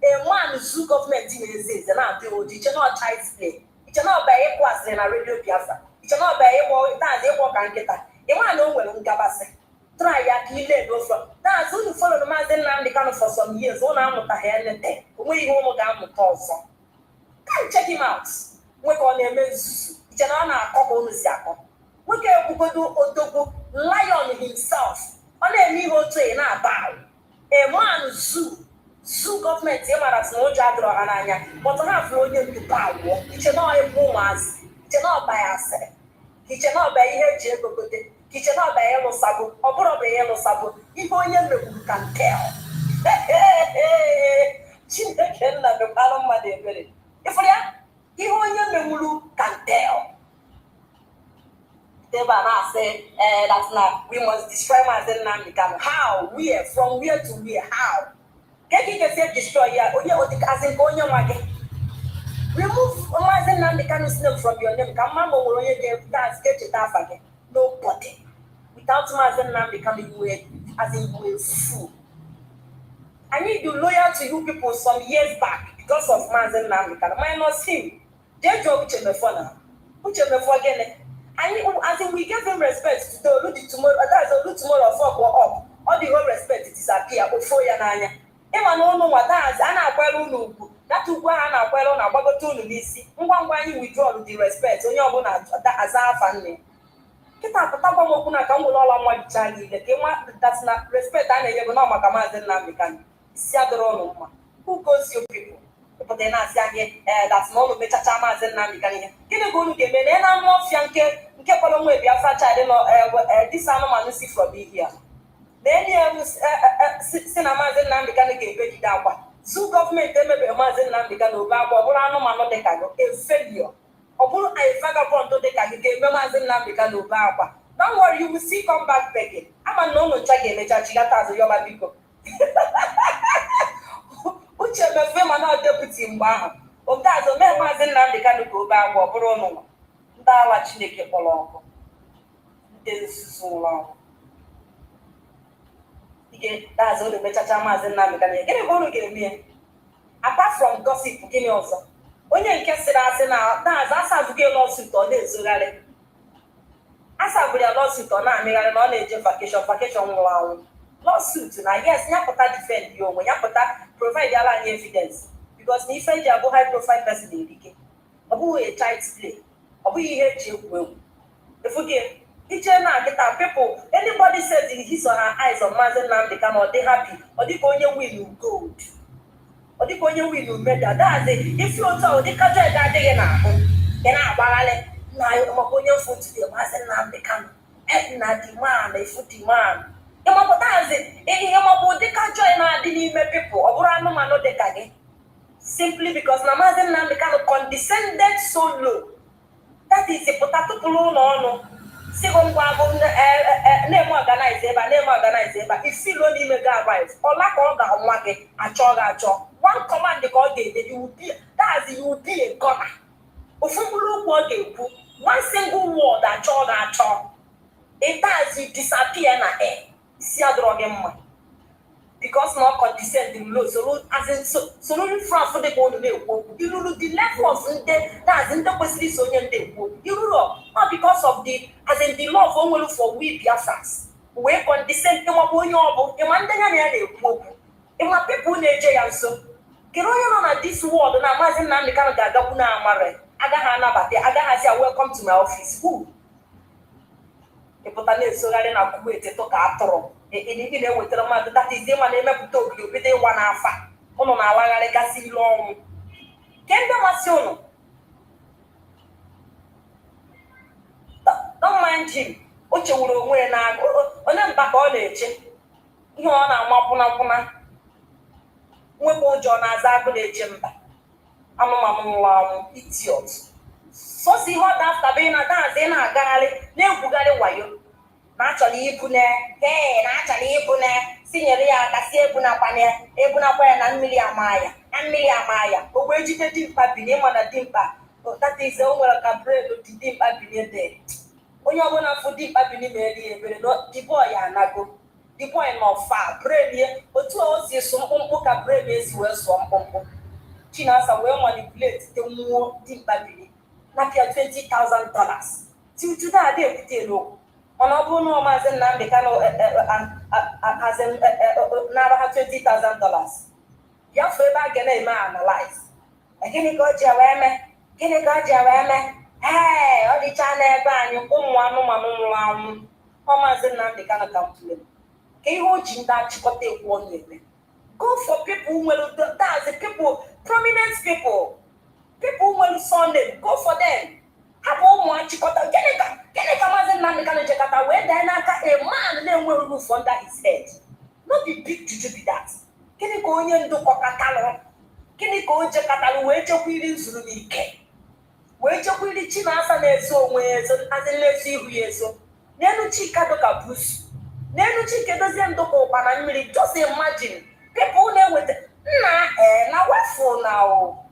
S3: A man zoo government in exist na dey odi che na child play. It's not by a class in a radio Biafra. It's not by a war, that's a walk and get that. A man know when Gabase. Try a key level from. That's who follow the Mazi Nnamdi Kanu for some years. On I'm with a hair and ten. We home down with also. Come check him out. We call him Mazi. It's an honor couple with Yako. We can go do Odogo, lion himself. On a new train, a bow. A man zoo government that's no jadro ananya, but I have no to power. It cannot a woman, it cannot buy us. He cannot buy her Jacob, he cannot buy yellow sabo, or put up a yellow sabo. If only you can tell. Chineke say that now we must destroy Mazi Nnamdi Kanu. How? Where? From where to where? How? Get say destroy here. As in going on. Remove Mazi Nnamdi Kanu's name from your name. Nobody. Without Mazi Nnamdi Kanu, you were fool. I need to loyal to you people some years back because of Mazi Nnamdi Kanu. Minus him. They joke with me for now. Which me for again. I think we give him respect today. Look tomorrow. That's a look tomorrow. Fuck or up. All the whole respect it disappear. Before you know. Ema no know what that is. Ana akwelu no. That ugwa ana akwelu na agbagoto unu n'isi. Ngwa anyị withdraw the respect. Onye ọbụla as a family. Kita pụtakwa m okwu na ka m were ọla nwa dịcha niile ka nwa that's na respect a na-enye bụ na maka Mazi Nnamdi Kanu. Isi adịrọ ọnụ mma. Who goes you people? But then I say that's not the mechacha Mazi Nnamdi Kanu. Gịnị ka unu ga-eme na anụ ọfịa nke kpọrọ nwa Biafra child no this anụmanụ si from here. Then si na Mazi Nnamdi Kanu ga-ebegide akwa. Zoo government emebe Mazi Nnamdi Kanu obe akwa ọ bụrụ anụmanụ dị ka gị a failure. Ọ bụrụ a vagabond dị ka gị ga-eme Mazi Nnamdi Kanu obe akwa. Don't worry, you will see come back begging. Ama na ụmụ ncha ga-emecha chigata azụ yọba biko. Uche mefe mana deputy mgbe ahụ. Oge azụ mee Mazi Nnamdi Kanu ka obe akwa ọ bụrụ ọnụnwa. Ndị ala Chineke kpọrọ ọkụ. Ndị nzuzu ụlọ ọrụ. That's all the mechacha Mazi Nnamdi Kanu. Gịnị ka unu ga-eme? Apart from gossip, gịnị ọzọ? Onye nke sịrị asị na asabụghị lawsuit ọ na-ezogharị. Asabụghị lawsuit ọ na-amịgharị na ọ na-eje vacation nwụrụ anwụ. Lawsuit na yes, nyapụta defend ya onwe, nyapụta provide ala anyị evidence. Because na ife ji abụ high profile person erike. Ọ bụghị a child's play. Ọ bụghị ihe eji egwu egwu. Efuge iche na kita people, anybody says in his or her eyes on Mazi Nnamdi Kanu, or they happy, or they onye win gold, or they onye win medal. That's it. If you also they catch that day na barale na makonye foot the Mazi Nnamdi Kanu. Na the man, the footy man. That's it. They catch na the name people. Obura no man no de kage. Simply because na Mazi Nnamdi Kanu condescended so low. That is a potato pulo no. Second one, name organize eba. If you don't even arrive, or lack all that one a chog. One command they call gave you will be you will be a gunner. One single word a chog. It does you disappear na air. See a drug because not condescending low. So as in so no France for the bone you know the level of that's in the possibility so you know not because of the as in the love only for we Biafrans. We condescend to my boy you man my people Nigeria so can you know this world na Mazi Nnamdi Kanu gagabuna amare aga na bate aga ha welcome to my office who e potane so gale na kuwe te to ka atoro e na wetara mmadụ that is the man emepụta obodo bido ịwa n'afa ụnụ na-awagharị gasị ilu ọnwụ ke ndị masị ụnụ don't mind him o chewuru onwe ya na onye mba ka ọ na-eche ihe ọ na-ama kwụna nwepụ ụjọ na-aza agụ na-eche mba anụmanụ nwụrụ anwụ idiot sosi ihe ọ dafta be na daazị na-agagharị na-egwugharị wayo na-achọrọ ibu na sinyere ya aka si ebunakwa ya na mmiri ama ya ogbe ejide dimkpa binye mana dimkpa tatize o nwere ka bredo di dimkpa binye de onye ọbụla fụ dimkpa binye ma eri ebere diboy ya anago diboy nọ fa brenie otu o si sụ mkpụmkpụ ka bredi esi wee sụọ mkpụmkpụ Chinasa wee manipulate te nwụọ dimkpa binye na pịa $20,000 ti da adị ekwute n'okwu mana ọ bụrụ na Mazi Nnamdi Kanu nara ha $20,000 ya fụ ebe a ga na-eme analyze gịnị ka o ji wee mee ọ dịcha n'ebe anyị ụmụ anụmanụ nwụrụ anwụ Mazi Nnamdi Kanu ka mfule ka ihe o ji ndị achịkọta ekwu ọ na-eme go for people nwere that's the people prominent people nwere surname go for them hapụ ụmụ achịkọta gịnị ka Mazi Nnamdi Kanu chekata wee daa n'aka a man na-enwe roof under his head not the big juju be that gịnị ka onye ndu kọkatalụ gịnị ka o jekatalụ wee chekwiri nzuru n'ike wee chekwiri Chinasa na-eso onwe ya ezo azị na-eso ihu ya ezo Nenu Chika doka busu. Nenu Chike doesn't doko panamiri. Just imagine people there with now what for now?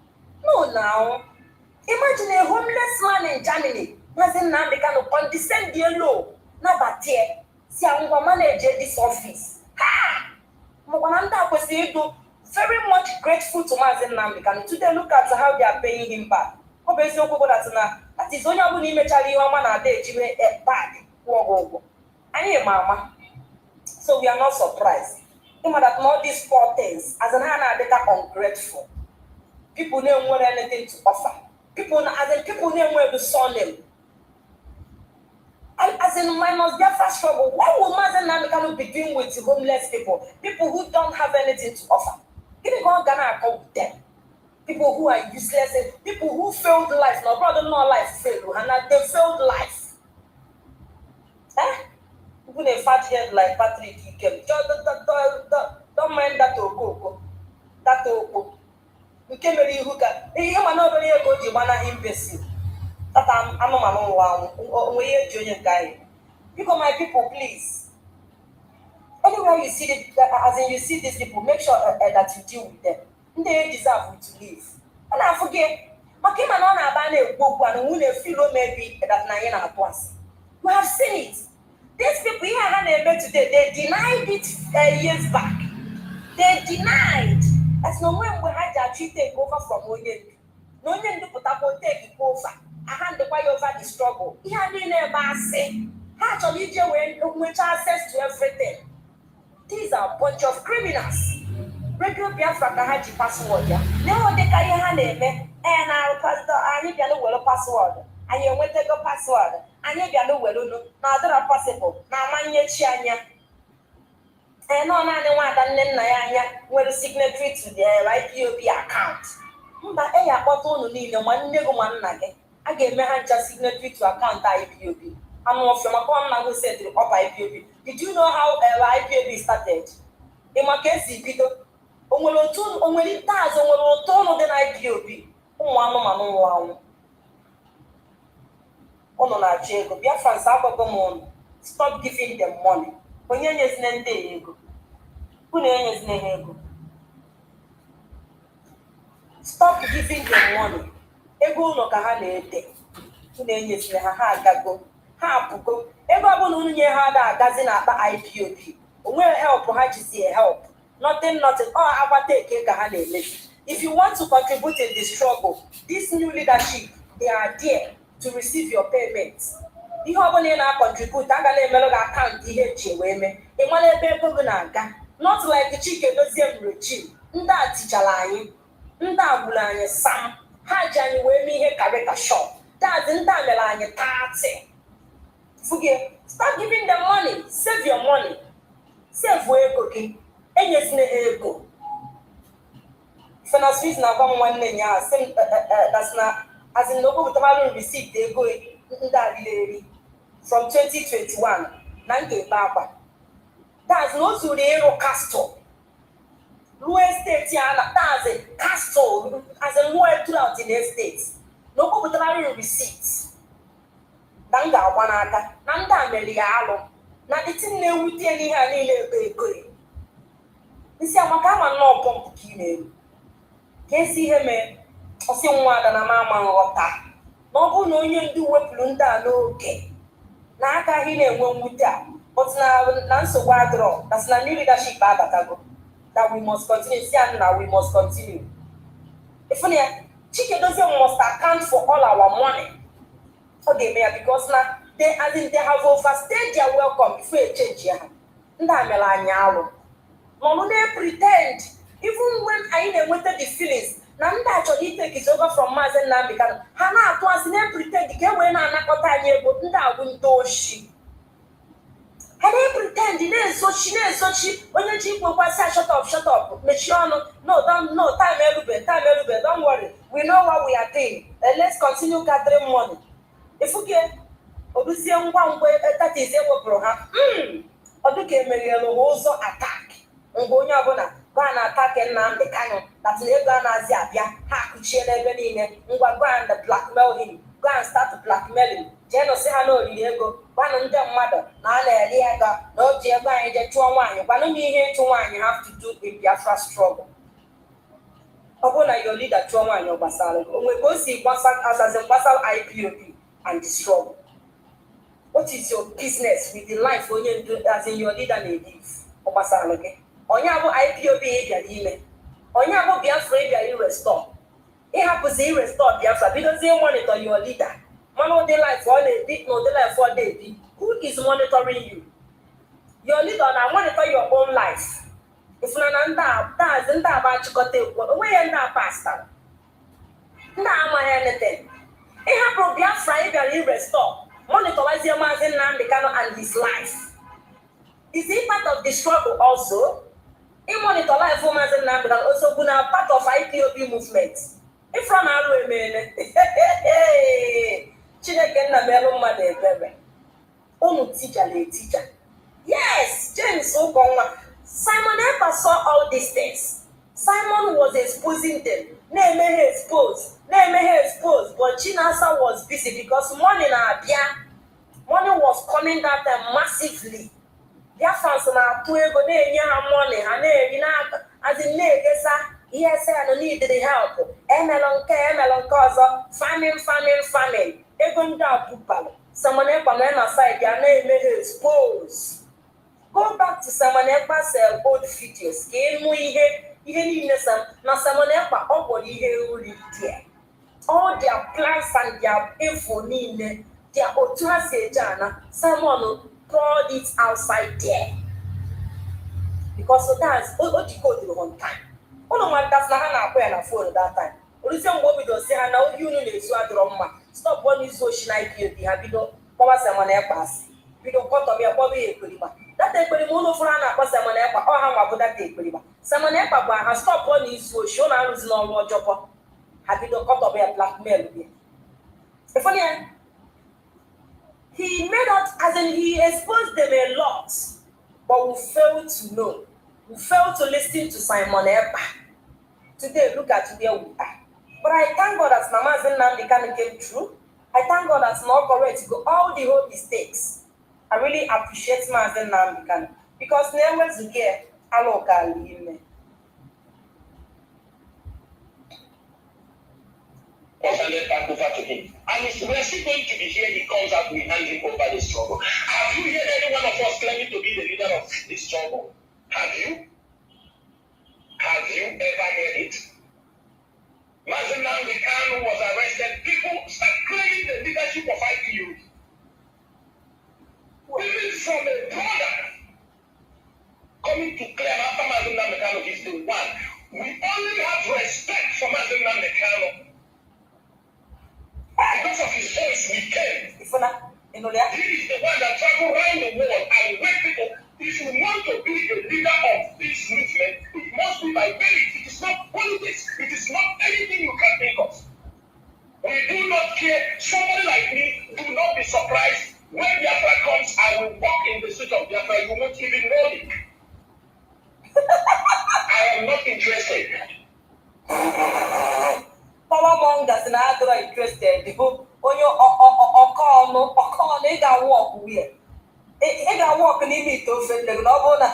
S3: No now. Imagine a homeless man in Germany. Nothing now they can condescend the law. Now but here, see I'm gonna manage this office. Ha! Mwananda was very much grateful to Mazi Nnamdi. Today look at how they are paying him back. That is only when he actually bad. So we are not surprised. Even that all these poor things, as an Hana, they are ungrateful. People don't want anything to offer. People don't want to son them. As in minus Biafra struggle, why would Mazi Nnamdi be doing with homeless people? People who don't have anything to offer. People who Ghana come with them. People who are useless, people who failed life. No, brother, no life failed. And they failed life. Even a fat head like Patrick, you can don't mind that to go. That to you came very hookah. You are not very good, you wanna imbecile. That I'm a man. Wow, we junior guy. Because my people, please. Anywhere you see it, as in you see these people, make sure that you deal with them. They deserve to live. And I forget, Makima no na abane gbogbo and who feel maybe that na yen at once. You have seen it. These people here had today, they denied it years back. They denied. As no when we had to actually take over from Onyen. No one to put up take it over. I hand the way over the struggle. He had been a say, actually, when access to everything. These are a bunch of criminals. Radio Biafra Kahaji password. No, they carry hand and our pastor, I need to know password. And you went to go password. I need to know where no other possible. Now, my Chania. And on anyone than Naya, where the signatory to their IPOB account. But I got only one nigga one nugget. I gave my hand just signatory to account IPOB. I'm off from a corner who said up IPOB. Did you know how IPOB started? In my case, Peter, only does on tono than IPOB. Biafrans stop giving them money. Stop giving them money. Ego no kahane. Go. Everyone had a dozen at the IPOB. Where help or help. Nothing. Oh, I take it. If you want to contribute in the struggle, this new leadership, they are there to receive your payments. You have only contribute. Account not like the chicken regime. Nda teacher Nda bulanye Sam. Hajani we me here carrot shop. That's in Damelanya party. Forget. Start giving them money. Save your money. Save where cooking. And yes, ego. If an Swiss now come 1 year, that's not as in no with the receipt they go in that lady from 2021. Nanke Baba. That's no to the Aero Castle. Low estate, that's a castle as a lower throughout in the estates. No with the receipts. Nanga wanaka, Nanda Melialo. Not the thing they would tell you any good. This is a Makama no pump key. Can't see him, or see one than a mamma or ta. No, no, you do what Lunda no okay. Naka hine won't with that. But now, Nanso Wadro, that's not new leadership that we must continue. See, now we must continue. If only Chicken doesn't must account for all our money. Okay, Mayor, because now they have overstayed their welcome before a change here. No, they pretend. Even when I wanted the feelings, now that actually take is over from Mazi Nnamdi because Hana twice they pretend the game when I not able to window she. And they pretend they so she when you cheap will say shut up. Michelle, no, time everywhere, don't worry. We know what we are doing. And let's continue gathering money. If we get obviously one way that is a program, Oduke Meriano also attack. Ngonya bona go and attack Nnamdi Kanu. That's never Nazia, Hakuchi Lebanon, go and blackmail him, go and start blackmailing. jeno si ha na oriri ego gwanụ ndị mmadụ na a na-eri ego na o ji ego anyị je chụọ nwaanyị gwanụ m ihe ịchụ nwaanyị have to do in Biafra struggle. Ọ bụrụ na your leader chụọ nwaanyị ọ gbasara gị onwe ka o si gbasara IPOB and the struggle. What is your business with the life onye ndu as in your leader na-elive ọ gbasara gị? Onye abụ IPOB ị bịara ime, onye abụ Biafra ị bịara irestore. Ịhapụzi irestore Biafra bidozie monitor your leader. Man on the life for the big, no the life for the big. Who is monitoring you? Your leader now monitor your own life. If you are not that's in that about you got the way and that pastor. Now my anything. It happened Biafra if you restore. Monitor your Mazi Nnamdi Kanu and his life. Is he part of the struggle also? He monitor life for Mazi Nnamdi and also gonna part of IPOB movement. If from our women, Chineke nna melu mmadụ ebere unu teacher na teacher. Yes, James Okonwa. Simon Ekpa saw all these things. Simon was exposing them. Na-emeghe expose, but Chinasa was busy because money was coming that time massively. Biafrans na-atụ ego na-enye ha money ha na-eri n'aka as in na-egesa yes I need the help. Emelon ọzọ famine. Ego ndị apụpalụ Simon Ekpa na side ya na-emeghe expose. Go back to Simon Ekpa's old videos ka ịmụ ihe niile na Simon Ekpa ọ gwọrọ ihe uri there. All their plans and their info niile their otu ha si eje ana Simon poured it outside there because so that's o ji code on time. Ụlọ nwantas na ha na-akpọ ya na phone that time. Orizie mgbe o bido si ha na oyi unu na-esu adịrọ mma stop one izu oshi na IPOB ha bido kpọba Simon Ekpa asị bido kọtọm ya kpọba ya ekperima data ekperima ụlọ fụrụ a na-akpọ Simon Ekpa ọ ha nwa bụ data ekperima Simon Ekpa bụ ha stop one izu oshi ọ na-arụzi n'ọrụ ọjọọ ha bido kọtọm ya blackmail bịa efọni ya he made us as in he exposed them a lot but we failed to know, we failed to listen to Simon Ekpa. Today look at where we are. But I thank God that Mazi Nnamdi Kanu came through. I thank God that's not correct to go all the whole mistakes. I really appreciate Mazi Nnamdi Kanu because never to get a local email.
S1: Back over to him. And we're still going to be here. He comes out, we hand him over the struggle. Have you heard any one of us claiming to be the leader of this struggle? Have you? Have you ever heard it? Mazi Nnamdi Kanu was arrested. People start claiming the leadership of IPOB. Even from a brother coming to claim after Mazi Nnamdi Kanu is the one. We only have respect for Mazi Nnamdi Kanu. Because of his voice, we came. He is the one that traveled around the world and wake people. If you want to be the leader of this movement, it must be by merit. It is not politics. It is not anything you can think of. We do not care. Somebody like me, do not be surprised. When Biafra comes, I will walk in the street of Biafra. You won't even know it. I am not interested.
S3: Power mongers na adịrọ interested bụ onye ọkọọnụ ị ga-walk where ị ga-walk n'ime ite ofe nne gị na ọ bụrụ na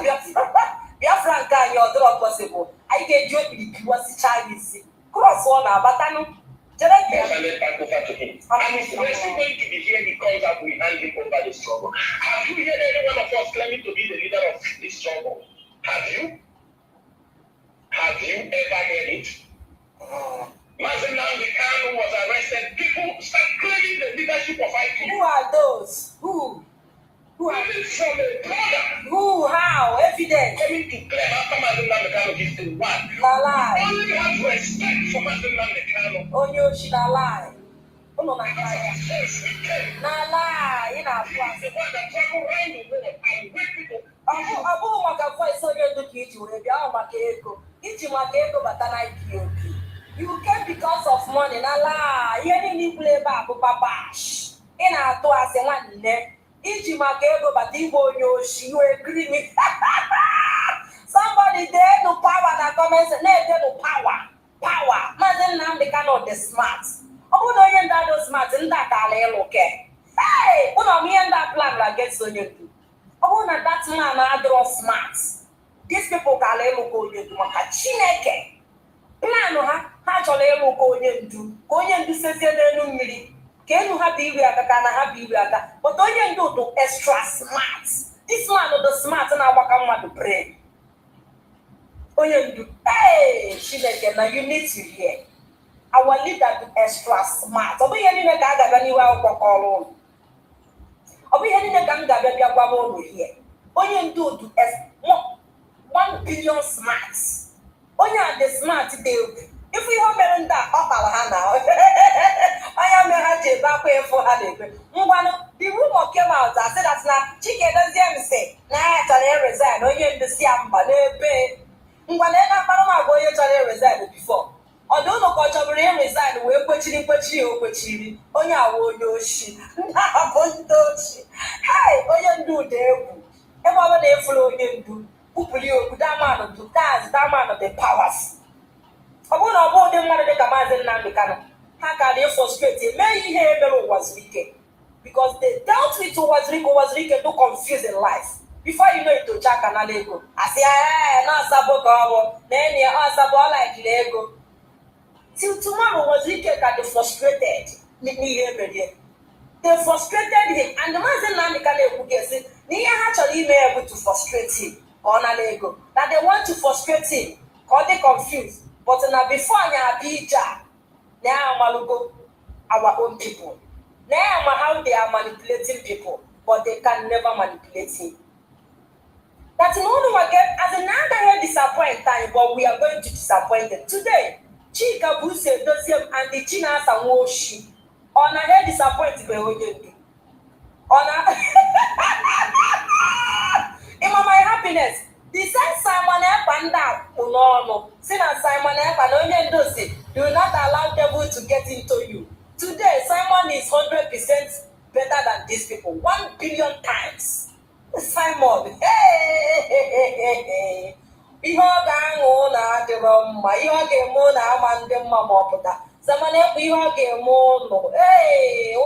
S3: Biafra nke anyị ọ dịrọ possible anyị ga-eji okpiri piwasichaa isi cross ọ na-abatanụ jere
S1: back over to him. And if we're still going to be here, he comes up, we hand him over the struggle. Have you heard any one of us claiming to be the leader of this struggle? Have you? Have you ever heard it? Mazi Nnamdi Kanu was arrested. People start claiming the leadership of IPOB.
S3: Who are those? Who?
S1: Who are they? From a brother.
S3: Who? How? Evidence.
S1: Coming to claim after Mazi Nnamdi Kanu is the one.
S3: Na lie.
S1: Only have respect for Mazi Nnamdi Kanu.
S3: Onyo shi na lie. Uno na lie.
S1: Yes, we can.
S3: Na lie. Ị na-abụ
S1: asị. The one that travel around the world and wake people.
S3: Ọ bụghị maka voice onye ndu ka iji were bịa ọ maka ego. Iji maka ego bata na IPOB. You came because of money. Na lie. Ihe niile ikwule ebe a bụ babash. Ị na-atụ asị nwanne. Iji maka ego bata igwe onye oshi. You agree me? Somebody there no power na comments. Na-ede no power. Power. Mazi Nnamdi Kanu the smart. Ọ bụrụ na onye ndị adụ smart ndị akala ịlụ ke. Hey, one of me and that plan like get so you. Oh, na that man na draw smart. These people can let go you maka Chineke. Plan ha chọrọ ịlụ ka onye ndu sezie n'elu mmiri ka enu ha bụ iri aka ka na ha bụ iri aka but onye ndu dị extra smart. This man the smart na-agbaka mmadụ brain. Onye ndu, hey, Chineke na you need to hear. Our leader do extra smart. Ọ bụ ihe niile ka a ga-abịa n'iwe akwụkwọ kọrọ ụlọ. Ọ bụ ihe niile ka m ga-abịa bịa gwa m ụlọ ihe. Onye ndu do 1 billion smart. Onye a dị smart dị egwu. Ifu ihe o mere ndị a ọ kpara ha na onye mere ha ji ebe akwa efu ha na-ekwe. Ngwanụ, the rumor came out that said that na Chike Dozie si na ya chọrọ resign onye ndu si ya mba n'ebe. Ngwanụ ebe akpara m agwa onye chọrọ resign before. Ọ dị ụlọ ka ọ chọbụrụ resign wee kwechiri o kwechiri onye awa onye oshi. Ndị a bụ ndị oshi. Hai, onye ndu dị egwu. Ebe ọ bụ na efuru onye ndu. Upuli okwu damanụ bụ taz damanụ dị powers. Ọ bụrụ na ọ bụ ụdị mmadụ dị ka Mazi Nnamdi Kanu ha ka dị frustrate emeghị ihe emere ụwa zuru ike because they dealt with ụwa zuru ike do confuse in life before you know it tocha aka n'ala ego asị na-asabụ ka ọ bụ na enyi ya asabụ ọla ejiri ego till tomorrow ụwa zuru ike ka dị frustrated n'ihe emere they frustrated him and the Mazi Nnamdi Kanu ekwu ga-esi na ihe ha chọrọ ime ya bụ to frustrate him that they want to frustrate him, call they confused. But now before Abija, now Malugo, our own people. Now how they are manipulating people, but they can never manipulate him. That in order again, as another head disappoint time, but we are going to disappoint them. Today, Chika Buse Dosium and the China Samoshi on a head disappointed by Oyendi. On a in my happiness, the same Simon Ekpa down no. Since Simon Ekpa no even do say, do not allow devil to get into you. Today, Simon is 100% better than these people. 1 billion times. Simon, hey. Ihe ọ ga-aṅụ na-adịrọ mma, ihe ọ ga-eme na-ama ndị mma ma ọ pụta. Simon Ekpa ihe ọ ga-eme ụnụ,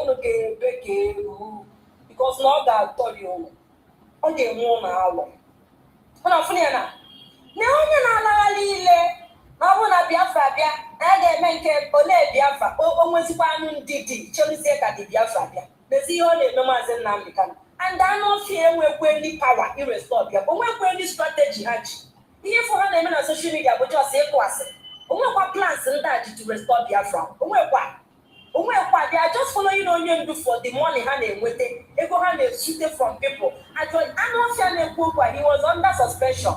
S3: ụnụ ga-ebe ka eru. Because na ọ ga-atọ ya ụnụ. Ọ ga-eme ụnụ alụ. Ụnụ ọfụna ya na onye na-alaghalị ile na ọ bụ na Biafra bịa na ya ga-eme nke ole Biafra o nwezikwa anụ ndidi cherizie ka dị Biafra bịa n'ezi ihe ọ na-eme Mazi Nnamdi Kanu and anụ ọfịa enwekwe ndị pawa irestọ bịa onwekwe ndị strategy ha ji ihe fụ ha na-eme na social media bụ just ịkụ asị onwekwa plans ndị a ji to restore Biafra onwekwa they are just following onye ndu for the money ha na-enweta ego ha na-esute from people anụ ọfịa na-ekwu okwu he was under suspension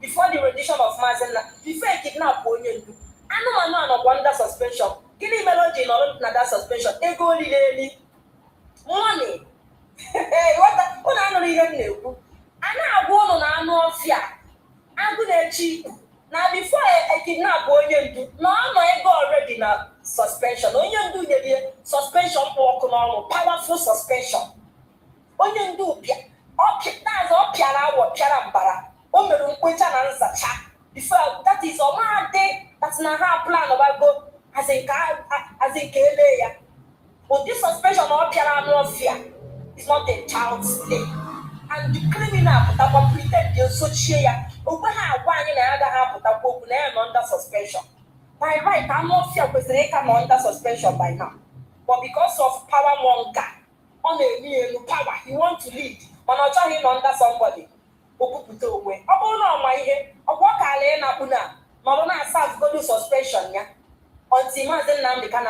S3: before the rendition of Mazi Nnamdi before a kidnap onye ndu anụmanụ anọkwa under suspension gịnị mere o ji nọrọ na that suspension ego olile eli money ụnụ anụrụ ihe m na-ekwu a na-agwa ụnụ na anụ ọfịa agụ na-echi ikpu na before a kidnap onye ndu na ọ nọ ego already na suspension onye ndu nyere suspension kpụ ọkụ n'ọnụ powerful suspension onye ndu ọ pịara awọ pịara mbara o mere mkpocha na nzacha before that is ọmadị that na ha plan ọbago as in ka ele ya ụdị suspension ọ pịara anụ ọfịa is not a child's play and the criminal pụtakwa pretend dị sochie ya okwe ha agwa anyị na ya agaghị apụtakwa okwu na ya nọ under suspension by right anụ ọfịa kwesịrị ịka nọ under suspension by now but because of power monger ọ na-emi elu power he want to lead mana ọ chọghị ịnọ under somebody okwupụta onwe ọ bụrụ na ọma ihe ọgwọ ka ala ị na-akpụ na nọrọ na-asa godu suspension ya until Mazi Nnamdi Kanu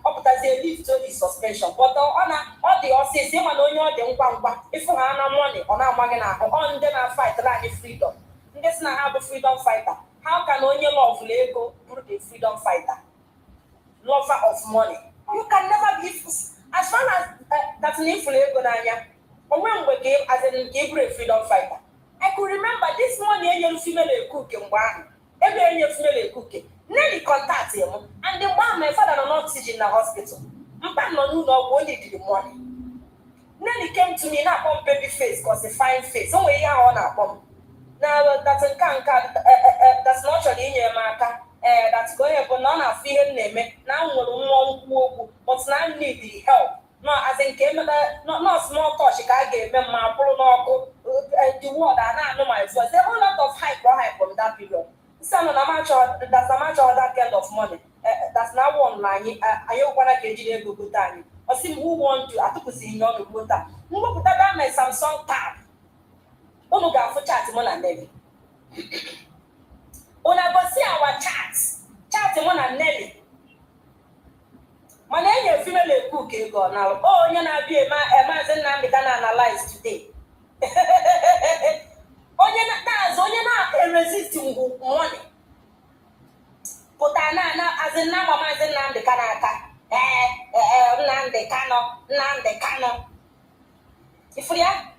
S3: ọpụtazie lift to the suspension but ọ dị ọsịsị ịma na onye ọ dị ngwa ngwa ịfụ ha na money ọ na-amaghị n'ahụ ọ ndị na-fight anyị freedom ndị si na ha bụ freedom fighter how can onye love ego bụrụ the freedom fighter lover of money you can never be as far as that na ifuru ego n'anya onwe mgbe ka ị bụrụ a freedom fighter. I could remember this money enyere female ekuke mgbe ahụ ebe enye female ekuke Nelly contact him and the one my father not teaching in the hospital. Mpa no n'ụlọ only did the money. Nelly came to me na pump baby face cause a fine face. So we are on our pump. Now that's a canker that's not your in your marker. That's going up on a feeling name. Now we'll but now need the help. no as in came no small touch ka ga eme ma pụrụ n'ọkụ the word and know my voice. There's a whole lot of hype from that period. Some of that's a match of that kind of money. That's not one line. I want to get you a good time. Or see who want to. I took to see you on the good time. Who put that my Samsung tab? Oh no, go for chatting on and Nelly. When I go see our chats, chatting on and Nelly. My name is female cook go now. Oh, you're not be a man Nnamdi can analyze today. Onye na resisting money. Putana as in number Mazi Nnamdi Kanaka. Nnamdi Kanu. If we are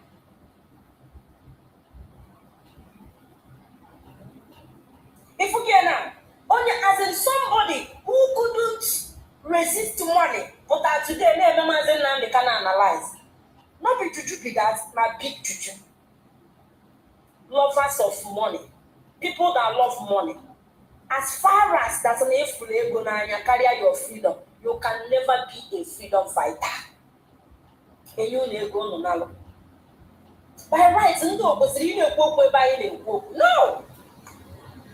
S3: if we can now, only as in somebody who couldn't resist money, but today never Mazi Nnamdi can analyze. Not be juju be that, my big juju. Lovers of money, people that love money. As far as that's an ego na you carry your freedom, you can never be a freedom fighter. And you need go no. By rights, no, no.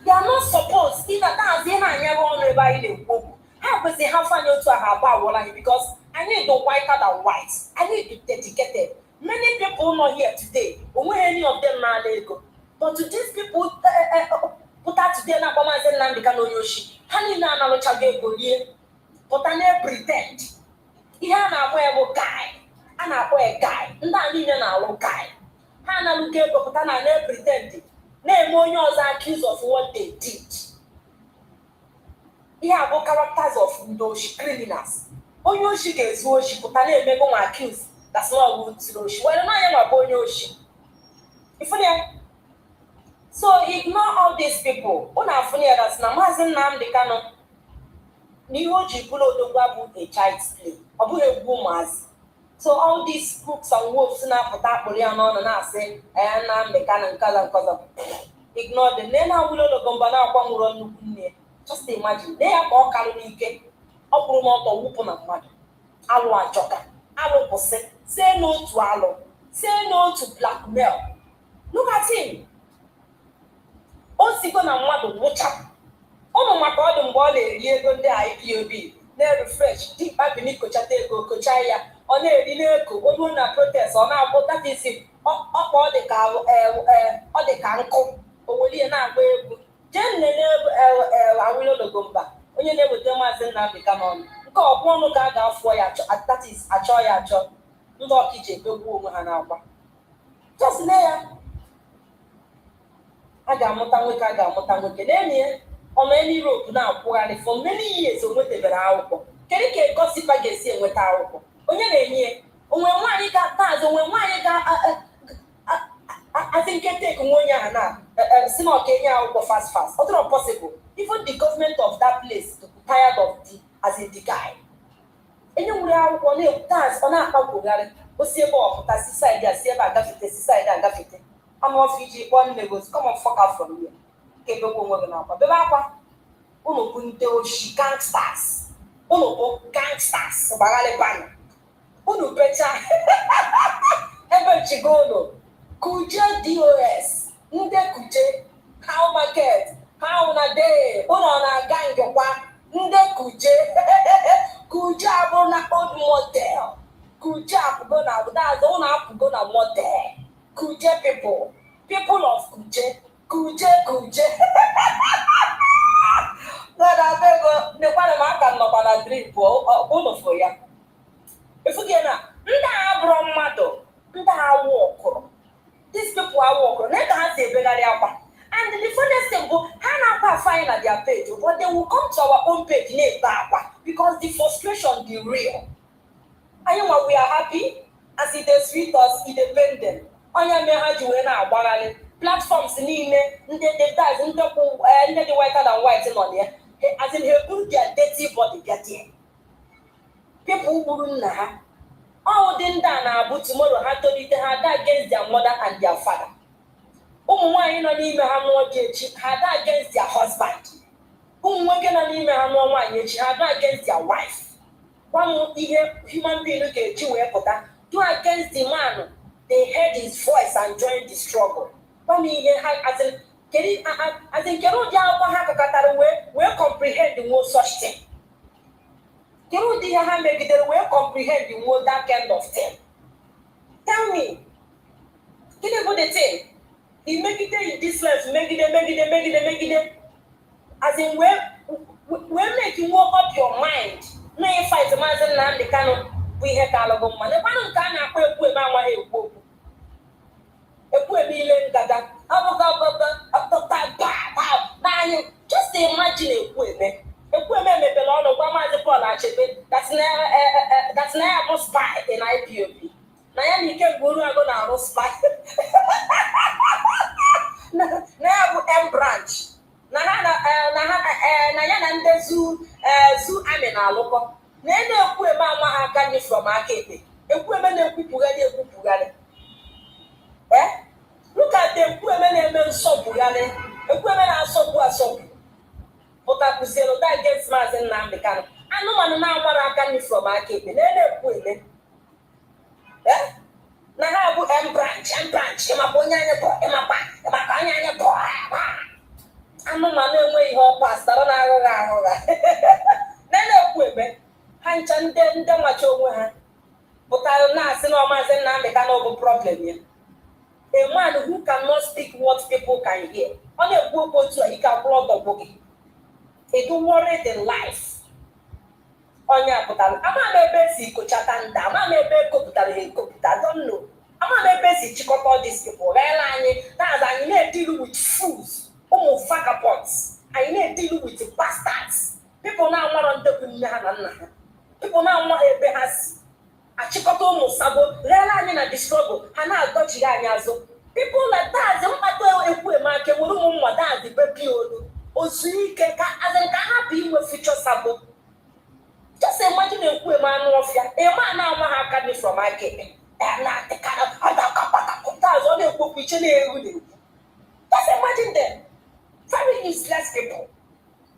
S3: They are not supposed either that they are never by the book. How was they have fun to have power because I need the whiter than white. I need to dedicated. Many people not here today. Any of them are legal. But to these people put out today na Mazi Nnamdi Kanu Yoshi. Honey na na chage golie. But I never pretend. Ihe na a guy. And a guy. Nda ni na a guy. Ha na look but I never pretend. Name onyo's accused of what they did. He have characters of those criminals. Onyoshi gets Woshi, but I never go accused. That's not what Roshi. Well, I am a Bonyoshi. If so ignore all these people. Una funny that's Mazi Nnamdi Kanu. Niwoji Pulo Dogwabu a child's play. Abu a Mazi. So all these crooks and wolves now put that Poliano and I say, Nnamdi Kanu and Kaza. Ignore them. Then I will Gombana Kwamuro. Just imagine. They are all Kalunike. Oprumo to Wupon and Mad. Alwa Joka. Alo Pose. Say no to Alo. Say no to blackmail. Look at him. Osigo na mwado wucha. Ono makodi mbole yego nde IPOB. Ne refresh. Deep up in kochate go kochaya. One eko. Ono na protest. Ona abo that is it. All the kanko. Owoli na agba egwu. Jen nene awilo logomba. Onye na-ewete Mazi Nnamdi Kanu. Nke ọbụọnụ ka a ga-afọ ya that is achọ ya achọ. Ndị ọkije egwu onwe ha na-agba. Just na ya. I got nwoke na-enye ọma Europe na-akwụgharị for many years o nwetebere akwụkwọ. Kedu ka gossip ga-esi enweta akwụkwọ? Onye na-enye onwe nwaanyị ga-atazụ onwe nwaanyị ga I think can take one year now. Simo Kenya go fast. It's not possible. Even the government of that place to be tired of the guy. Anyway, I want to dance on our program. What's the more? That's the side. That's the side. And that's I'm off Fiji. One levels. Come on, fuck out from here. Okay, go on now. But Baba, uno punto she gangsters. Uno gangsters. Bagale ban. Uno better. Ebe chigono. Kuja DOS, nde kuje, how market, how na day, uno na gang kwa, nde kuje, kuja abona old model, kuja abona, that's the one abona model, kuje people of kuje. God, I beg the one I can not on a drip, uno for ya. If you get na, nda abro mado, nda walk. These people are working. Let us say and the funniest thing, Hannah find at their page, but they will come to our own page because the frustration be real. And you know we are happy as it is with us independent. On your mehajuena platforms in the guys in the whiter than white on there. As in her put their dirty body get here. People who wouldn't have. All them done but tomorrow had to be against their mother and their father. Why not even have no had against their husband? Whom we can even have no one, she had against their wife. One human being who can do against the man, they heard his voice and joined the struggle. One as in we comprehend the more such thing. Will comprehend the more that kind of thing. Tell me, can you put the thing? He make it in this life, make it. As in, we're making work up your mind. No, if I imagine Nnamdi Kanu, we have Kalago man. If I don't can, I put my way. A poor million gada. Just imagine a women. A women may belong to Grandma's Paul. That's never spy in IPOP. Now you can go to spy. Now M branch. Na zoo amena loko na ekwu eme ama aka ni from akete ekwu eme na ekwupugale look at them ekwu eme na eme nsopugale ekwu eme na asọpụ pụtakwuzelo that against Mazi Nnamdi Kanu anụmanụ na-agbara aka ni from akete na ekwu eme na ha bụ M branch ịmakwa onye anya bụ ịmakwa anya anya bụ anụmanụ enweghị ihe ọkpa asara na-aghụgha na-ekwu eme ha ncha ndị nwacha onwe ha pụtara na-asị na Mazi Nnamdi Kanu bụ problem ya. A man who cannot speak what people can hear. Ọ na-ekwu okwu otu a ike akwụrụ ọdọgbo gị. Edu worried in life. Onye pụtara ama m ebe esi kochata nda ama m ebe ekopụtara ha ekopụta don't know. Ama m ebe esi chịkọta all these people reela anyị na-aza anyị na-deal with fools. Vagabonds. I need to deal with the bastards. People now want to do nne. People now want a behas. A chikoto sabo. Rela in a struggle. Hana dodgy anyazo. People like that. They want to do a market. We don't want that. The baby Ozui keka as in happy with future sabo. Just imagine a poor man of ya. A man now want to come from my game. And not the kind of other kapata. That's all they put which any. Just imagine them. Very useless people.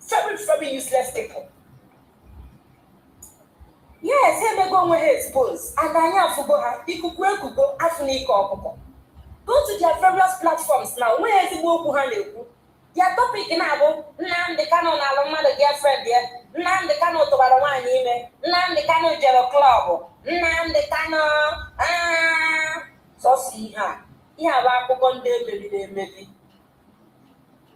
S3: Very useless people. Yes, he may go where he expose. And I have to go have go Go to their various platforms now. Where is the work behind their topic in Abo, Nnamdi Kanu na Aloma the girlfriend there, Nnamdi Kanu to Barawan Yime, Nnamdi Kanu Jello Club, Nnamdi Kanu so see her. You have a coupon day, maybe.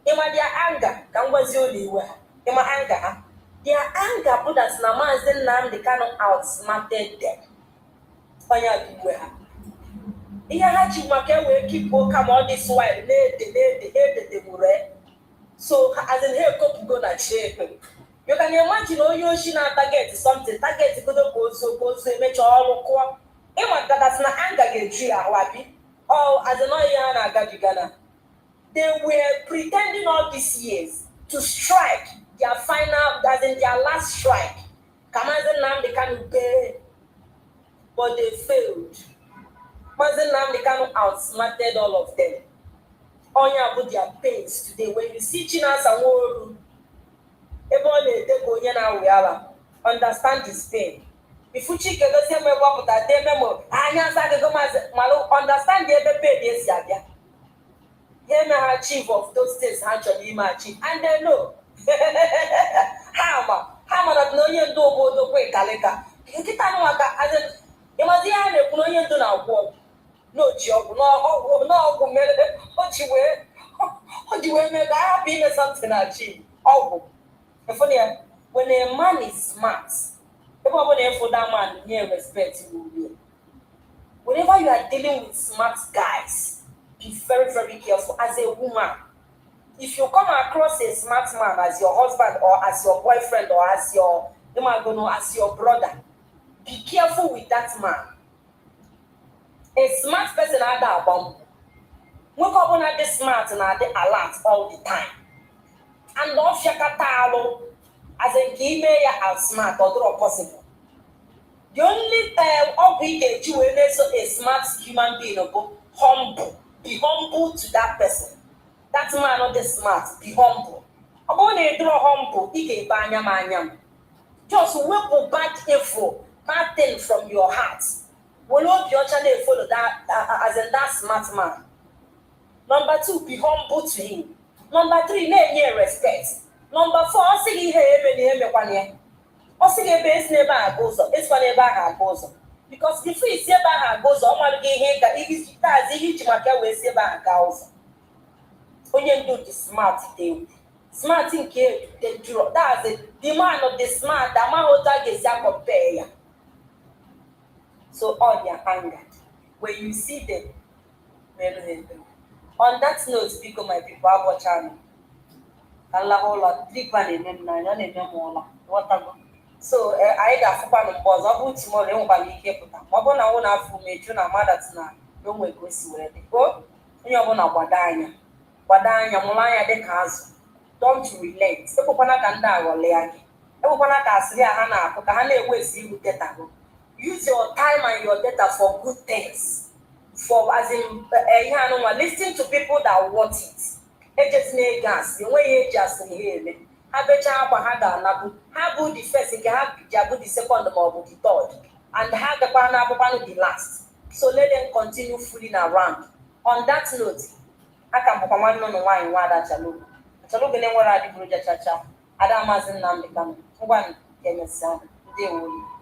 S3: Ima their anger can was only where Ima anger. Their anger put us na Mazi Nnamdi Kanu outsmarted them. Oya biwe. Iya hachi make we keep come all this while the mure. So as in here go na shape. You can imagine you na target something target go make all ko. Ima that's na anger get you awabi. Oh as in oya na agabigana. They were pretending all these years to strike their final, as in their last strike. Mazi Nnamdi Kanu pay, but they failed. Mazi Nnamdi Kanu outsmarted all of them. Onya put their pains today. When you see Chinas and Woru, everyone they go na uyala. Understand this pain. If you check the same way what that they memo, anya sa go malo understand the pain yes ya. Here now chief of those states actually imagine and they know. Hammer that no yen do bodo kwe kaleka. Kita no aka as in must ya ne kuno yen do na wo. No job no mere ojiwe me ga be something achieve. Oh. When a man is smart, everybody for that man near respect you. Whenever you are dealing with smart guys, be very, very careful as a woman. If you come across a smart man as your husband or as your boyfriend or as your brother, be careful with that man. A smart person had that bomb. We come on the smart and at the alert all the time. And don't shakatalo as a game as smart or possible. The only we can do is a smart human being humble. Be humble to that person. That man not the smart. Be humble. About a draw humble, he can buy. Just wepụ bad info, bad thing from your heart. Will not be actually follow that as in that smart man. Number 2, be humble to him. Number 3, name respect. Number 4, see him base never goes up. It's never goes up. Because if we see back goes on, one game that if that's each market will see back goes. When you do the smart thing, smart thing they draw. That's the man of the smart, the man who targets ya compare. So on your anger, when you see them, on that note, speak of my people, our channel. Allah Allah, 3 panel, 9 what so I got for one of boys. I put tomorrow when we keep them. What I want to make you know that's not no way go see where they go. You want to Badanya, Molaya de Cas. Don't you relate? So, Popana can die or Leaki. Everyone can see Hannah, Pokahane will see you data. Use your time and your data for good things. For as in, listen to people that want it. It just need gas. The way you just hear me. Have a child, have the first, you can have the second, or the third, and have the banana the last. So let them continue fooling around. On that note, I can put one on wine, that Chalu. Chalu, the name where I did Chacha, Adam as in Nnamdi Kanu. One, Kenya, they will.